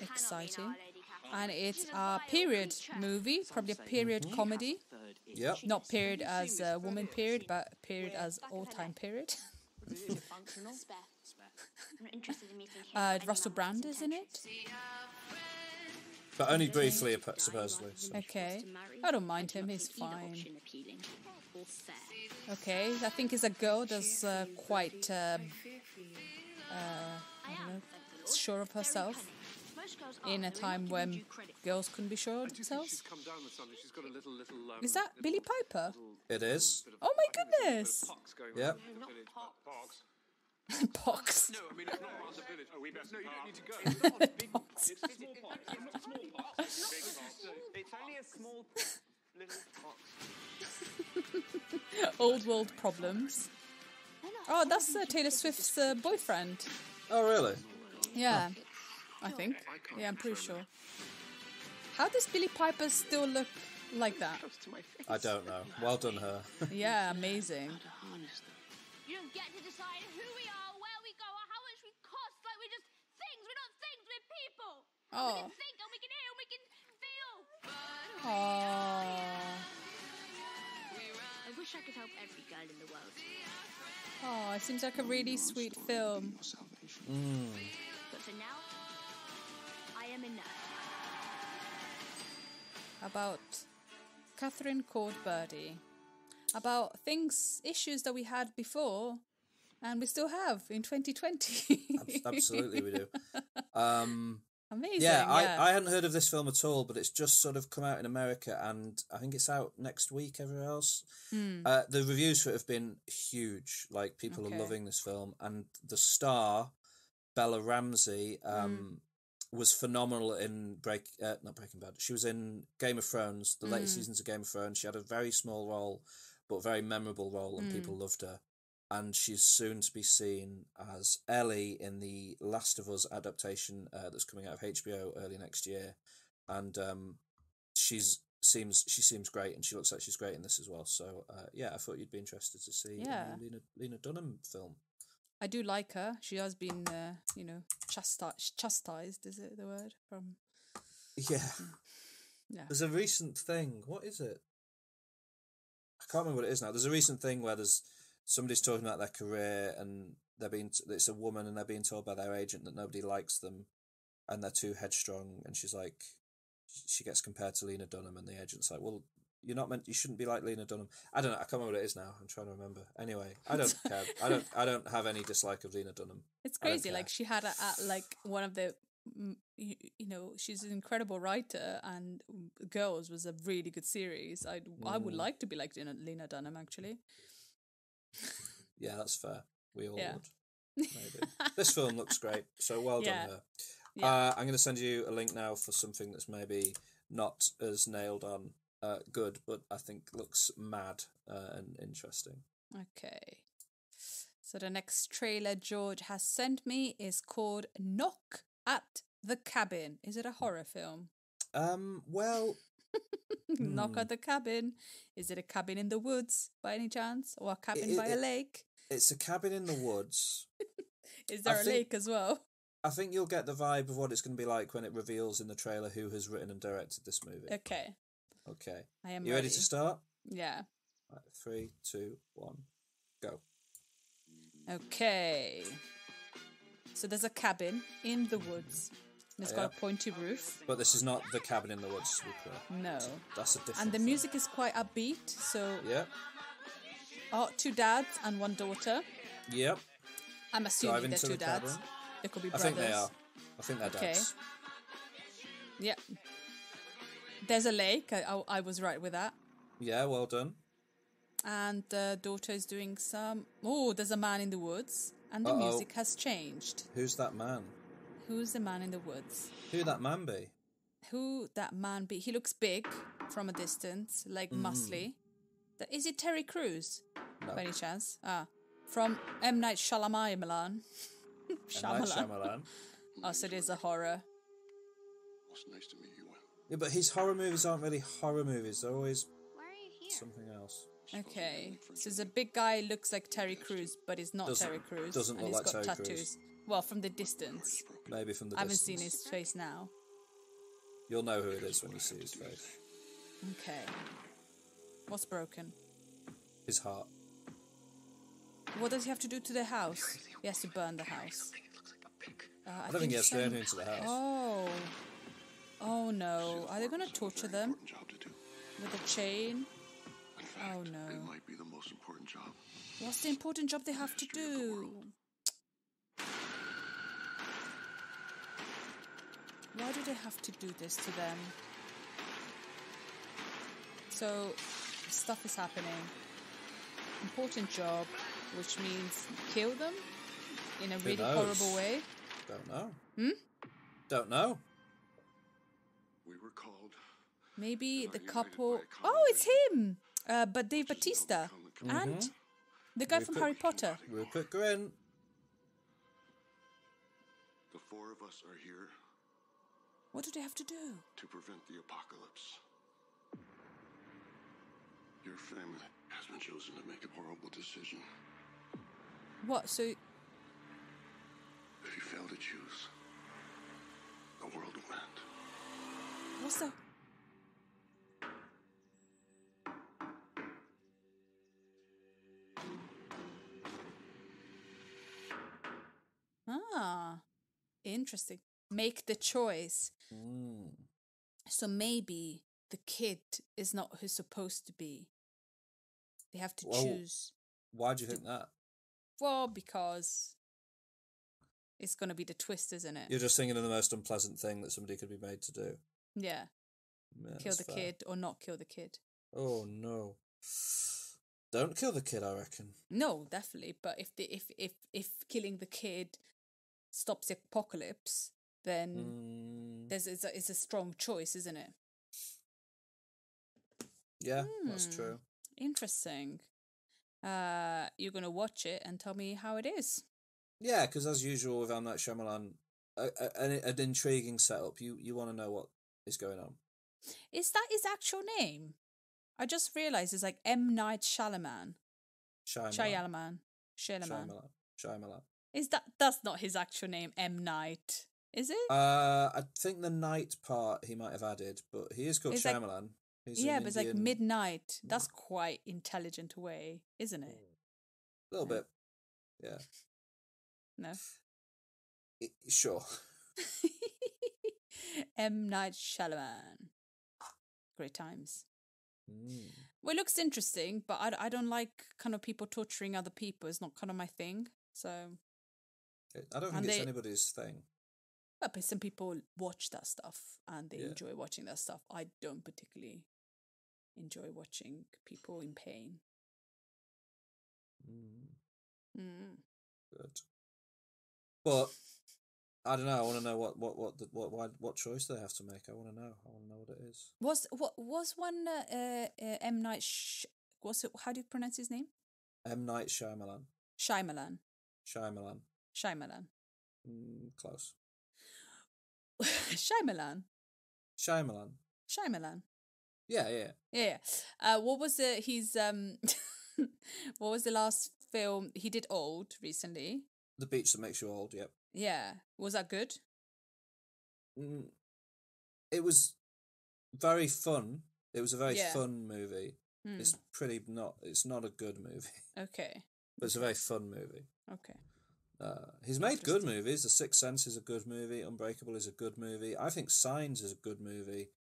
Exciting. And it's a period movie, probably a period comedy. Yep. Not period as a woman period, but period as all-time period. Russell Brand is in it. But only briefly, supposedly. So. Okay. I don't mind him, he's fine. Okay, I think he's a girl that's quite, I don't know, sure of herself. In a time when girls couldn't be sure of themselves. Is that Billy Piper? It is. Oh my goodness! Yep. Pox. No, I mean, it's not part of the village. Oh, we better. No, you don't need to go. Pox. It's smallpox. It's not smallpox. It's only a small little pox. Old world problems. Oh, that's Taylor Swift's boyfriend. Oh, really? Yeah, I think. Yeah, I'm pretty sure. How does Billy Piper still look like that? I don't know. Well done, her. Yeah, amazing. You don't get to decide who we are, where we go, or how much we cost. Like we're just things. We're not things. We're people. Oh. We can think and we can hear and we can feel. Oh. I wish I could help every girl in the world. Oh, it seems like a really sweet film. But for now, I am enough. About Catherine Called Birdie. About issues that we had before, and we still have in 2020. Absolutely, we do. Amazing. Yeah, I hadn't heard of this film at all, but it's just sort of come out in America, and I think it's out next week everywhere else. The reviews for it have been huge. Like, people are loving this film, and the star, Bella Ramsey, was phenomenal in not Breaking Bad. She was in Game of Thrones, the later seasons of Game of Thrones. She had a very small role, but very memorable role, and people loved her. And she's soon to be seen as Ellie in the Last of Us adaptation that's coming out of HBO early next year. And she seems great, and she looks like she's great in this as well. So yeah, I thought you'd be interested to see a new Lena Dunham film. I do like her. She has been, chastised. Is it the word from? Yeah. Yeah. There's a recent thing. What is it? I can't remember what it is now. There's a recent thing where there's somebody's talking about their career and it's a woman and they're being told by their agent that nobody likes them and they're too headstrong. And she's like, she gets compared to Lena Dunham and the agent's like, well, you shouldn't be like Lena Dunham. I don't know. I can't remember what it is now. I'm trying to remember. Anyway, I don't care. I don't have any dislike of Lena Dunham. It's crazy. Like she had like one of the, she's an incredible writer, and Girls was a really good series. I would like to be like Lena Dunham, actually. Yeah, that's fair. We all Yeah. would. Maybe. This film looks great. So well done her. Yeah. I'm going to send you a link now for something that's maybe not as nailed on good, but I think looks mad and interesting. Okay. So the next trailer George has sent me is called Knock at the Cabin. Is it a horror film? Well... Knock at the Cabin. Is it a cabin in the woods by any chance? Or a cabin by a lake? It's a cabin in the woods. Is there a lake as well? I think you'll get the vibe of what it's going to be like when it reveals in the trailer who has written and directed this movie. Okay. I am You ready to start? Yeah. Right, 3, 2, 1, go. Okay. So there's a cabin in the woods. And it's got a pointy roof. But this is not the cabin in the woods, to be clear. No. That's a different And the thing. music is quite upbeat. So Yep. 2 dads and 1 daughter. Yep. I'm assuming Driving they're to 2 the dads. cabin. They could be I brothers. think they are. I think they're Okay. dads. Yeah. There's a lake. I was right with that. Yeah, well done. And the daughter is doing some... Oh, there's a man in the woods. And the music has changed. Who's that man? Who's the man in the woods? Who that man be? Who that man be? He looks big from a distance, like muscly. Is it Terry Crews? No. By any chance? From M. Night Shyamalan. M. Night Shyamalan. Oh, so it is a horror. It's nice to meet you. Yeah, but his horror movies aren't really horror movies. They're always Why are you here? something else. Okay. So there's a big guy, looks like Terry Crews, but he's not Terry Crews. Doesn't and look he's like got Terry tattoos. Crews. Well, from the distance. Maybe from the I haven't distance. seen his face now. You'll know who it is when you see his face. Okay. What's broken? His heart. What does he have to do to the house? He has to burn the house. I don't think he has to do anything to the house. Oh no. Are they going to torture them Job to do. with a chain? In fact, Oh no. it might be the most important job. What's the important job they have to do? Why do they have to do this to them? So, stuff is happening. Important job, which means kill them in a really knows? horrible way. Don't know. Don't know. We were called. Maybe the United couple... by a Oh, it's him! But Dave Bautista. And the guy from Harry Potter. Rupert Grint. The 4 of us are here What do they have to do? to prevent the apocalypse. Your family has been chosen to make a horrible decision. What, so... If you fail to choose, the world will end. What's the... Interesting. Make the choice. So maybe the kid is not who's supposed to be. They have to choose. Why do you think that? Well, because it's going to be the twist, isn't it? You're just thinking of the most unpleasant thing that somebody could be made to do. Yeah. Yeah, Kill that's the fair. kid or not kill the kid. Oh no! Don't kill the kid. I reckon. No, definitely. But if killing the kid stops the apocalypse, then it's a strong choice, isn't it? Yeah, that's true. Interesting. You're gonna watch it and tell me how it is. Yeah, because as usual with M. Night Shyamalan, an intriguing setup. You want to know what is going on. Is that his actual name? I just realised it's like M. Night Shyamalan. Shyamalan. Shyamalan. Shyamalan. That's not his actual name, M. Night, is it? I think the night part he might have added, but he is called It's like- Shyamalan. He's Yeah, an but it's like Indian- midnight. That's quite intelligent way, isn't it? A little bit. Yeah. No. Sure. M. Night Shyamalan. Great times. Mm. Well, it looks interesting, but I don't like kind of people torturing other people. It's not kind of my thing. So, I don't think And it's they- anybody's thing. but some people watch that stuff and they Yeah. enjoy watching that stuff. I don't particularly enjoy watching people in pain. Mm. Good. But I don't know. I want to know what choice they have to make. I want to know. I want to know what it is. Was one M Night? Was it? How do you pronounce his name? M. Night Shyamalan. Shyamalan. Shyamalan. Shyamalan. Close. Shyamalan. Shyamalan. Shyamalan. Yeah. Yeah. What was his what was the last film he did? Old recently. The Beach That Makes You Old. Yep. Yeah. Was that good? It was very fun. It was a very Yeah. fun movie. It's It's not a good movie, Okay. but it's a very fun movie. Okay. He's made good movies. The Sixth Sense is a good movie. Unbreakable is a good movie. I think Signs is a good movie.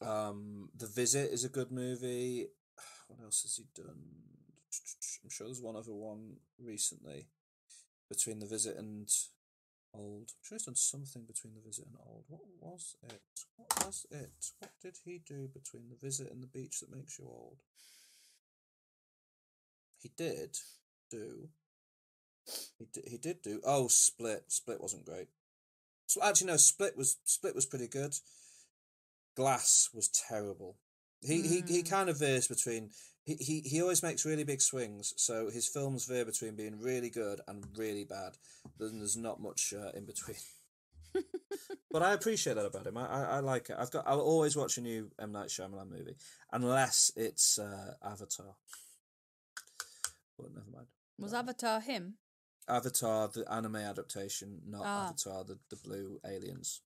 The Visit is a good movie. What else has he done? I'm sure there's one other one recently between The Visit and Old. I'm sure he's done something between The Visit and Old. What was it? What did he do between The Visit and The Beach That Makes You Old? He did do. Oh, Split. Split wasn't great. So actually, no. Split was pretty good. Glass was terrible. He kind of veers between. He always makes really big swings, so his films veer between being really good and really bad. There's not much in between. But I appreciate that about him. I like it. I'll always watch a new M. Night Shyamalan movie, unless it's Avatar. But never mind. Was Avatar him? Avatar, the anime adaptation, not Ah. Avatar, the blue aliens.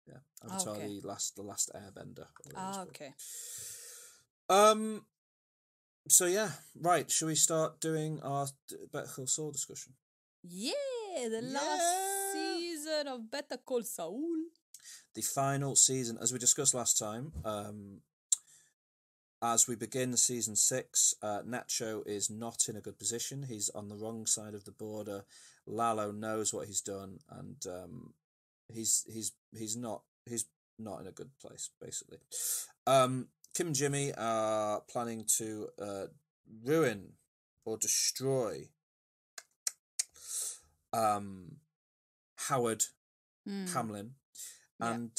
Yeah, Avatar, okay. the last Airbender. or whatever it's called. Okay. So yeah, right. Shall we start doing our Better Call Saul discussion? Yeah, the last season of Better Call Saul. The final season, as we discussed last time. As we begin season 6, Nacho is not in a good position. He's on the wrong side of the border. Lalo knows what he's done, and he's not in a good place, basically. Kim and Jimmy are planning to ruin or destroy Howard Hamlin. And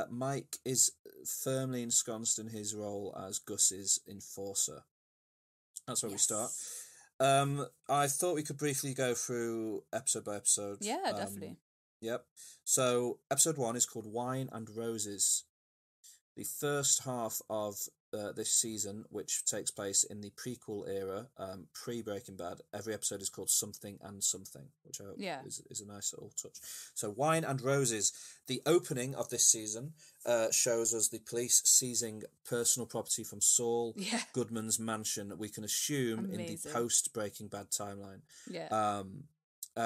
Mike is firmly ensconced in his role as Gus's enforcer. That's where we start. I thought we could briefly go through episode by episode. Yeah, definitely. Yep. So episode 1 is called Wine and Roses. The first half of this season, which takes place in the prequel era, pre-Breaking Bad, every episode is called Something and Something, which I hope is a nice little touch. So Wine and Roses, the opening of this season shows us the police seizing personal property from Saul Goodman's mansion, we can assume in the post-Breaking Bad timeline. Yeah.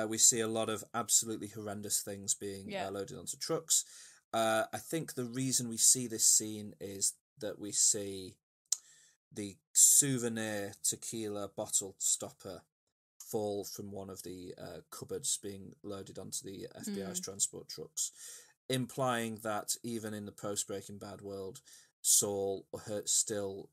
We see a lot of absolutely horrendous things being loaded onto trucks. I think the reason we see this scene is that we see the souvenir tequila bottle stopper fall from one of the cupboards being loaded onto the FBI's transport trucks, implying that even in the post-Breaking Bad world, Saul still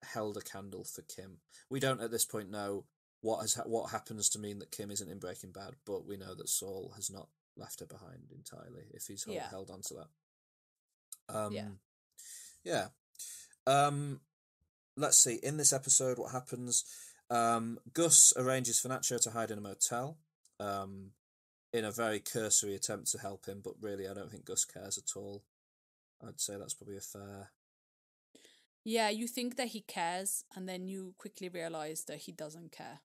held a candle for Kim. We don't at this point know what happens to mean that Kim isn't in Breaking Bad, but we know that Saul has not left her behind entirely if he's held on to that. Let's see. In this episode, what happens? Gus arranges for Nacho to hide in a motel in a very cursory attempt to help him, but really I don't think Gus cares at all. I'd say that's probably a fair... Yeah, you think that he cares, and then you quickly realise that he doesn't care.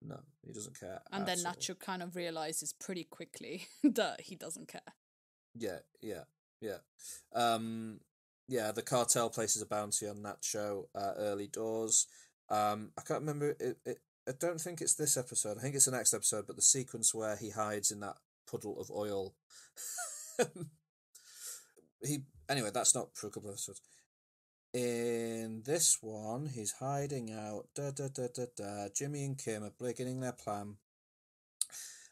No, he doesn't care. And then at all. Nacho kind of realizes pretty quickly that he doesn't care. Yeah. Yeah, the cartel places a bounty on Nacho early doors. I can't remember it. I don't think it's this episode. I think it's the next episode, but the sequence where he hides in that puddle of oil. Anyway, that's not for a couple of episodes. In this one, he's hiding out. Jimmy and Kim are beginning their plan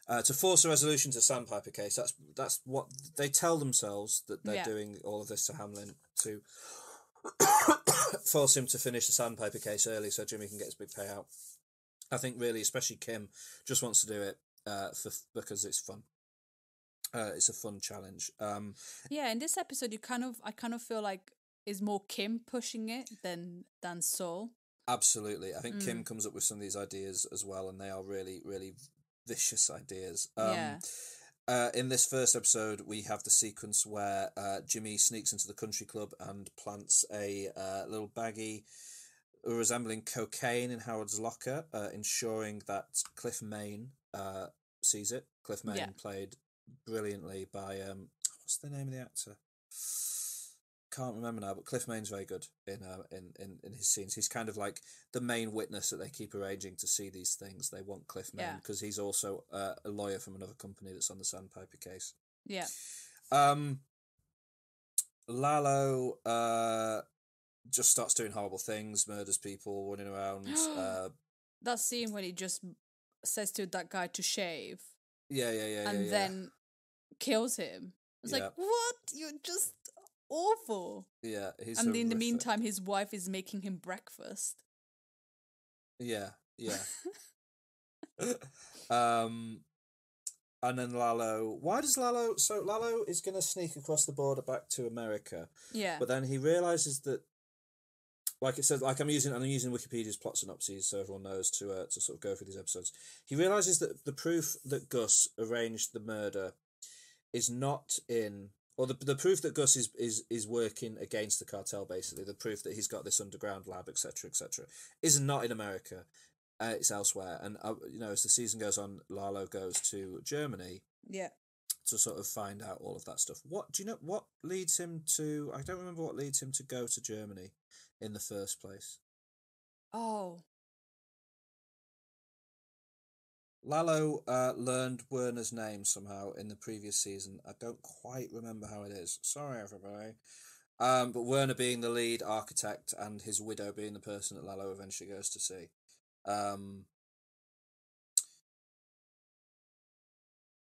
to force a resolution to Sandpiper case. That's what they tell themselves, that they're doing all of this to Hamlin to force him to finish the Sandpiper case early so Jimmy can get his big payout. I think really, especially Kim, just wants to do it because it's fun. It's a fun challenge. In this episode, I kind of feel like it's more Kim pushing it than Saul. Absolutely, I think Kim comes up with some of these ideas as well, and they are really, really vicious ideas. In this first episode, we have the sequence where Jimmy sneaks into the country club and plants a little baggie resembling cocaine in Howard's locker, ensuring that Cliff Main sees it. Cliff Main played brilliantly by what's the name of the actor? Can't remember now, but Cliff Main's very good in his scenes. He's kind of like the main witness that they keep arranging to see these things. They want Cliff Main because he's also a lawyer from another company that's on the Sandpiper case. Yeah. Lalo just starts doing horrible things, murders people, running around. That scene when he just says to that guy to shave. And then kills him. It's like, what? You're just awful. Yeah, he's and in the horrific. meantime, his wife is making him breakfast. Yeah. And then Lalo. Why does Lalo? So Lalo is going to sneak across the border back to America. Yeah. But then he realizes that, like it says, like I'm using Wikipedia's plot synopses so everyone knows to sort of go through these episodes. He realizes that the proof that Gus arranged the murder is not in, or the proof that Gus is working against the cartel, basically the proof that he's got this underground lab, etc., is not in America. It's elsewhere, and as the season goes on, Lalo goes to Germany. Yeah. To sort of find out all of that stuff. What do you know? What leads him to? I don't remember what leads him to go to Germany in the first place. Oh. Lalo learned Werner's name somehow in the previous season. I don't quite remember how it is. Sorry, everybody. But Werner being the lead architect and his widow being the person that Lalo eventually goes to see.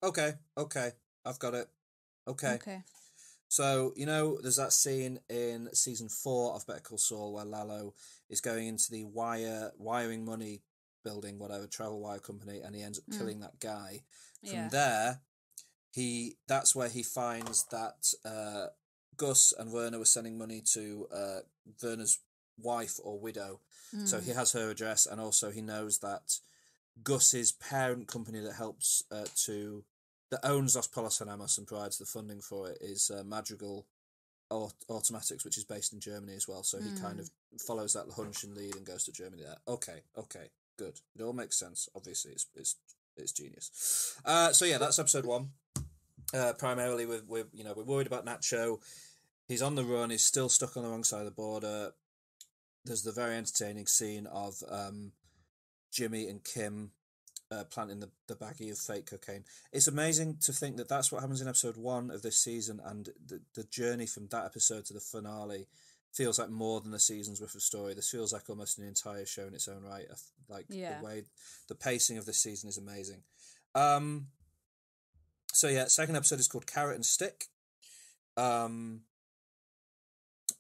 Okay, I've got it. Okay. So, there's that scene in season 4 of Better Call Saul where Lalo is going into the wiring money building, whatever, travel wire company, and he ends up killing that guy. From there, that's where he finds that Gus and Werner were sending money to Werner's wife or widow. So he has her address, and also he knows that Gus's parent company that owns Los Polos and provides the funding for it is Madrigal Automatics, which is based in Germany as well. So he kind of follows that hunch and lead and goes to Germany there. Okay, good. It all makes sense. Obviously, it's genius. So yeah, that's episode 1. Primarily, we're worried about Nacho. He's on the run. He's still stuck on the wrong side of the border. There's the very entertaining scene of Jimmy and Kim planting the baggie of fake cocaine. It's amazing to think that that's what happens in episode 1 of this season, and the journey from that episode to the finale feels like more than a season's worth of story. This feels like almost an entire show in its own right. The way the pacing of this season is amazing. So yeah, second episode is called Carrot and Stick.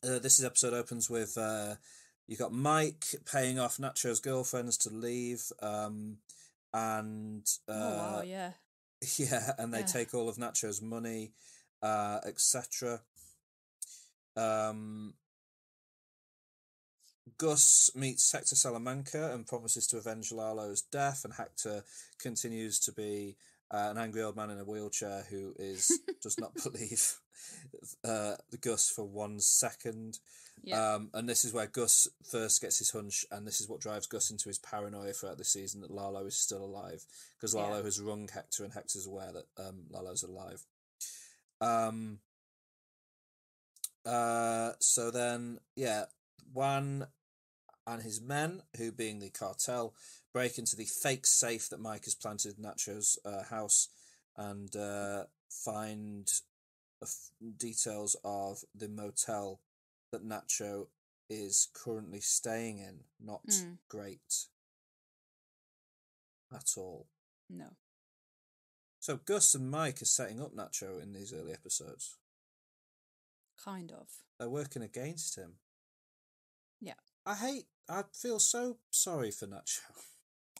This episode opens with you got Mike paying off Nacho's girlfriends to leave, and and they take all of Nacho's money, etc. Gus meets Hector Salamanca and promises to avenge Lalo's death, and Hector continues to be an angry old man in a wheelchair who does not believe Gus for 1 second. Yeah. And this is where Gus first gets his hunch, and this is what drives Gus into his paranoia throughout the season, that Lalo is still alive, because Lalo has rung Hector, and Hector's aware that Lalo's alive. So then, Juan and his men, who being the cartel, break into the fake safe that Mike has planted in Nacho's house, and find details of the motel that Nacho is currently staying in. Not great at all. No. So Gus and Mike are setting up Nacho in these early episodes. Kind of. They're working against him. Yeah. I feel so sorry for Nacho.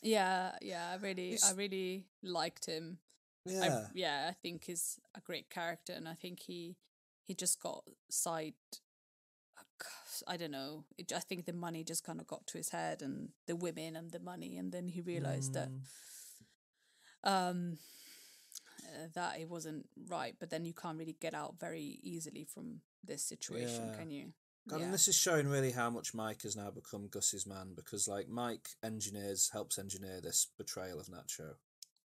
Yeah, I really liked him. Yeah. I think he's a great character, and I think he just got I don't know. I think the money just kind of got to his head, and the women and the money, and then he realized that that it wasn't right. But then you can't really get out very easily from this situation, can you? God, and this is showing really how much Mike has now become Gus's man, because like Mike helps engineer this betrayal of Nacho,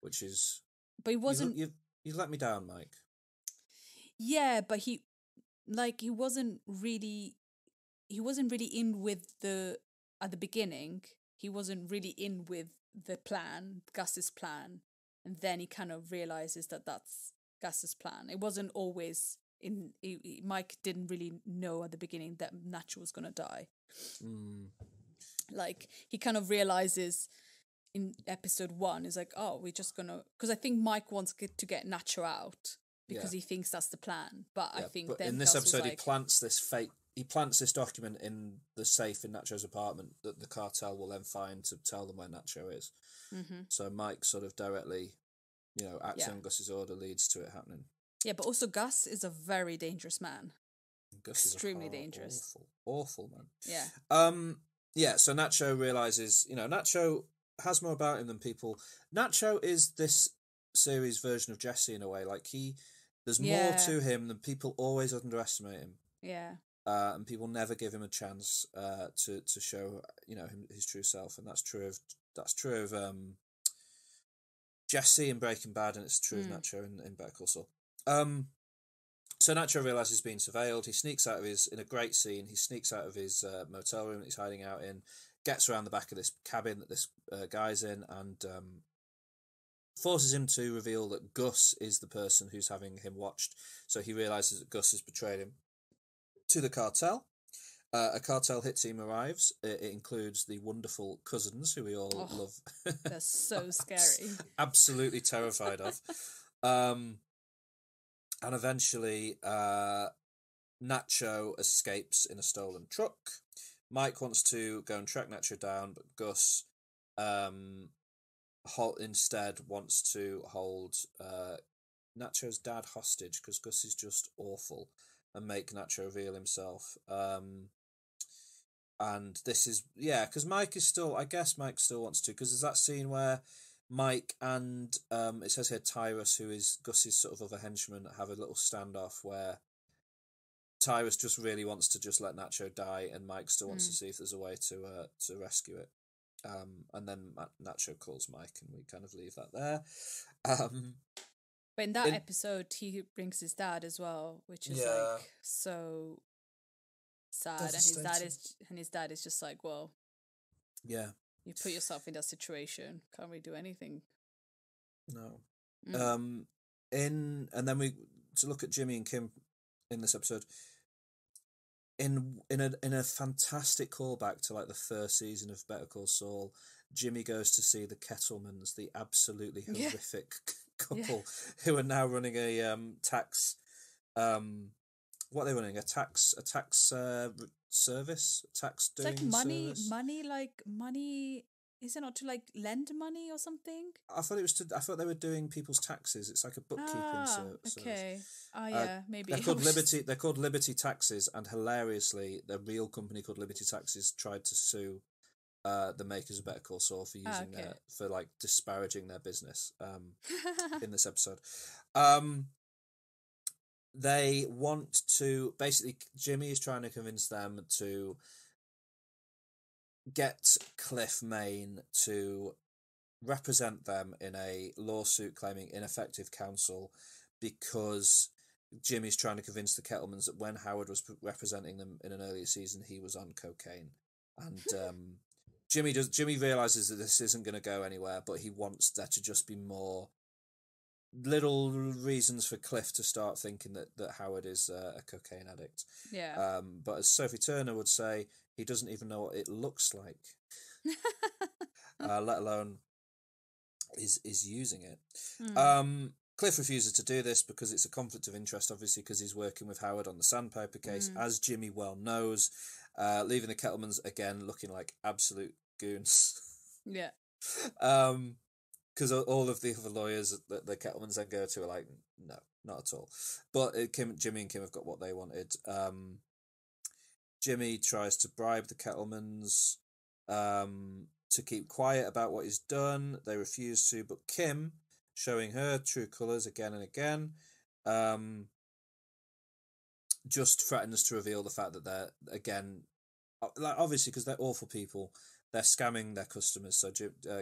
which is. But he wasn't. You let me down, Mike. Yeah, but he wasn't really in with at the beginning. He wasn't really in with the plan, Gus's plan, and then he kind of realizes that that's Gus's plan. It wasn't always Mike didn't really know at the beginning that Nacho was gonna die. Like, he kind of realizes in episode 1, is like, oh, we're just gonna, because I think Mike wants to get Nacho out because he thinks that's the plan. But I think but then in this Gus was episode, like, he plants this document in the safe in Nacho's apartment that the cartel will then find to tell them where Nacho is. So Mike sort of directly, acting on Gus's order leads to it happening. Yeah, but also Gus is a very dangerous man. Gus Extremely is dangerous. Awful man. Yeah. So Nacho realizes, Nacho has more about him than people. Nacho is this series version of Jesse in a way. Like, there's more to him than people always underestimate him. Yeah. And people never give him a chance to show his true self, and that's true of Jesse in Breaking Bad, and it's true of Nacho in Better Call Saul. So Nacho realizes he's being surveilled. He sneaks out of in a great scene. He sneaks out of his motel room that he's hiding out in, gets around the back of this cabin that this guy's in, and forces him to reveal that Gus is the person who's having him watched. So he realizes that Gus has betrayed him to the cartel. A cartel hit team arrives. It includes the wonderful cousins, who we all love. They're so scary. Absolutely terrified of. And eventually, Nacho escapes in a stolen truck. Mike wants to go and track Nacho down, but Gus instead wants to hold Nacho's dad hostage, because Gus is just awful, and make Nacho reveal himself. And this is, because Mike still wants to, because there's that scene where Mike and it says here Tyrus, who is Gus's sort of other henchman, have a little standoff where Tyrus just really wants to just let Nacho die, and Mike still wants to see if there's a way to rescue it. And then Nacho calls Mike, and we kind of leave that there. But in that episode, he brings his dad as well, which is like so sad. And his dad is just like, well, you put yourself in that situation. Can't really do anything. No. And then to look at Jimmy and Kim in this episode, in a fantastic callback to like the first season of Better Call Saul, Jimmy goes to see the Kettlemans, the absolutely horrific couple who are now running a tax. What are they running? A tax service? Tax doing it's like service? money. Is it not to like lend money or something? I thought they were doing people's taxes. It's like a bookkeeping service. Okay. Maybe. They're called Liberty. They're called Liberty Taxes, and hilariously, the real company called Liberty Taxes tried to sue the makers of Better Call Saul for using for like disparaging their business in this episode. they want to... Basically, Jimmy is trying to convince them to get Cliff Main to represent them in a lawsuit claiming ineffective counsel because Jimmy's trying to convince the Kettlemans that when Howard was representing them in an earlier season, he was on cocaine. And Jimmy realizes that this isn't going to go anywhere, but he wants there to just be more little reasons for Cliff to start thinking that Howard is a cocaine addict. Yeah. But as Sophie Turner would say, he doesn't even know what it looks like, let alone is using it. Cliff refuses to do this because it's a conflict of interest, obviously, because he's working with Howard on the Sandpiper case, as Jimmy well knows, leaving the Kettlemans again looking like absolute goons. Yeah. Because all of the other lawyers that the Kettlemans then go to are like, no, not at all. But Jimmy and Kim have got what they wanted. Jimmy tries to bribe the Kettlemans to keep quiet about what he's done. They refuse to, but Kim, showing her true colours again and again, just threatens to reveal the fact that they're, again, like obviously because they're awful people, they're scamming their customers. So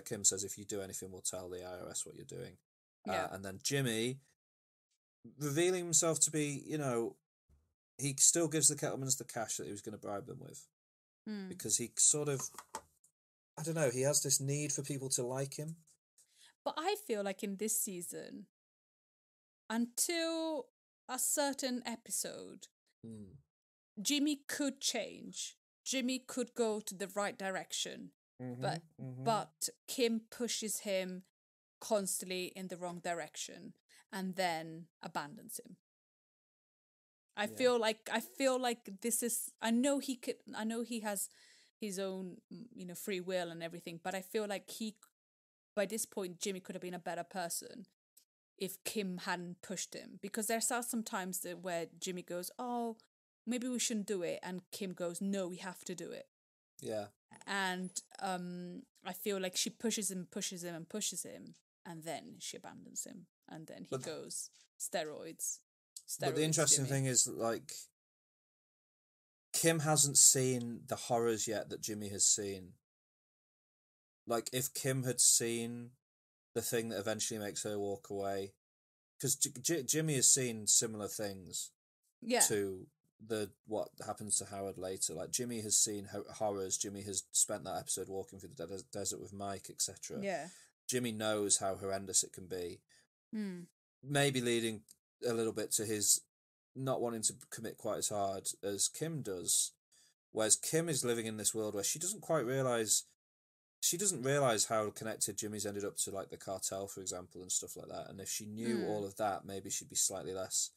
Kim says, if you do anything, we'll tell the IRS what you're doing. Yeah. And then Jimmy, revealing himself to be, he still gives the Kettlemans the cash that he was going to bribe them with. Because he sort of, I don't know, he has this need for people to like him. But I feel like in this season, until a certain episode, Jimmy could change. Jimmy could go to the right direction. But Kim pushes him constantly in the wrong direction and then abandons him. I feel like this is, I know he has his own, free will and everything, but I feel like by this point, Jimmy could have been a better person if Kim hadn't pushed him. Because there's some times where Jimmy goes, oh, maybe we shouldn't do it. And Kim goes, no, we have to do it. Yeah. And I feel like she pushes him, and then she abandons him. And then he goes, steroids. But the interesting thing is, like, Kim hasn't seen the horrors yet that Jimmy has seen. Like, if Kim had seen the thing that eventually makes her walk away, because Jimmy has seen similar things to what happens to Howard later. Like, Jimmy has seen horrors. Jimmy has spent that episode walking through the desert with Mike, etc. Yeah. Jimmy knows how horrendous it can be. Maybe leading a little bit to his not wanting to commit quite as hard as Kim does. Whereas Kim is living in this world where she doesn't realise how connected Jimmy's ended up to, like, the cartel, for example, and stuff like that. And if she knew all of that, maybe she'd be slightly less.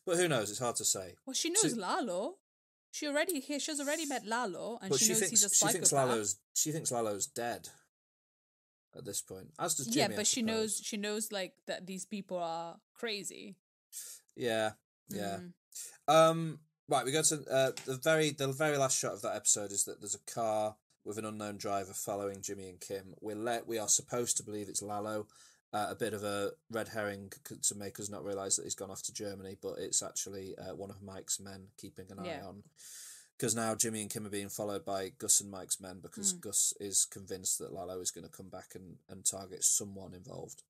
But who knows? It's hard to say. Well, she knows Lalo. She's already met Lalo, and she knows he's a psychopath. She thinks Lalo's dead at this point, as does Jimmy. Yeah, but she knows like that these people are crazy. Yeah. Right, we go to the very last shot of that episode is that there's a car with an unknown driver following Jimmy and Kim. We are supposed to believe it's Lalo, a bit of a red herring to make us not realise that he's gone off to Germany, but it's actually one of Mike's men keeping an eye on. Because now Jimmy and Kim are being followed by Gus and Mike's men, because Gus is convinced that Lalo is going to come back and target someone involved.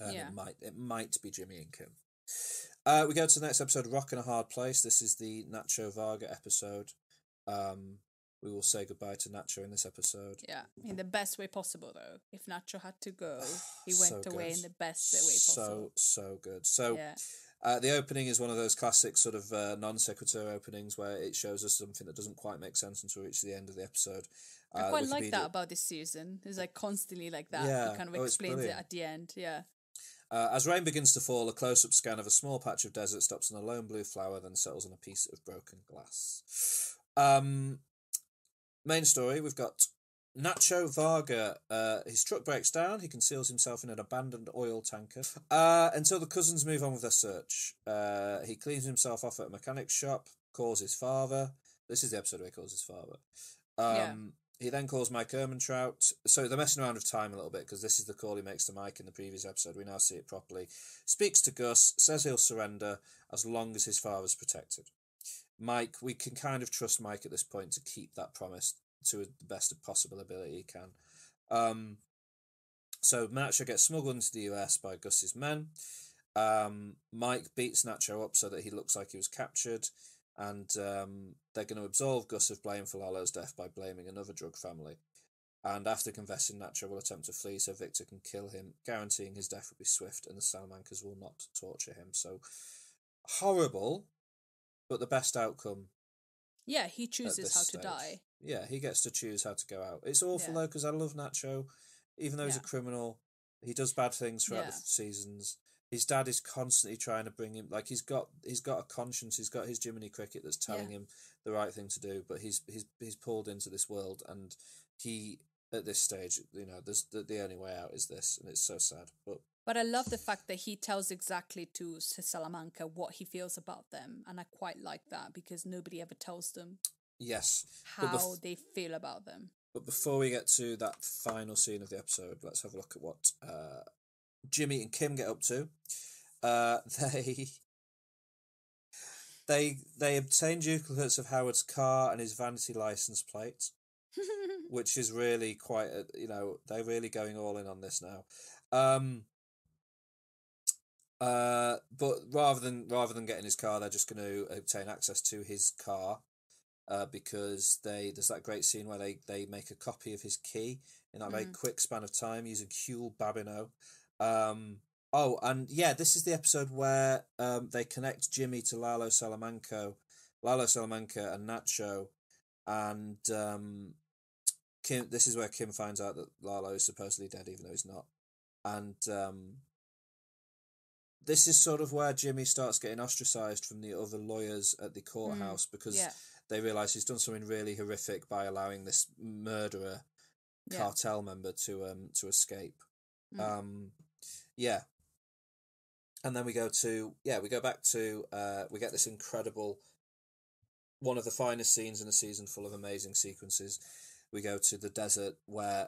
It might be Jimmy and Kim. We go to the next episode, Rock in a Hard Place. This is the Nacho Varga episode. We will say goodbye to Nacho in this episode. Yeah, in the best way possible, though. If Nacho had to go, he went away in the best way possible. So good. So the opening is one of those classic sort of non sequitur openings where it shows us something that doesn't quite make sense until we reach the end of the episode. I quite like that about this season. It's like constantly like that. Yeah. It kind of explains it at the end. Yeah. As rain begins to fall, a close-up scan of a small patch of desert stops on a lone blue flower, then settles on a piece of broken glass. Main story, we've got Nacho Varga. His truck breaks down. He conceals himself in an abandoned oil tanker until the cousins move on with their search. He cleans himself off at a mechanic's shop, calls his father. This is the episode where he calls his father. He then calls Mike Ehrmantraut. So they're messing around with time a little bit because this is the call he makes to Mike in the previous episode. We now see it properly. Speaks to Gus, says he'll surrender as long as his father's protected. Mike, we can kind of trust Mike at this point to keep that promise to the best of possible ability he can. So Nacho gets smuggled into the US by Gus's men. Mike beats Nacho up so that he looks like he was captured, and they're going to absolve Gus of blame for Lalo's death by blaming another drug family. And after confessing, Nacho will attempt to flee so Victor can kill him, guaranteeing his death will be swift and the Salamancas will not torture him. So horrible, but the best outcome. Yeah, he chooses how to die. Yeah, he gets to choose how to go out. It's awful though, because I love Nacho. Even though he's a criminal, he does bad things throughout the seasons. His dad is constantly trying to bring him, like he's got a conscience. He's got his Jiminy Cricket that's telling him the right thing to do. But he's pulled into this world, and he at this stage, you know, there's the only way out is this, and it's so sad. But I love the fact that he tells exactly to Salamanca what he feels about them, and I quite like that because nobody ever tells them how they feel about them. But before we get to that final scene of the episode, let's have a look at what Jimmy and Kim get up to. They obtain duplicates of Howard's car and his vanity license plate, which is really quite they're really going all in on this now. But rather than getting his car, they're just going to obtain access to his car. Because there's that great scene where they make a copy of his key in that very quick span of time using Huel Babineau. This is the episode where they connect Jimmy to Lalo Salamanca and Nacho, and Kim. This is where Kim finds out that Lalo is supposedly dead, even though he's not, and this is sort of where Jimmy starts getting ostracized from the other lawyers at the courthouse because they realise he's done something really horrific by allowing this murderer cartel member to escape. And then we go back to we get this incredible, one of the finest scenes in a season full of amazing sequences. We go to the desert where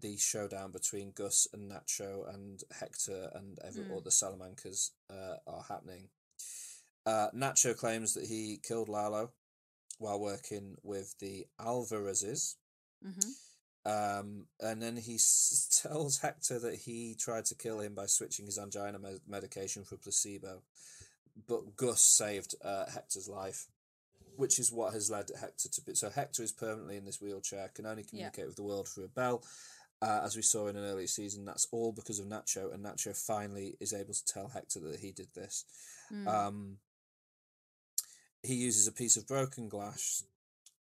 the showdown between Gus and Nacho and Hector and all the Salamancas are happening. Nacho claims that he killed Lalo while working with the Alvarezes. And then he tells Hector that he tried to kill him by switching his angina medication for placebo. But Gus saved Hector's life, which is what has led Hector to be... So Hector is permanently in this wheelchair, can only communicate with the world through a bell. As we saw in an earlier season, that's all because of Nacho, and Nacho finally is able to tell Hector that he did this. He uses a piece of broken glass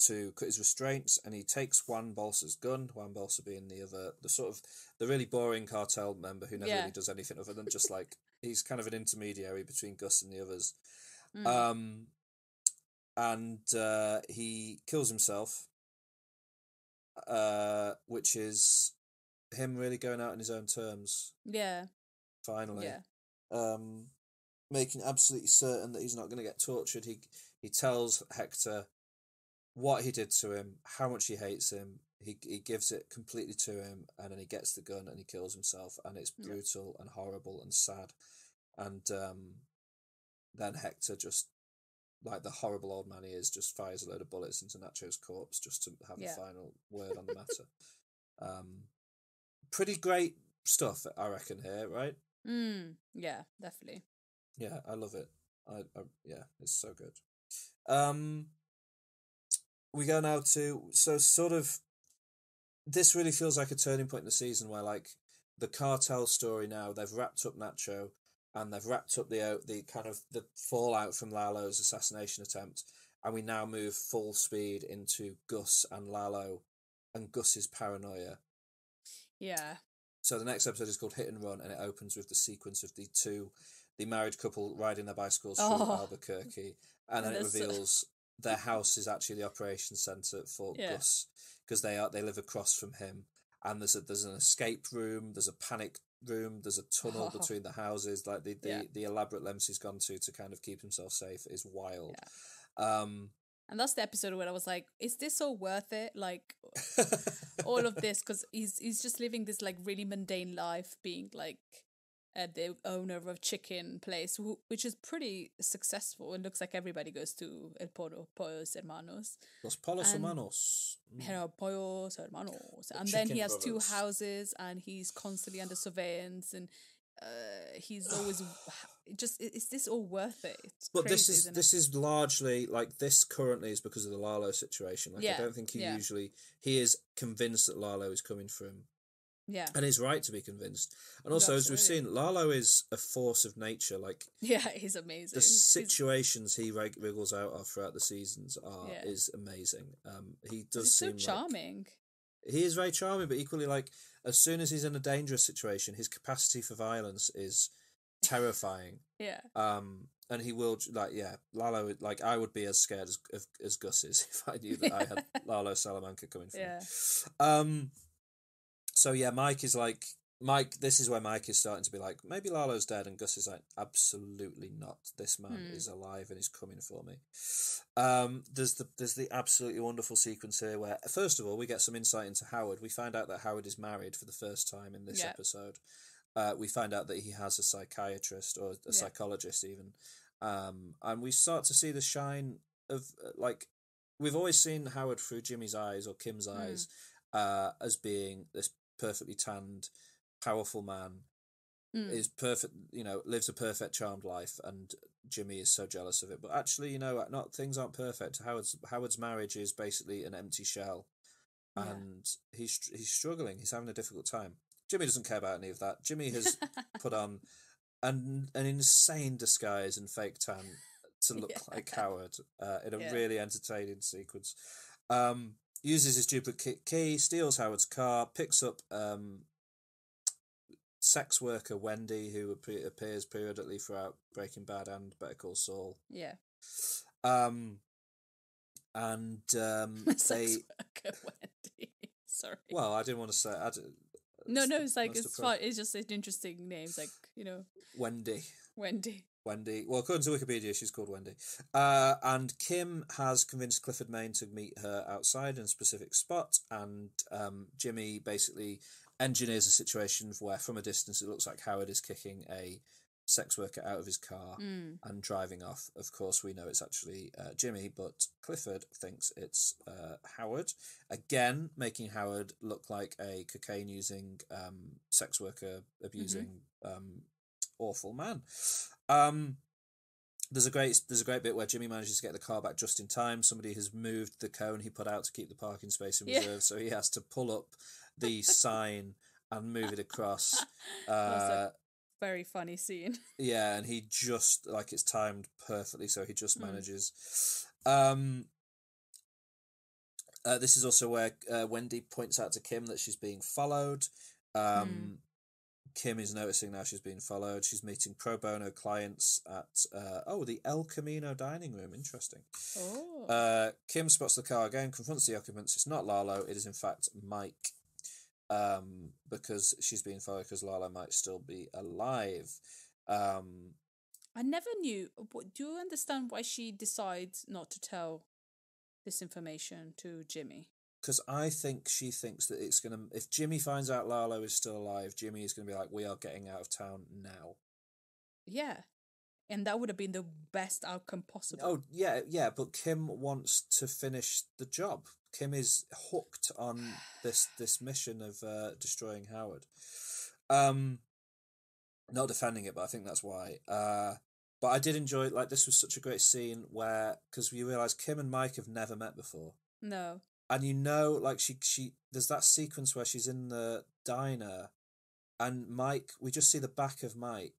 to cut his restraints, and he takes Juan Bolsa's gun, Juan Bolsa being the really boring cartel member who never really does anything other than just like, he's kind of an intermediary between Gus and the others. And he kills himself, which is him really going out on his own terms. Yeah. Finally. Yeah. Making absolutely certain that he's not going to get tortured. He tells Hector what he did to him, how much he hates him. He gives it completely to him, and then he gets the gun and he kills himself, and it's brutal and horrible and sad. And then Hector, just like the horrible old man he is, just fires a load of bullets into Nacho's corpse just to have the final word on the matter. Pretty great stuff, I reckon, here, right? Yeah, definitely. Yeah, I love it. It's so good. We go now to this really feels like a turning point in the season where like the cartel story now, they've wrapped up Nacho and they've wrapped up the kind of the fallout from Lalo's assassination attempt, and we now move full speed into Gus and Lalo and Gus's paranoia. Yeah. So the next episode is called Hit and Run, and it opens with the sequence of the married couple riding their bicycles through Albuquerque, and then it reveals their house is actually the operations centre for Gus, because they live across from him, and there's an escape room, there's a panic room, there's a tunnel between the houses. Like the elaborate lengths he's gone to kind of keep himself safe is wild. And that's the episode where I was like, is this all worth it? Like, all of this, because he's just living this like really mundane life, being like the owner of a chicken place, which is pretty successful. It looks like everybody goes to El Pollos Hermanos. Los Pollos Hermanos. Pollos Hermanos. And then chicken he has brothers. 2 houses, and he's constantly under surveillance, and he's always just, is this all worth it? It's But crazy, isn't it? this is largely like this currently is because of the Lalo situation. Like Yeah, I don't think yeah. he is convinced that Lalo is coming for him. Yeah. And he's right to be convinced. And also, as we've Absolutely. seen, Lalo is a force of nature. Like Yeah, he's amazing. the situations he wriggles out of throughout the seasons Yeah. is amazing. He does He's so seem charming. he is very charming, but equally, like as soon as he's in a dangerous situation, his capacity for violence is terrifying. Yeah. And he will Lalo. Like I would be as scared as Gus is if I knew that I had Lalo Salamanca coming for Yeah. me. So yeah, Mike. This is where Mike is starting to be like, maybe Lalo's dead, and Gus is like, absolutely not. This man is alive and he's coming for me. There's the absolutely wonderful sequence here where, first of all, we get some insight into Howard. We find out that Howard is married for the first time in this episode. We find out that he has a psychiatrist or a psychologist even, and we start to see the shine of like we've always seen Howard through Jimmy's eyes or Kim's eyes, as being this perfectly tanned, powerful man, is perfect, lives a perfect charmed life, and Jimmy is so jealous of it. But actually, not things aren't perfect. Howard's marriage is basically an empty shell, and he's struggling. He's having a difficult time. Jimmy doesn't care about any of that. Jimmy has put on an insane disguise and fake tan to look like Howard in a really entertaining sequence. Uses his duplicate key, steals Howard's car, picks up sex worker Wendy, who appears periodically throughout Breaking Bad and Better Call Saul. Yeah. And Sex they. worker Wendy. Sorry. Well, I didn't want to say. No, it's like must it's have fine. It's just an interesting name. It's like Wendy. Wendy. Well, according to Wikipedia, she's called Wendy. And Kim has convinced Clifford Maine to meet her outside in a specific spot, and Jimmy basically engineers a situation where, from a distance, it looks like Howard is kicking a sex worker out of his car and driving off. Of course, we know it's actually Jimmy, but Clifford thinks it's Howard. Again, making Howard look like a cocaine-using, sex worker abusing, awful man. There's a great bit where Jimmy manages to get the car back just in time. Somebody has moved the cone he put out to keep the parking space in reserve, so he has to pull up the sign and move it across. That's a very funny scene. Yeah, and he just it's timed perfectly, so he just manages. This is also where Wendy points out to Kim that she's being followed. Kim is noticing now she's being followed. She's meeting pro bono clients at the El Camino dining room. Interesting. Oh. Kim spots the car again, confronts the occupants. It's not Lalo. It is in fact Mike. Because she's being followed because Lalo might still be alive. I never knew. Do you understand why she decides not to tell this information to Jimmy? Because I think she thinks that it's going to... If Jimmy finds out Lalo is still alive, Jimmy is going to be like, we are getting out of town now. Yeah. And that would have been the best outcome possible. Oh, yeah, but Kim wants to finish the job. Kim is hooked on this mission of destroying Howard. Not defending it, but I think that's why. But I did enjoy it. Like, this was such a great scene where... Because you realise Kim and Mike have never met before. No. And she there's that sequence where she's in the diner and Mike, we just see the back of Mike.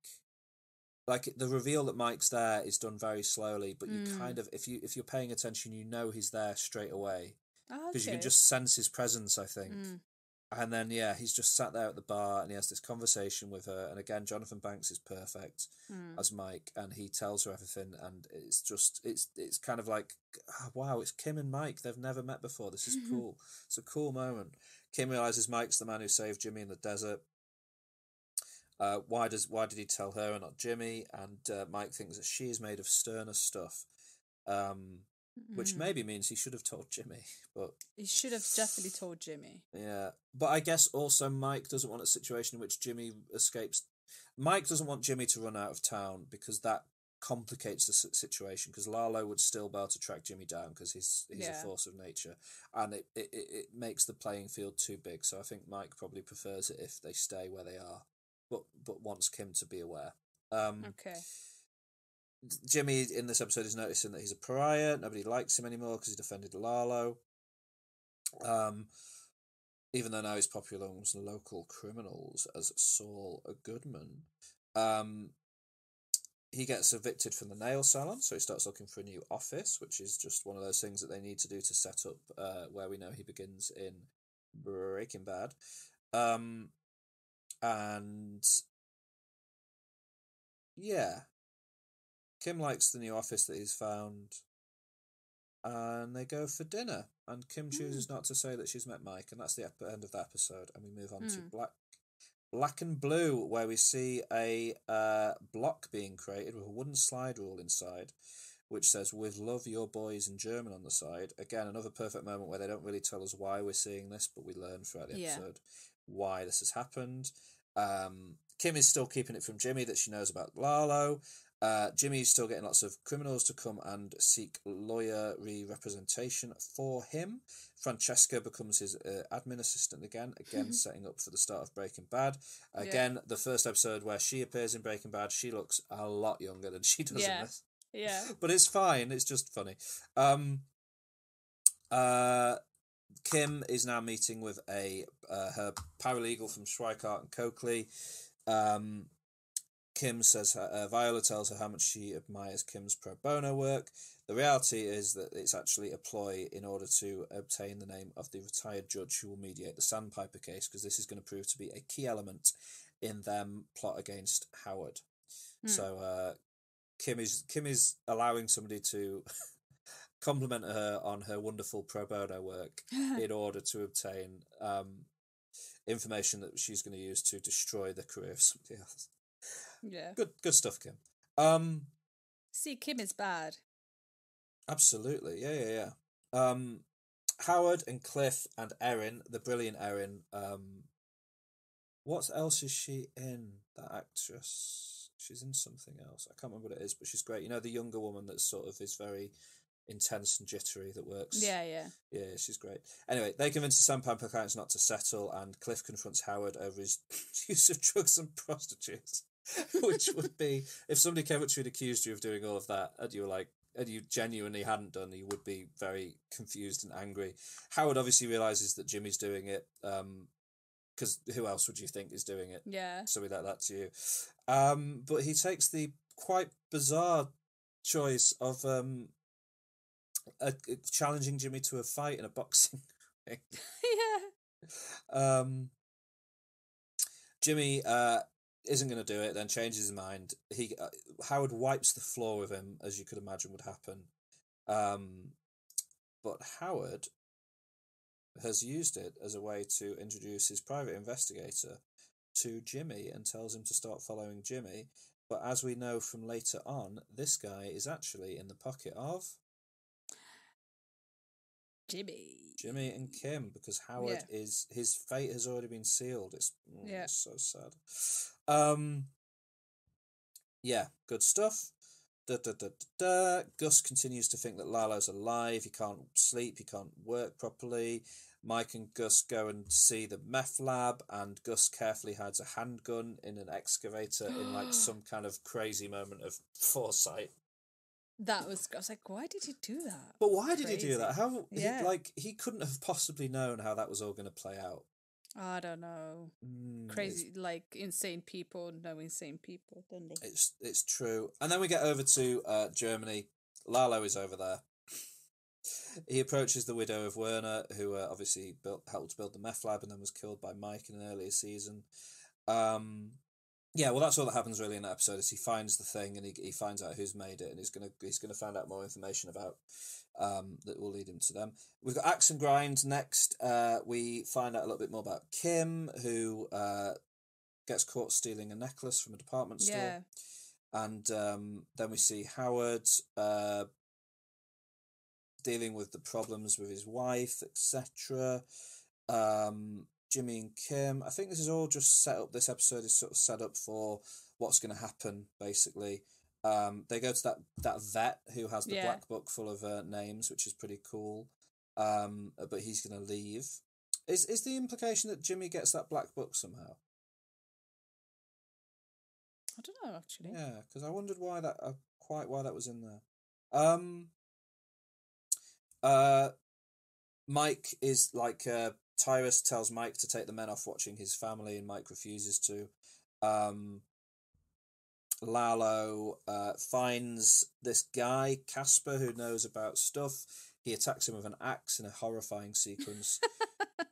Like, the reveal that Mike's there is done very slowly, but you kind of, if you're paying attention, he's there straight away. Because you can just sense his presence, I think. And then, he's just sat there at the bar and he has this conversation with her. And again, Jonathan Banks is perfect as Mike, and he tells her everything. And it's just, it's kind of like, wow, it's Kim and Mike. They've never met before. This is cool. It's a cool moment. Kim realizes Mike's the man who saved Jimmy in the desert. Why did he tell her and not Jimmy? And Mike thinks that she is made of sterner stuff. which maybe means he should have told Jimmy, but He should have definitely told Jimmy. yeah. But I guess also Mike doesn't want a situation in which Jimmy escapes. Mike doesn't want Jimmy to run out of town because that complicates the situation, because Lalo would still be able to track Jimmy down because he's a force of nature, and it makes the playing field too big. So I think Mike probably prefers it if they stay where they are, but wants Kim to be aware. Okay. Jimmy in this episode is noticing that he's a pariah. Nobody likes him anymore because he defended Lalo. Even though now he's popular amongst local criminals as Saul Goodman. He gets evicted from the nail salon, so he starts looking for a new office, which is just one of those things that they need to do to set up where we know he begins in Breaking Bad. And yeah, Kim likes the new office that he's found, and they go for dinner, and Kim chooses not to say that she's met Mike, and that's the end of the episode, and we move on to Black and Blue, where we see a block being created with a wooden slide rule inside, which says, "With love, your boys," in German on the side. Again, another perfect moment where they don't really tell us why we're seeing this, but we learn throughout the episode why this has happened. Kim is still keeping it from Jimmy that she knows about Lalo. Jimmy's still getting lots of criminals to come and seek lawyer representation for him. Francesca becomes his admin assistant again setting up for the start of Breaking Bad. Again, the first episode where she appears in Breaking Bad, she looks a lot younger than she does in this. Yeah. But it's fine, it's just funny. Kim is now meeting with her paralegal from Schweikart and Coakley. Kim says Viola tells her how much she admires Kim's pro bono work. The reality is that it's actually a ploy in order to obtain the name of the retired judge who will mediate the Sandpiper case, because this is going to prove to be a key element in them plot against Howard. So Kim is allowing somebody to compliment her on her wonderful pro bono work in order to obtain information that she's going to use to destroy the career of somebody else. Yeah. Good stuff, Kim. See, Kim is bad. Absolutely. Yeah. Howard and Cliff and Erin, the brilliant Erin. What else is she in, that actress? She's in something else. I can't remember what it is, but she's great. You know, the younger woman that sort of is very intense and jittery that works. Yeah, she's great. Anyway, they convince the Sandpiper clients not to settle, and Cliff confronts Howard over his use of drugs and prostitutes. Which would be, if somebody came up to you and accused you of doing all of that, and you genuinely hadn't done, you would be very confused and angry. Howard obviously realises that Jimmy's doing it, because who else would you think is doing it? Yeah. So we let that to you. But he takes the quite bizarre choice of challenging Jimmy to a fight in a boxing ring. Yeah. Jimmy isn't going to do it, then changes his mind. Howard wipes the floor with him, as you could imagine would happen. But Howard has used it as a way to introduce his private investigator to Jimmy and tells him to start following Jimmy. But as we know from later on, this guy is actually in the pocket of Jimmy and Kim, because Howard is, his fate has already been sealed. It's so sad. Good stuff. Gus continues to think that Lalo's alive. He can't sleep, he can't work properly. Mike and Gus go and see the meth lab, and Gus carefully hides a handgun in an excavator in like some kind of crazy moment of foresight. I was like, why did he do that? But why did he do that? How? Yeah. He couldn't have possibly known how that was all going to play out. I don't know. Crazy, like insane people know insane people, don't they? It's true. And then we get over to Germany. Lalo is over there. He approaches the widow of Werner, who obviously helped build the meth lab and then was killed by Mike in an earlier season. That's all that happens really in that episode. Is he finds the thing and he finds out who's made it, and he's gonna find out more information about that will lead him to them. We've got Axe and Grind next. We find out a little bit more about Kim, who gets caught stealing a necklace from a department store. And then we see Howard dealing with the problems with his wife, etc. Jimmy and Kim. I think this is all just set up. This episode is sort of set up for what's going to happen, basically. They go to that vet who has the black book full of names, which is pretty cool. But he's going to leave. Is the implication that Jimmy gets that black book somehow? I don't know, actually. Yeah, because I wondered why that was in there. Mike is like Tyrus tells Mike to take the men off watching his family, and Mike refuses to. Lalo finds this guy Casper who knows about stuff. He attacks him with an axe in a horrifying sequence.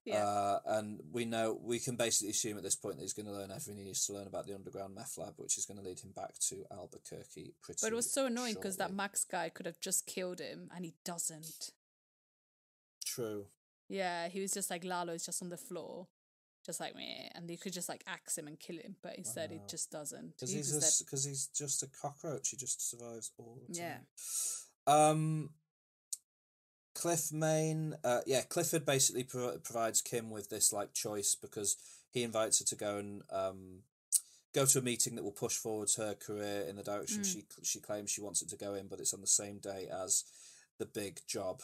And we can basically assume at this point that he's going to learn everything he needs to learn about the underground meth lab, which is going to lead him back to Albuquerque But it was so annoying because that Max guy could have just killed him, and he doesn't. True. Yeah, he was just like, Lalo's just on the floor, just like meh, and they could just like axe him and kill him, but instead it just doesn't. Because he's just a cockroach. He just survives all the time. Yeah. Clifford basically provides Kim with this like choice because he invites her to go and go to a meeting that will push forward her career in the direction she claims she wants it to go in, but it's on the same day as the big job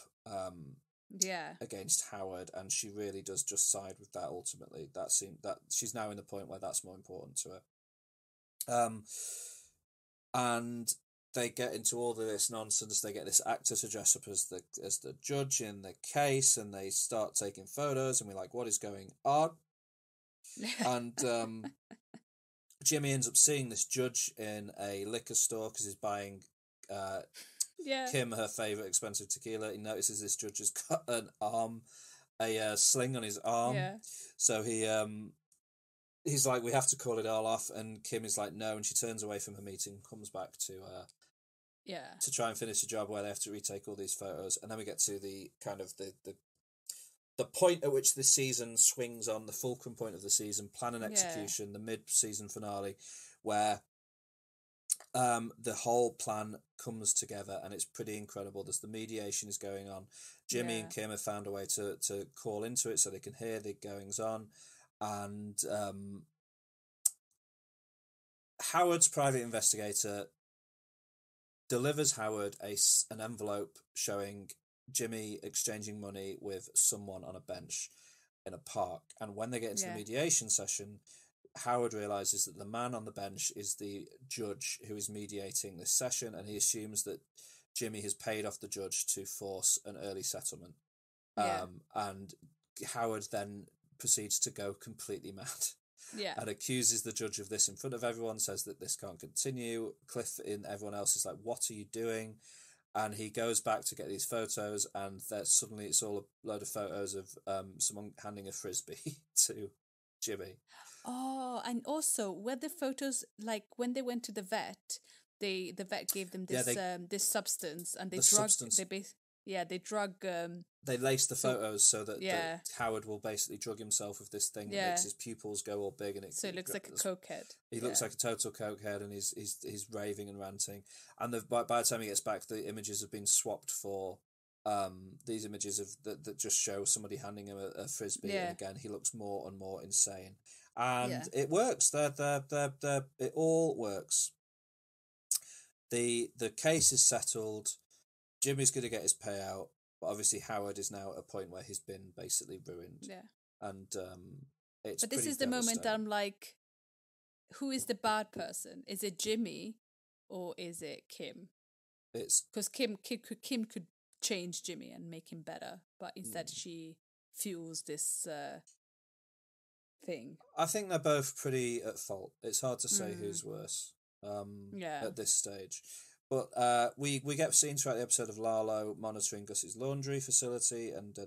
against Howard, and she really does just side with that ultimately. That she's now in the point where that's more important to her. And they get into all of this nonsense. They get this actor to dress up as the judge in the case, and they start taking photos, and we're like, what is going on? And Jimmy ends up seeing this judge in a liquor store because he's buying Kim her favourite expensive tequila. He notices this judge has got a sling on his arm. Yeah. So he's like, we have to call it all off, and Kim is like, no, and she turns away from her meeting, comes back to try and finish the job where they have to retake all these photos, and then we get to the kind of the point at which the season swings on, the fulcrum point of the season, plan and execution, the mid-season finale, where the whole plan comes together, and it's pretty incredible. There's the mediation is going on. Jimmy and Kim have found a way to call into it so they can hear the goings on, and Howard's private investigator delivers Howard an envelope showing Jimmy exchanging money with someone on a bench in a park. And when they get into the mediation session, Howard realizes that the man on the bench is the judge who is mediating this session, and he assumes that Jimmy has paid off the judge to force an early settlement. And Howard then proceeds to go completely mad. And accuses the judge of this in front of everyone, says that this can't continue. Cliff and everyone else is like, what are you doing? And he goes back to get these photos, and suddenly it's all a load of photos of someone handing a frisbee to Jimmy. Oh, and also, were the photos, like, when they went to the vet, the vet gave them this this substance, and they they lace the photos so that Howard will basically drug himself with this thing that makes his pupils go all big, and it looks like a cokehead. He looks like a total cokehead, and he's raving and ranting. And by the time he gets back, the images have been swapped for these images that just show somebody handing him a frisbee, and again he looks more and more insane. And it works. It all works. The case is settled. Jimmy's going to get his payout, but obviously Howard is now at a point where he's been basically ruined. Yeah. And it's But this is the moment that I'm like, who is the bad person? Is it Jimmy or is it Kim? Because Kim could change Jimmy and make him better, but instead she fuels this thing. I think they're both pretty at fault. It's hard to say who's worse at this stage. But we get scenes throughout the episode of Lalo monitoring Gus's laundry facility and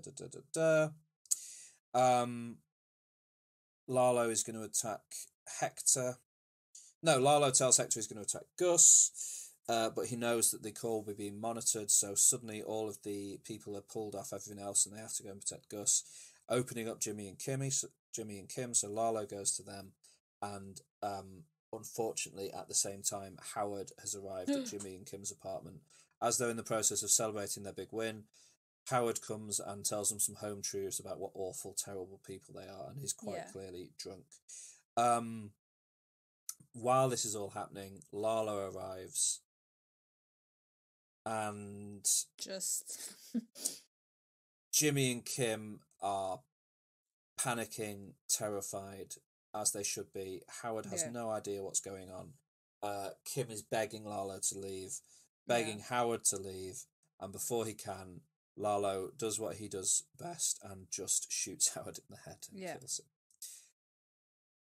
Lalo is going to attack Hector. No, Lalo tells Hector he's going to attack Gus, but he knows that the call will be being monitored, so suddenly all of the people are pulled off everything else and they have to go and protect Gus, opening up Jimmy and Kim, so Lalo goes to them, and unfortunately, at the same time, Howard has arrived at Jimmy and Kim's apartment. As they're in the process of celebrating their big win, Howard comes and tells them some home truths about what awful, terrible people they are, and he's quite clearly drunk. While this is all happening, Lalo arrives, and just Jimmy and Kim are panicking, terrified, as they should be. Howard has no idea what's going on. Kim is begging Lalo to leave, begging Howard to leave, and before he can, Lalo does what he does best and just shoots Howard in the head and kills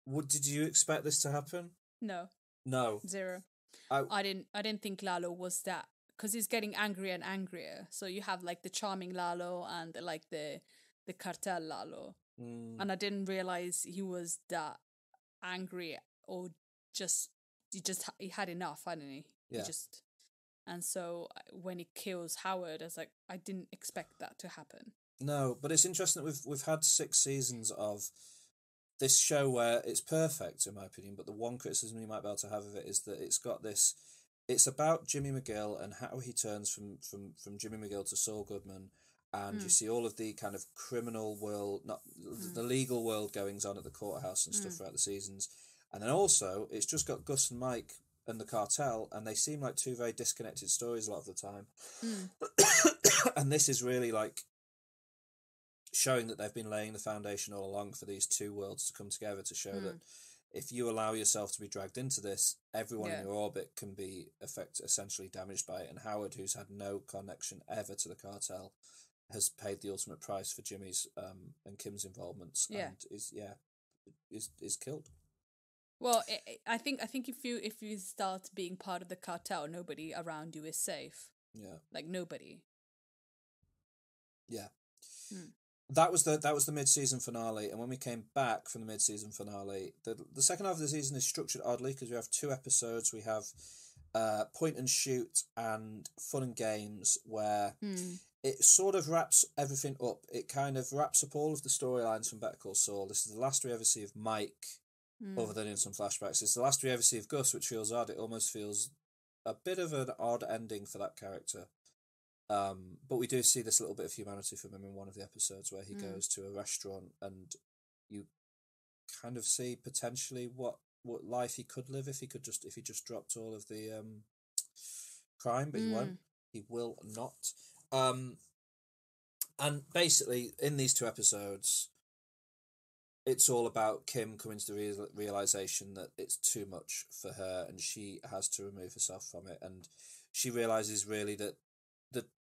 him. Did you expect this to happen? No. Zero. I didn't think Lalo was that, because he's getting angrier and angrier. So you have like the charming Lalo and like the cartel Lalo. And I didn't realize he was that angry, or he had enough, hadn't he? Yeah. And so when he kills Howard, I was like, I didn't expect that to happen. No, but it's interesting that we've had 6 seasons of this show where it's perfect, in my opinion, but the one criticism you might be able to have of it is that it's about Jimmy McGill and how he turns from Jimmy McGill to Saul Goodman, and you see all of the kind of criminal world, not the legal world goings on at the courthouse and stuff throughout the seasons. And then also, it's just got Gus and Mike and the cartel, and they seem like 2 very disconnected stories a lot of the time. And this is really like showing that they've been laying the foundation all along for these 2 worlds to come together, to show that if you allow yourself to be dragged into this, everyone in your orbit can be essentially damaged by it. And Howard, who's had no connection ever to the cartel, has paid the ultimate price for Jimmy's and Kim's involvements, and is killed. Well, I think if you start being part of the cartel, nobody around you is safe. Yeah, like nobody. Yeah. That was the mid-season finale, and when we came back from the mid-season finale, the second half of the season is structured oddly, because we have 2 episodes. We have point and shoot and fun and games, where it sort of wraps everything up. It kind of wraps up all of the storylines from Better Call Saul. This is the last we ever see of Mike, other than in some flashbacks. It's the last we ever see of Gus, which feels odd. It almost feels a bit of an odd ending for that character. But we do see this little bit of humanity from him in one of the episodes, where he goes to a restaurant, and you kind of see potentially what life he could live if he just dropped all of the crime, but he won't. He will not. And basically, in these 2 episodes, it's all about Kim coming to the realization that it's too much for her, and she has to remove herself from it, and she realizes really that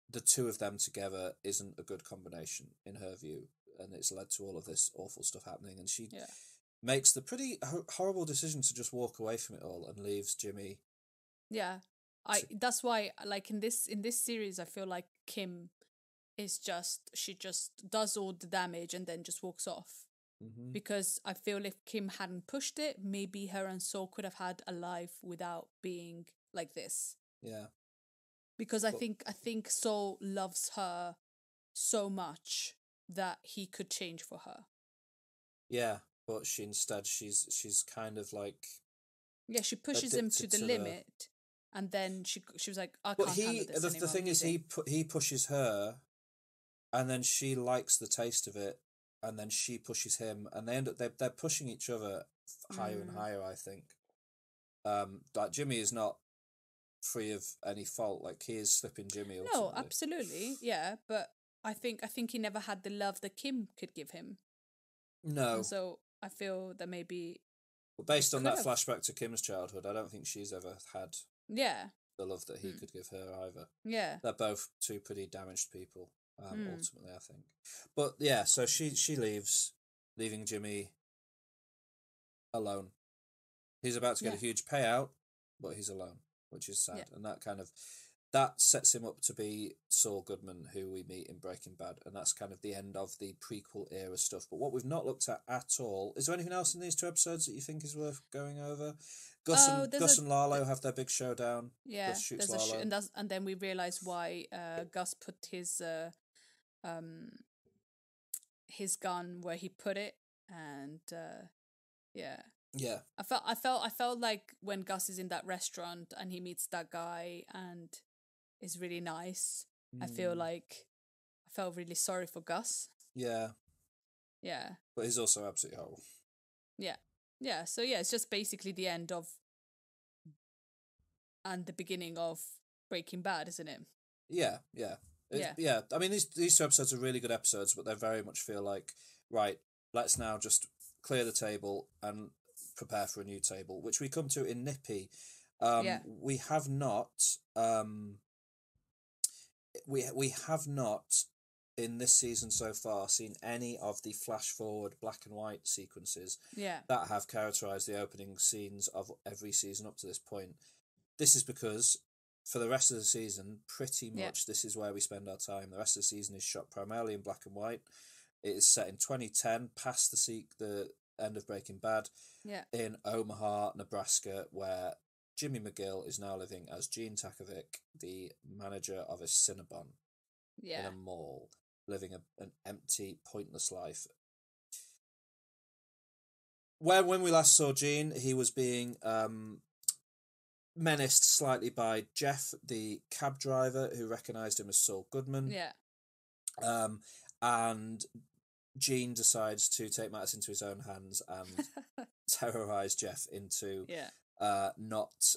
the 2 of them together isn't a good combination in her view, and it's led to all of this awful stuff happening, and she makes the pretty horrible decision to just walk away from it all and leaves Jimmy. Yeah, that's why, like, in this series, I feel like Kim is she just does all the damage and then just walks off. Because I feel if Kim hadn't pushed it, maybe her and Saul could have had a life without being like this. Yeah. Because I think Saul loves her so much that he could change for her. Yeah, but she's kind of like, she pushes him to the limit, and then she was like, I can't handle this anymore. The thing is, he pushes her, and then she likes the taste of it, and then she pushes him, and they end up they're pushing each other higher and higher. I think, like Jimmy is not free of any fault. Like, he is slipping Jimmy. Ultimately. No, absolutely, yeah. But I think he never had the love that Kim could give him. No. And so I feel that maybe. But based on that flashback to Kim's childhood, I don't think she's ever had. Yeah. The love that he could give her either. Yeah. They're both 2 pretty damaged people. Ultimately, I think. But yeah, so she leaves, leaving Jimmy alone. He's about to get a huge payout, but he's alone, which is sad. And that sets him up to be Saul Goodman, who we meet in Breaking Bad, and that's kind of the end of the prequel era stuff. But what we've not looked at all, is there anything else in these 2 episodes that you think is worth going over? Gus and Lalo have their big showdown. Yeah, Gus shoots Lalo. And then we realise why Gus put his gun where he put it, and yeah. I felt like when Gus is in that restaurant and he meets that guy and is really nice. I feel like felt really sorry for Gus. Yeah, Yeah. but he's also absolutely horrible. Yeah. Yeah. So yeah, it's just basically the end of and the beginning of Breaking Bad, isn't it? Yeah, yeah. Yeah. I mean, these two episodes are really good episodes, but they very much feel like, right, let's now just clear the table and prepare for a new table, which we come to in Nippy. We have not we have not in this season so far seen any of the flash forward black and white sequences that have characterized the opening scenes of every season up to this point. This is because for the rest of the season, pretty much this is where we spend our time. The rest of the season is shot primarily in black and white. It is set in 2010, past the end of Breaking Bad, in Omaha, Nebraska, where Jimmy McGill is now living as Gene Takovic, the manager of a Cinnabon in a mall, living an empty, pointless life. When we last saw Gene, he was being menaced slightly by Jeff, the cab driver, who recognised him as Saul Goodman. And Gene decides to take matters into his own hands and terrorise Jeff into not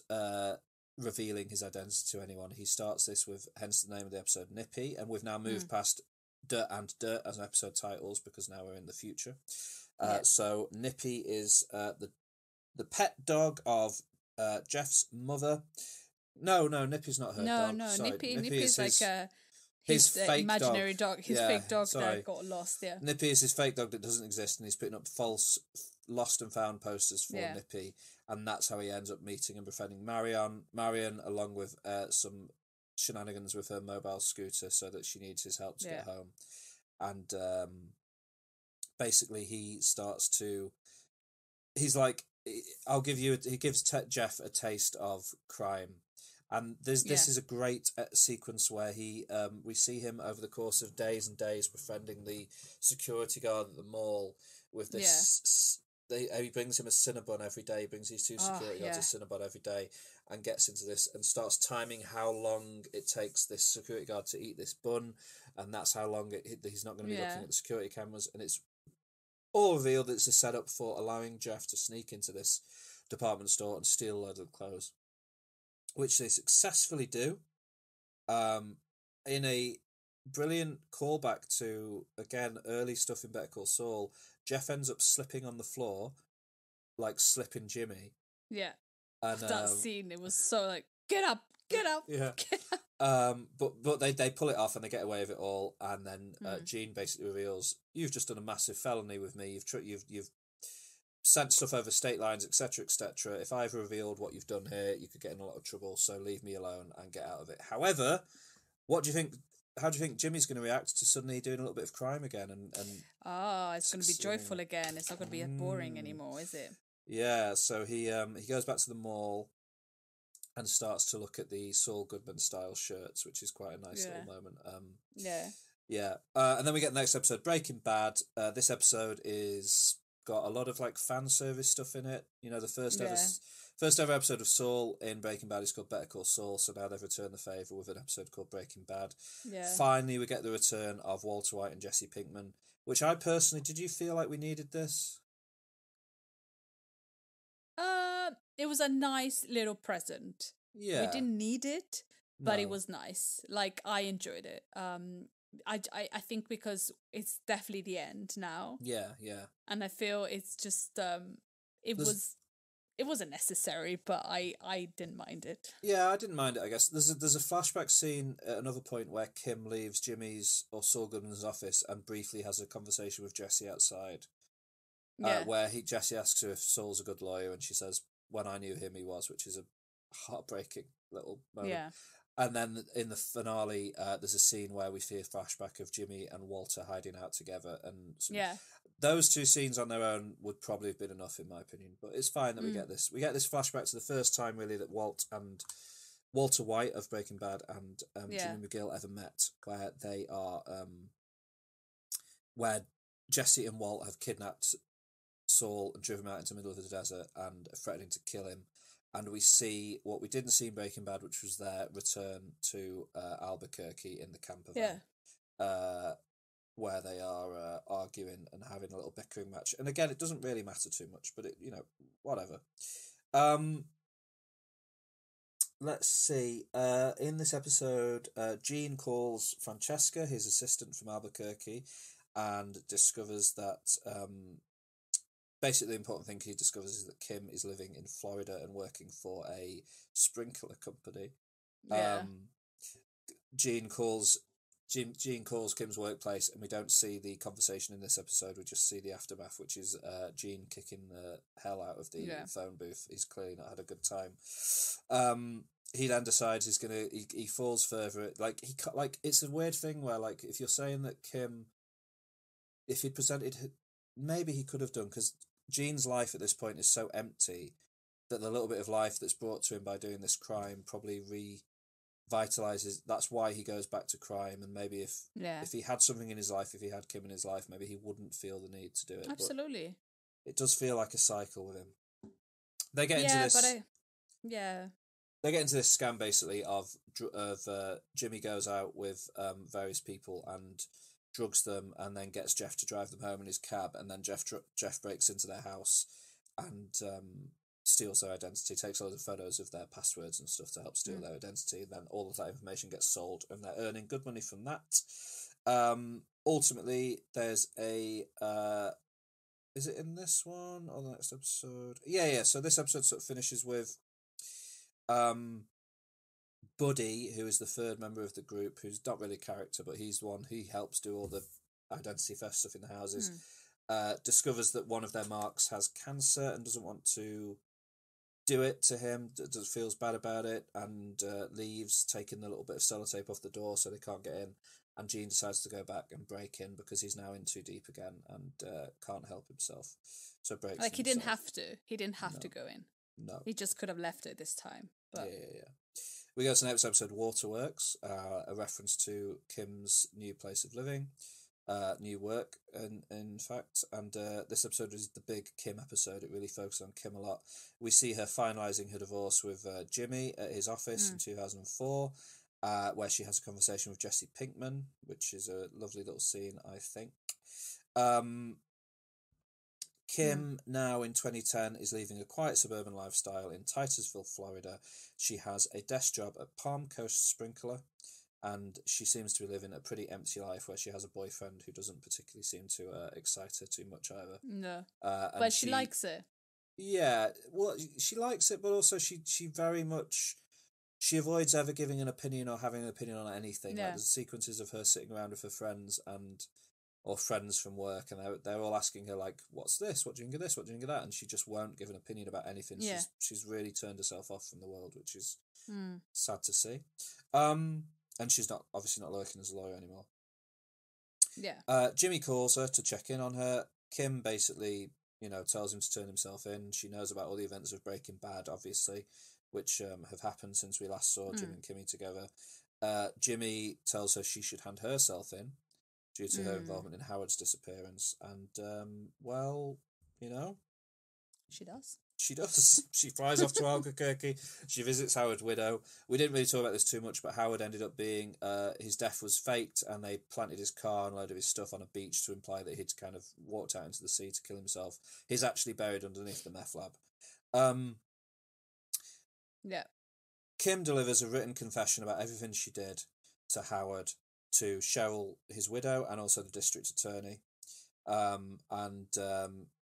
revealing his identity to anyone. He starts this with, hence the name of the episode, Nippy, and we've now moved past Dirt and Dirt as episode titles because now we're in the future. So Nippy is the pet dog of Jeff's mother. No, Nippy's not her dog. No, Sorry. Nippy is like his fake imaginary dog. His fake dog that got lost. Nippy is his fake dog that doesn't exist, and he's putting up false lost and found posters for Nippy, and that's how he ends up meeting and befriending Marion, along with some shenanigans with her mobile scooter, so that she needs his help to get home. And basically, he starts to. He's like, he gives Jeff a taste of crime. And this is a great sequence where we see him over the course of days and days befriending the security guard at the mall with this. He brings him a Cinnabon every day. He brings these two security guards a Cinnabon every day, and gets into this and starts timing how long it takes this security guard to eat this bun, and that's how long he's not going to be looking at the security cameras. And it's all revealed that it's a setup for allowing Jeff to sneak into this department store and steal a load of clothes, which they successfully do, in a brilliant callback to, again, early stuff in Better Call Saul. Jeff ends up slipping on the floor, like slipping Jimmy. Yeah. And that scene, it was so like, get up. Yeah. Get up. But they pull it off and they get away with it all, and then Gene basically reveals, you've just done a massive felony with me. You've sent stuff over state lines, etc., etc. If I've revealed what you've done here, you could get in a lot of trouble, so leave me alone and get out of it. However, how do you think Jimmy's going to react to suddenly doing a little bit of crime again? And it's going to be joyful again. It's not going to be boring anymore, is it? Yeah, so he goes back to the mall and starts to look at the Saul Goodman style shirts, which is quite a nice little moment. And then we get the next episode, Breaking Bad. This episode is got a lot of like fan service stuff in it. You know, the first ever episode of Saul in Breaking Bad is called Better Call Saul, so now they've returned the favour with an episode called Breaking Bad. Finally we get the return of Walter White and Jesse Pinkman, which I personally, did you feel like we needed this? It was a nice little present. We didn't need it, but it was nice. Like, I enjoyed it. I think because it's definitely the end now. Yeah. And I feel it's just it wasn't necessary, but I didn't mind it. Yeah, I didn't mind it, I guess. There's a flashback scene at another point where Kim leaves Jimmy's or Saul Goodman's office and briefly has a conversation with Jesse outside. Where Jesse asks her if Saul's a good lawyer, and she says, when I knew him, he was, which is a heartbreaking little moment. Yeah. And then in the finale, there's a scene where we see a flashback of Jimmy and Walter hiding out together. And those two scenes on their own would probably have been enough, in my opinion. But it's fine that we get this. We get this flashback to the first time, really, that Walter White of Breaking Bad and Jimmy McGill ever met, where they are, where Jesse and Walt have kidnapped Saul and driven him out into the middle of the desert and are threatening to kill him. And we see what we didn't see in Breaking Bad, which was their return to Albuquerque in the camper van. where they are arguing and having a little bickering match. And again, it doesn't really matter too much, but it, whatever. Let's see. In this episode, Gene calls Francesca, his assistant from Albuquerque, and discovers that basically the important thing he discovers is that Kim is living in Florida and working for a sprinkler company. Yeah. Gene calls Kim's workplace, and we don't see the conversation in this episode. We just see the aftermath, which is Gene kicking the hell out of the phone booth. He's clearly not had a good time. He then decides he falls further. It's a weird thing where, like, if you're saying that Kim, if he presented, maybe he could have done, because Gene's life at this point is so empty that the little bit of life that's brought to him by doing this crime probably revitalizes. That's why he goes back to crime. And maybe if he had something in his life, if he had Kim in his life, maybe he wouldn't feel the need to do it. Absolutely. But it does feel like a cycle with him. They get into this. They get into this scam basically of Jimmy goes out with various people and drugs them, and then gets Jeff to drive them home in his cab, and then Jeff breaks into their house and steals their identity, takes loads of photos of their passwords and stuff to help steal their identity, and then all of that information gets sold, and they're earning good money from that. Ultimately, there's a... is it in this one or the next episode? Yeah. So this episode sort of finishes with Buddy, who is the third member of the group, who's not really a character, but he's the one who helps do all the identity theft stuff in the houses, discovers that one of their marks has cancer and doesn't want to do it to him, feels bad about it, and leaves, taking the little bit of sellotape off the door so they can't get in. And Gene decides to go back and break in because he's now in too deep again and can't help himself. So breaks. Like, he didn't have to. He didn't have to go in. No. He just could have left it this time. But... Yeah. We go to the next episode, Waterworks, a reference to Kim's new place of living, new work, in fact. And this episode is the big Kim episode. It really focuses on Kim a lot. We see her finalising her divorce with Jimmy at his office in 2004, where she has a conversation with Jesse Pinkman, which is a lovely little scene, I think. Kim, now in 2010, is leaving a quiet suburban lifestyle in Titusville, Florida. She has a desk job at Palm Coast Sprinkler, and she seems to be living a pretty empty life where she has a boyfriend who doesn't particularly seem to excite her too much either. No, but she likes it. Yeah, well, she likes it, but also she very much... She avoids ever giving an opinion or having an opinion on anything. Yeah. Like, there's sequences of her sitting around with her friends or friends from work, and they're all asking her, like, what's this? What do you think of this? What do you think of that? And she just won't give an opinion about anything. Yeah. She's really turned herself off from the world, which is sad to see. And she's obviously not working as a lawyer anymore. Yeah. Jimmy calls her to check in on her. Kim basically, tells him to turn himself in. She knows about all the events of Breaking Bad, obviously, which have happened since we last saw Jimmy and Kimmy together. Jimmy tells her she should hand herself in due to her involvement in Howard's disappearance. And, She does. She does. She flies off to Albuquerque. She visits Howard's widow. We didn't really talk about this too much, but Howard ended up being... his death was faked, and they planted his car and a load of his stuff on a beach to imply that he'd kind of walked out into the sea to kill himself. He's actually buried underneath the meth lab. Yeah. Kim delivers a written confession about everything she did to Howard, to Cheryl, his widow, and also the district attorney.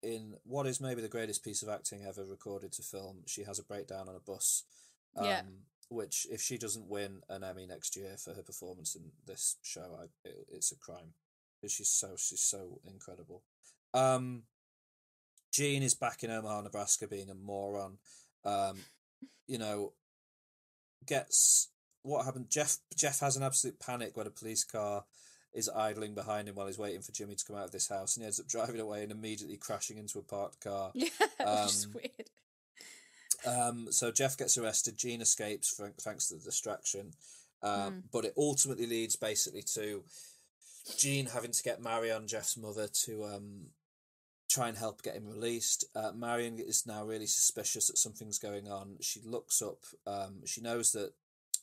In what is maybe the greatest piece of acting ever recorded to film, she has a breakdown on a bus. Which, if she doesn't win an Emmy next year for her performance in this show, it's a crime. Because she's so incredible. Jean is back in Omaha, Nebraska, being a moron. Gets what happened. Jeff has an absolute panic when a police car is idling behind him while he's waiting for Jimmy to come out of this house, and he ends up driving away and immediately crashing into a parked car. Yeah, which is weird. So Jeff gets arrested. Jean escapes thanks to the distraction, but it ultimately leads basically to Jean having to get Marion, Jeff's mother, to try and help get him released. Marion is now really suspicious that something's going on. She looks up. She knows that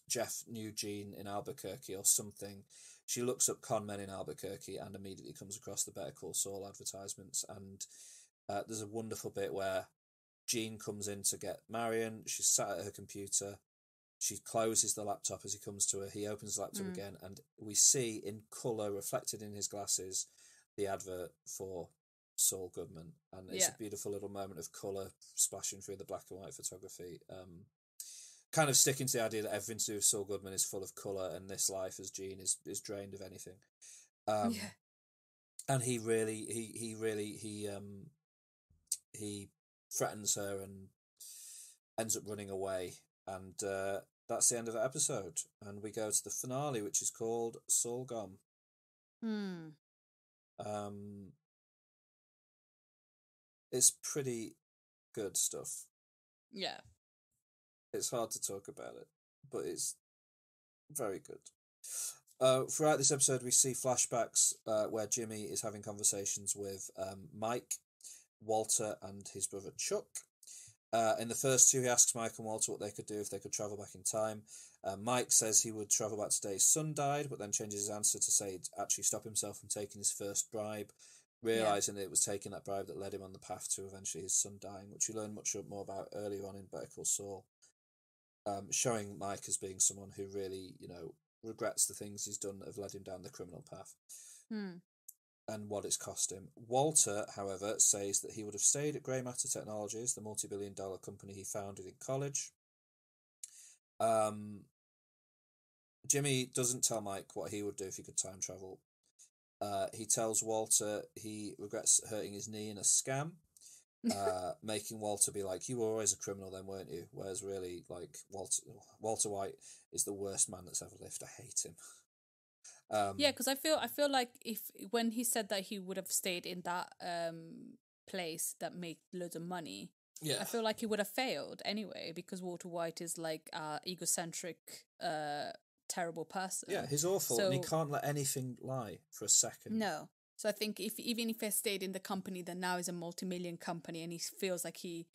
Jeff knew Jean in Albuquerque or something. she looks up con men in Albuquerque and immediately comes across the Better Call Saul advertisements. And there's a wonderful bit where Jean comes in to get Marion. She's sat at her computer. She closes the laptop as he comes to her. He opens the laptop again, and we see in colour, reflected in his glasses, the advert for Saul Goodman. And it's a beautiful little moment of colour splashing through the black and white photography. Kind of sticking to the idea that everything to do with Saul Goodman is full of colour, and this life as Jean is drained of anything. And he threatens her and ends up running away. And that's the end of the episode. And we go to the finale, which is called Saul Gone. It's pretty good stuff. Yeah. It's hard to talk about it, but it's very good. Throughout this episode, we see flashbacks where Jimmy is having conversations with Mike, Walter, and his brother Chuck. In the first two, he asks Mike and Walter what they could do if they could travel back in time. Mike says he would travel back to the day his son died, but then changes his answer to say he'd actually stop himself from taking his first bribe, realising that it was taking that bribe that led him on the path to eventually his son dying, which we learn much more about earlier on in Better Call Saul. Showing Mike as being someone who really, regrets the things he's done that have led him down the criminal path. And what it's cost him. Walter, however, says that he would have stayed at Grey Matter Technologies, the multi-billion-dollar company he founded in college. Jimmy doesn't tell Mike what he would do if he could time travel. He tells Walter he regrets hurting his knee in a scam, making Walter be like, you were always a criminal then, weren't you? Whereas really, like, Walter White is the worst man that's ever lived. I hate him. Because I feel like when he said that he would have stayed in that place that made loads of money, I feel like he would have failed anyway, because Walter White is like egocentric, terrible person. Yeah, he's awful, and he can't let anything lie for a second. No. So I think even if he stayed in the company that now is a multi-million company, and he feels like he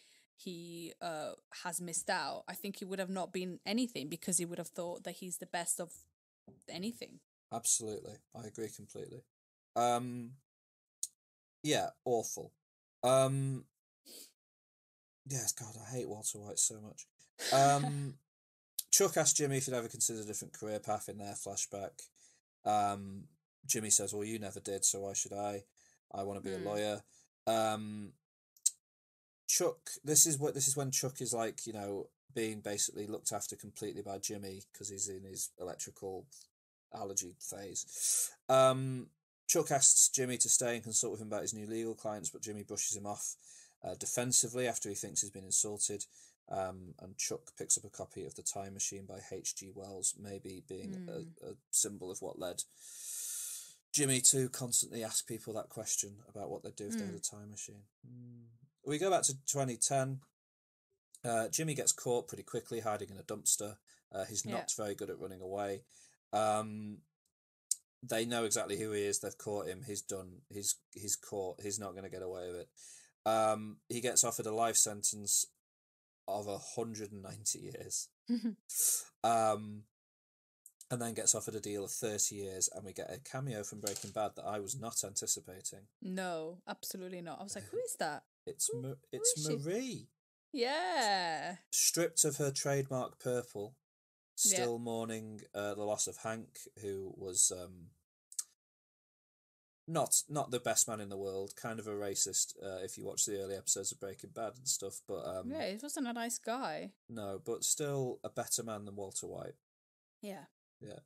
has missed out, I think he would have not been anything, because he would have thought that he's the best of anything. Absolutely. I agree completely. Yeah, awful. Yes, God, I hate Walter White so much. Chuck asked Jimmy if he'd ever considered a different career path in their flashback. Jimmy says, well, you never did, so why should I? I want to be a lawyer. Chuck, this is when Chuck is like, being basically looked after completely by Jimmy because he's in his electrical allergy phase. Chuck asks Jimmy to stay and consult with him about his new legal clients, but Jimmy brushes him off defensively after he thinks he's been insulted. And Chuck picks up a copy of The Time Machine by H.G. Wells, maybe being a symbol of what led Jimmy to constantly ask people that question about what they'd do if they had a time machine. We go back to 2010. Jimmy gets caught pretty quickly hiding in a dumpster. He's not very good at running away. They know exactly who he is. They've caught him. He's done. He's caught. He's not going to get away with it. He gets offered a life sentence of 190 years. And then gets offered a deal of 30 years, and we get a cameo from Breaking Bad that I was not anticipating. No, absolutely not. I was like, who is that? It's Marie. Yeah. Stripped of her trademark purple, still mourning the loss of Hank, who was not the best man in the world, kind of a racist if you watch the early episodes of Breaking Bad and stuff. But yeah, he wasn't a nice guy. No, but still a better man than Walter White. Yeah. Yeah.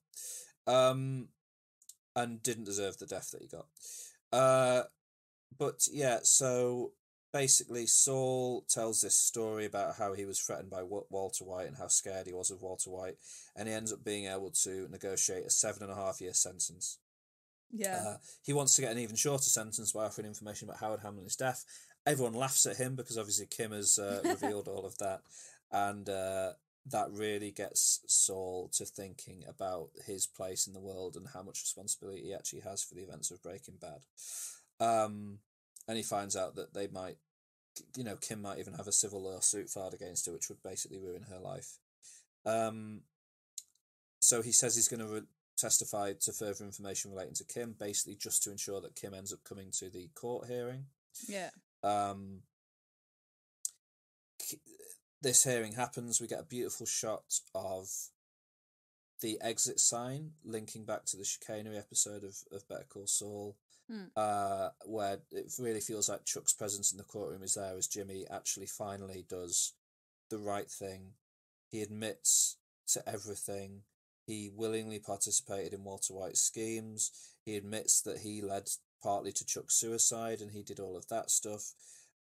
And didn't deserve the death that he got. But yeah, so basically Saul tells this story about how he was threatened by Walter White and how scared he was of Walter White, and he ends up being able to negotiate a 7.5-year sentence. Yeah. He wants to get an even shorter sentence by offering information about Howard Hamlin's death. Everyone laughs at him because obviously Kim has revealed all of that, and that really gets Saul to thinking about his place in the world and how much responsibility he actually has for the events of Breaking Bad. And he finds out that they might, Kim might even have a civil lawsuit filed against her, which would basically ruin her life. So he says he's going to testify to further information relating to Kim, basically just to ensure that Kim ends up coming to the court hearing. Yeah. This hearing happens. We get a beautiful shot of the exit sign linking back to the chicanery episode of Better Call Saul, where it really feels like Chuck's presence in the courtroom is there as Jimmy actually finally does the right thing. He admits to everything. He willingly participated in Walter White's schemes. He admits that he led partly to Chuck's suicide, and he did all of that stuff.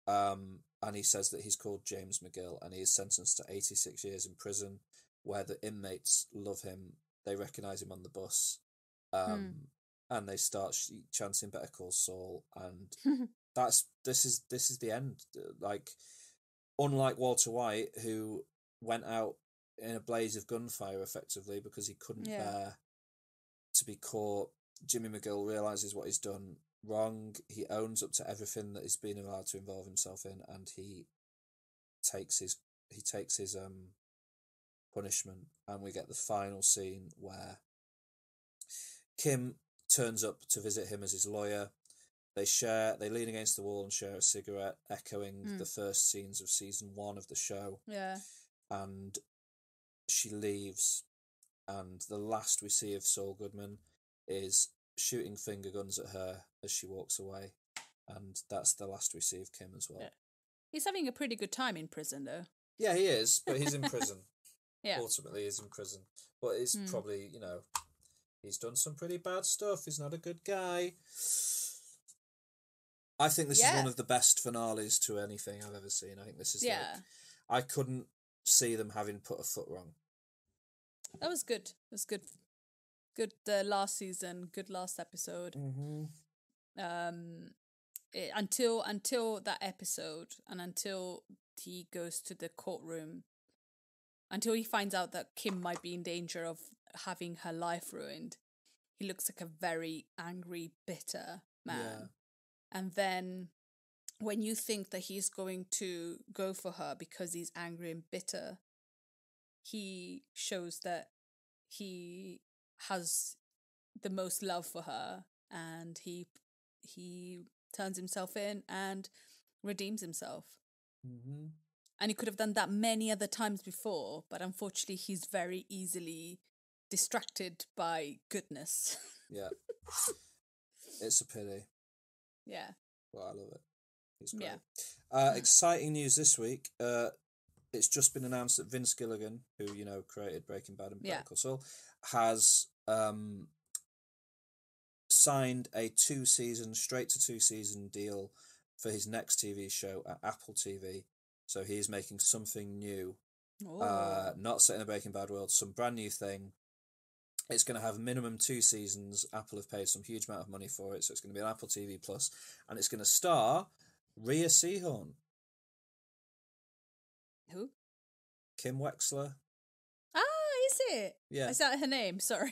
And he says that he's called James McGill, and he is sentenced to 86 years in prison, where the inmates love him. They recognise him on the bus, and they start chanting Better Call Saul, and this is the end. Like, unlike Walter White, who went out in a blaze of gunfire effectively because he couldn't bear to be caught, Jimmy McGill realises what he's done wrong. He owns up to everything that he's been allowed to involve himself in, and he takes his punishment. And we get the final scene where Kim turns up to visit him as his lawyer. They lean against the wall and share a cigarette, echoing the first scenes of season 1 of the show. Yeah. And she leaves, and the last we see of Saul Goodman is shooting finger guns at her as she walks away, and that's the last we see of Kim as well. Yeah. He's having a pretty good time in prison, though. Yeah, he is, but he's in prison. Yeah. Ultimately, he's in prison. But it's probably, he's done some pretty bad stuff. He's not a good guy. I think this is one of the best finales to anything I've ever seen. I think this is I couldn't see them having put a foot wrong. That was good. It was good. Good last season. Good last episode. Until that episode, and until he goes to the courtroom, until he finds out that Kim might be in danger of having her life ruined, he looks like a very angry, bitter man. Yeah. And then when you think that he's going to go for her because he's angry and bitter, he shows that he has the most love for her, and he turns himself in and redeems himself. And he could have done that many other times before, but unfortunately he's very easily distracted by goodness. Yeah. It's a pity. Yeah. Well, I love it. He's great. Yeah. Exciting news this week. It's just been announced that Vince Gilligan, who, created Breaking Bad and Better Call Saul, has signed a 2-season, straight to 2-season deal for his next TV show at Apple TV. So he's making something new. Not set in a Breaking Bad world, some brand new thing. It's going to have minimum 2 seasons. Apple have paid some huge amount of money for it, so it's going to be on Apple TV Plus, and it's going to star Rhea Seehorn. Who? Kim Wexler. Is it? Yeah. Is that her name? Sorry.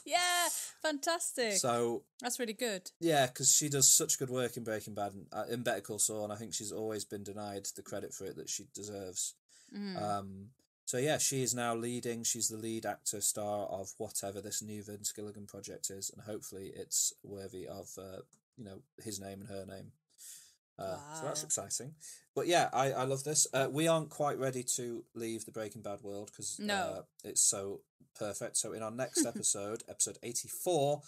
Yeah, fantastic. So that's really good. Yeah, because she does such good work in Breaking Bad and in Better Call Saul, and I think she's always been denied the credit for it that she deserves. So yeah, she is now leading. She's the lead actor star of whatever this new Vince Gilligan project is, and hopefully it's worthy of his name and her name. So that's exciting. But yeah, I love this. We aren't quite ready to leave the Breaking Bad world because it's so perfect. So in our next episode, episode 84,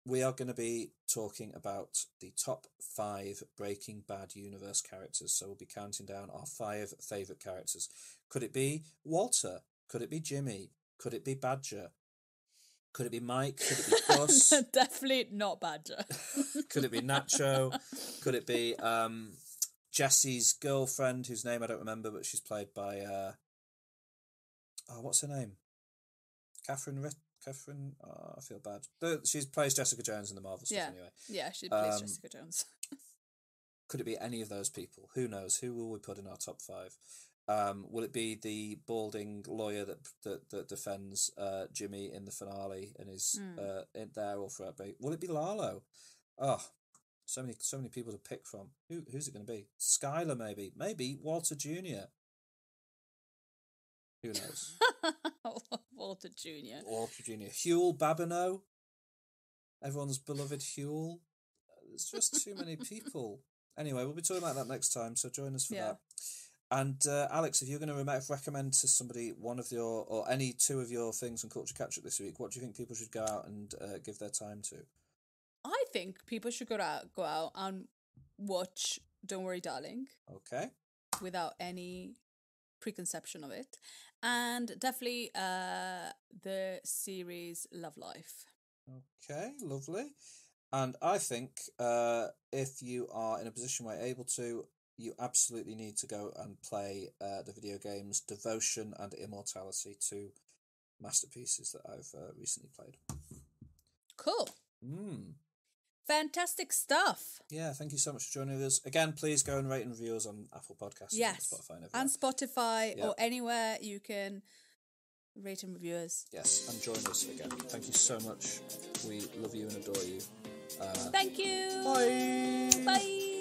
we are going to be talking about the top 5 Breaking Bad universe characters. So we'll be counting down our 5 favourite characters. Could it be Walter? Could it be Jimmy? Could it be Badger? Could it be Mike? Could it be Gus? Definitely not Badger. Could it be Nacho? Could it be Jesse's girlfriend, whose name I don't remember, but she's played by what's her name? Catherine. I feel bad. She plays Jessica Jones in the Marvel stuff anyway. Yeah, she plays Jessica Jones. Could it be any of those people? Who knows? Who will we put in our top 5? Will it be the balding lawyer that defends Jimmy in the finale and is in there all throughout? Will it be Lalo? Oh, so many people to pick from. Who's it going to be? Skylar, maybe Walter Jr. Who knows? Walter Jr. Walker Jr. Huel Babineau. Everyone's beloved Huel. There's just too many people. Anyway, we'll be talking about that next time, so join us for that. And Alex, if you're going to recommend to somebody one of your, or any two of your things on Culture Catch-Up this week, what do you think people should go out and give their time to? I think people should go out and watch Don't Worry Darling. Okay. Without any preconception of it. And definitely the series Love Life. Okay, lovely. And I think if you are in a position where you're able to, you absolutely need to go and play the video games Devotion and Immortality, two masterpieces that I've recently played. Cool. Fantastic stuff. Yeah, thank you so much for joining us. Again, please go and rate and review us on Apple Podcasts and Spotify. And Spotify or anywhere you can rate and review us. Yes, and join us again. Thank you so much. We love you and adore you. Thank you. Bye. Bye.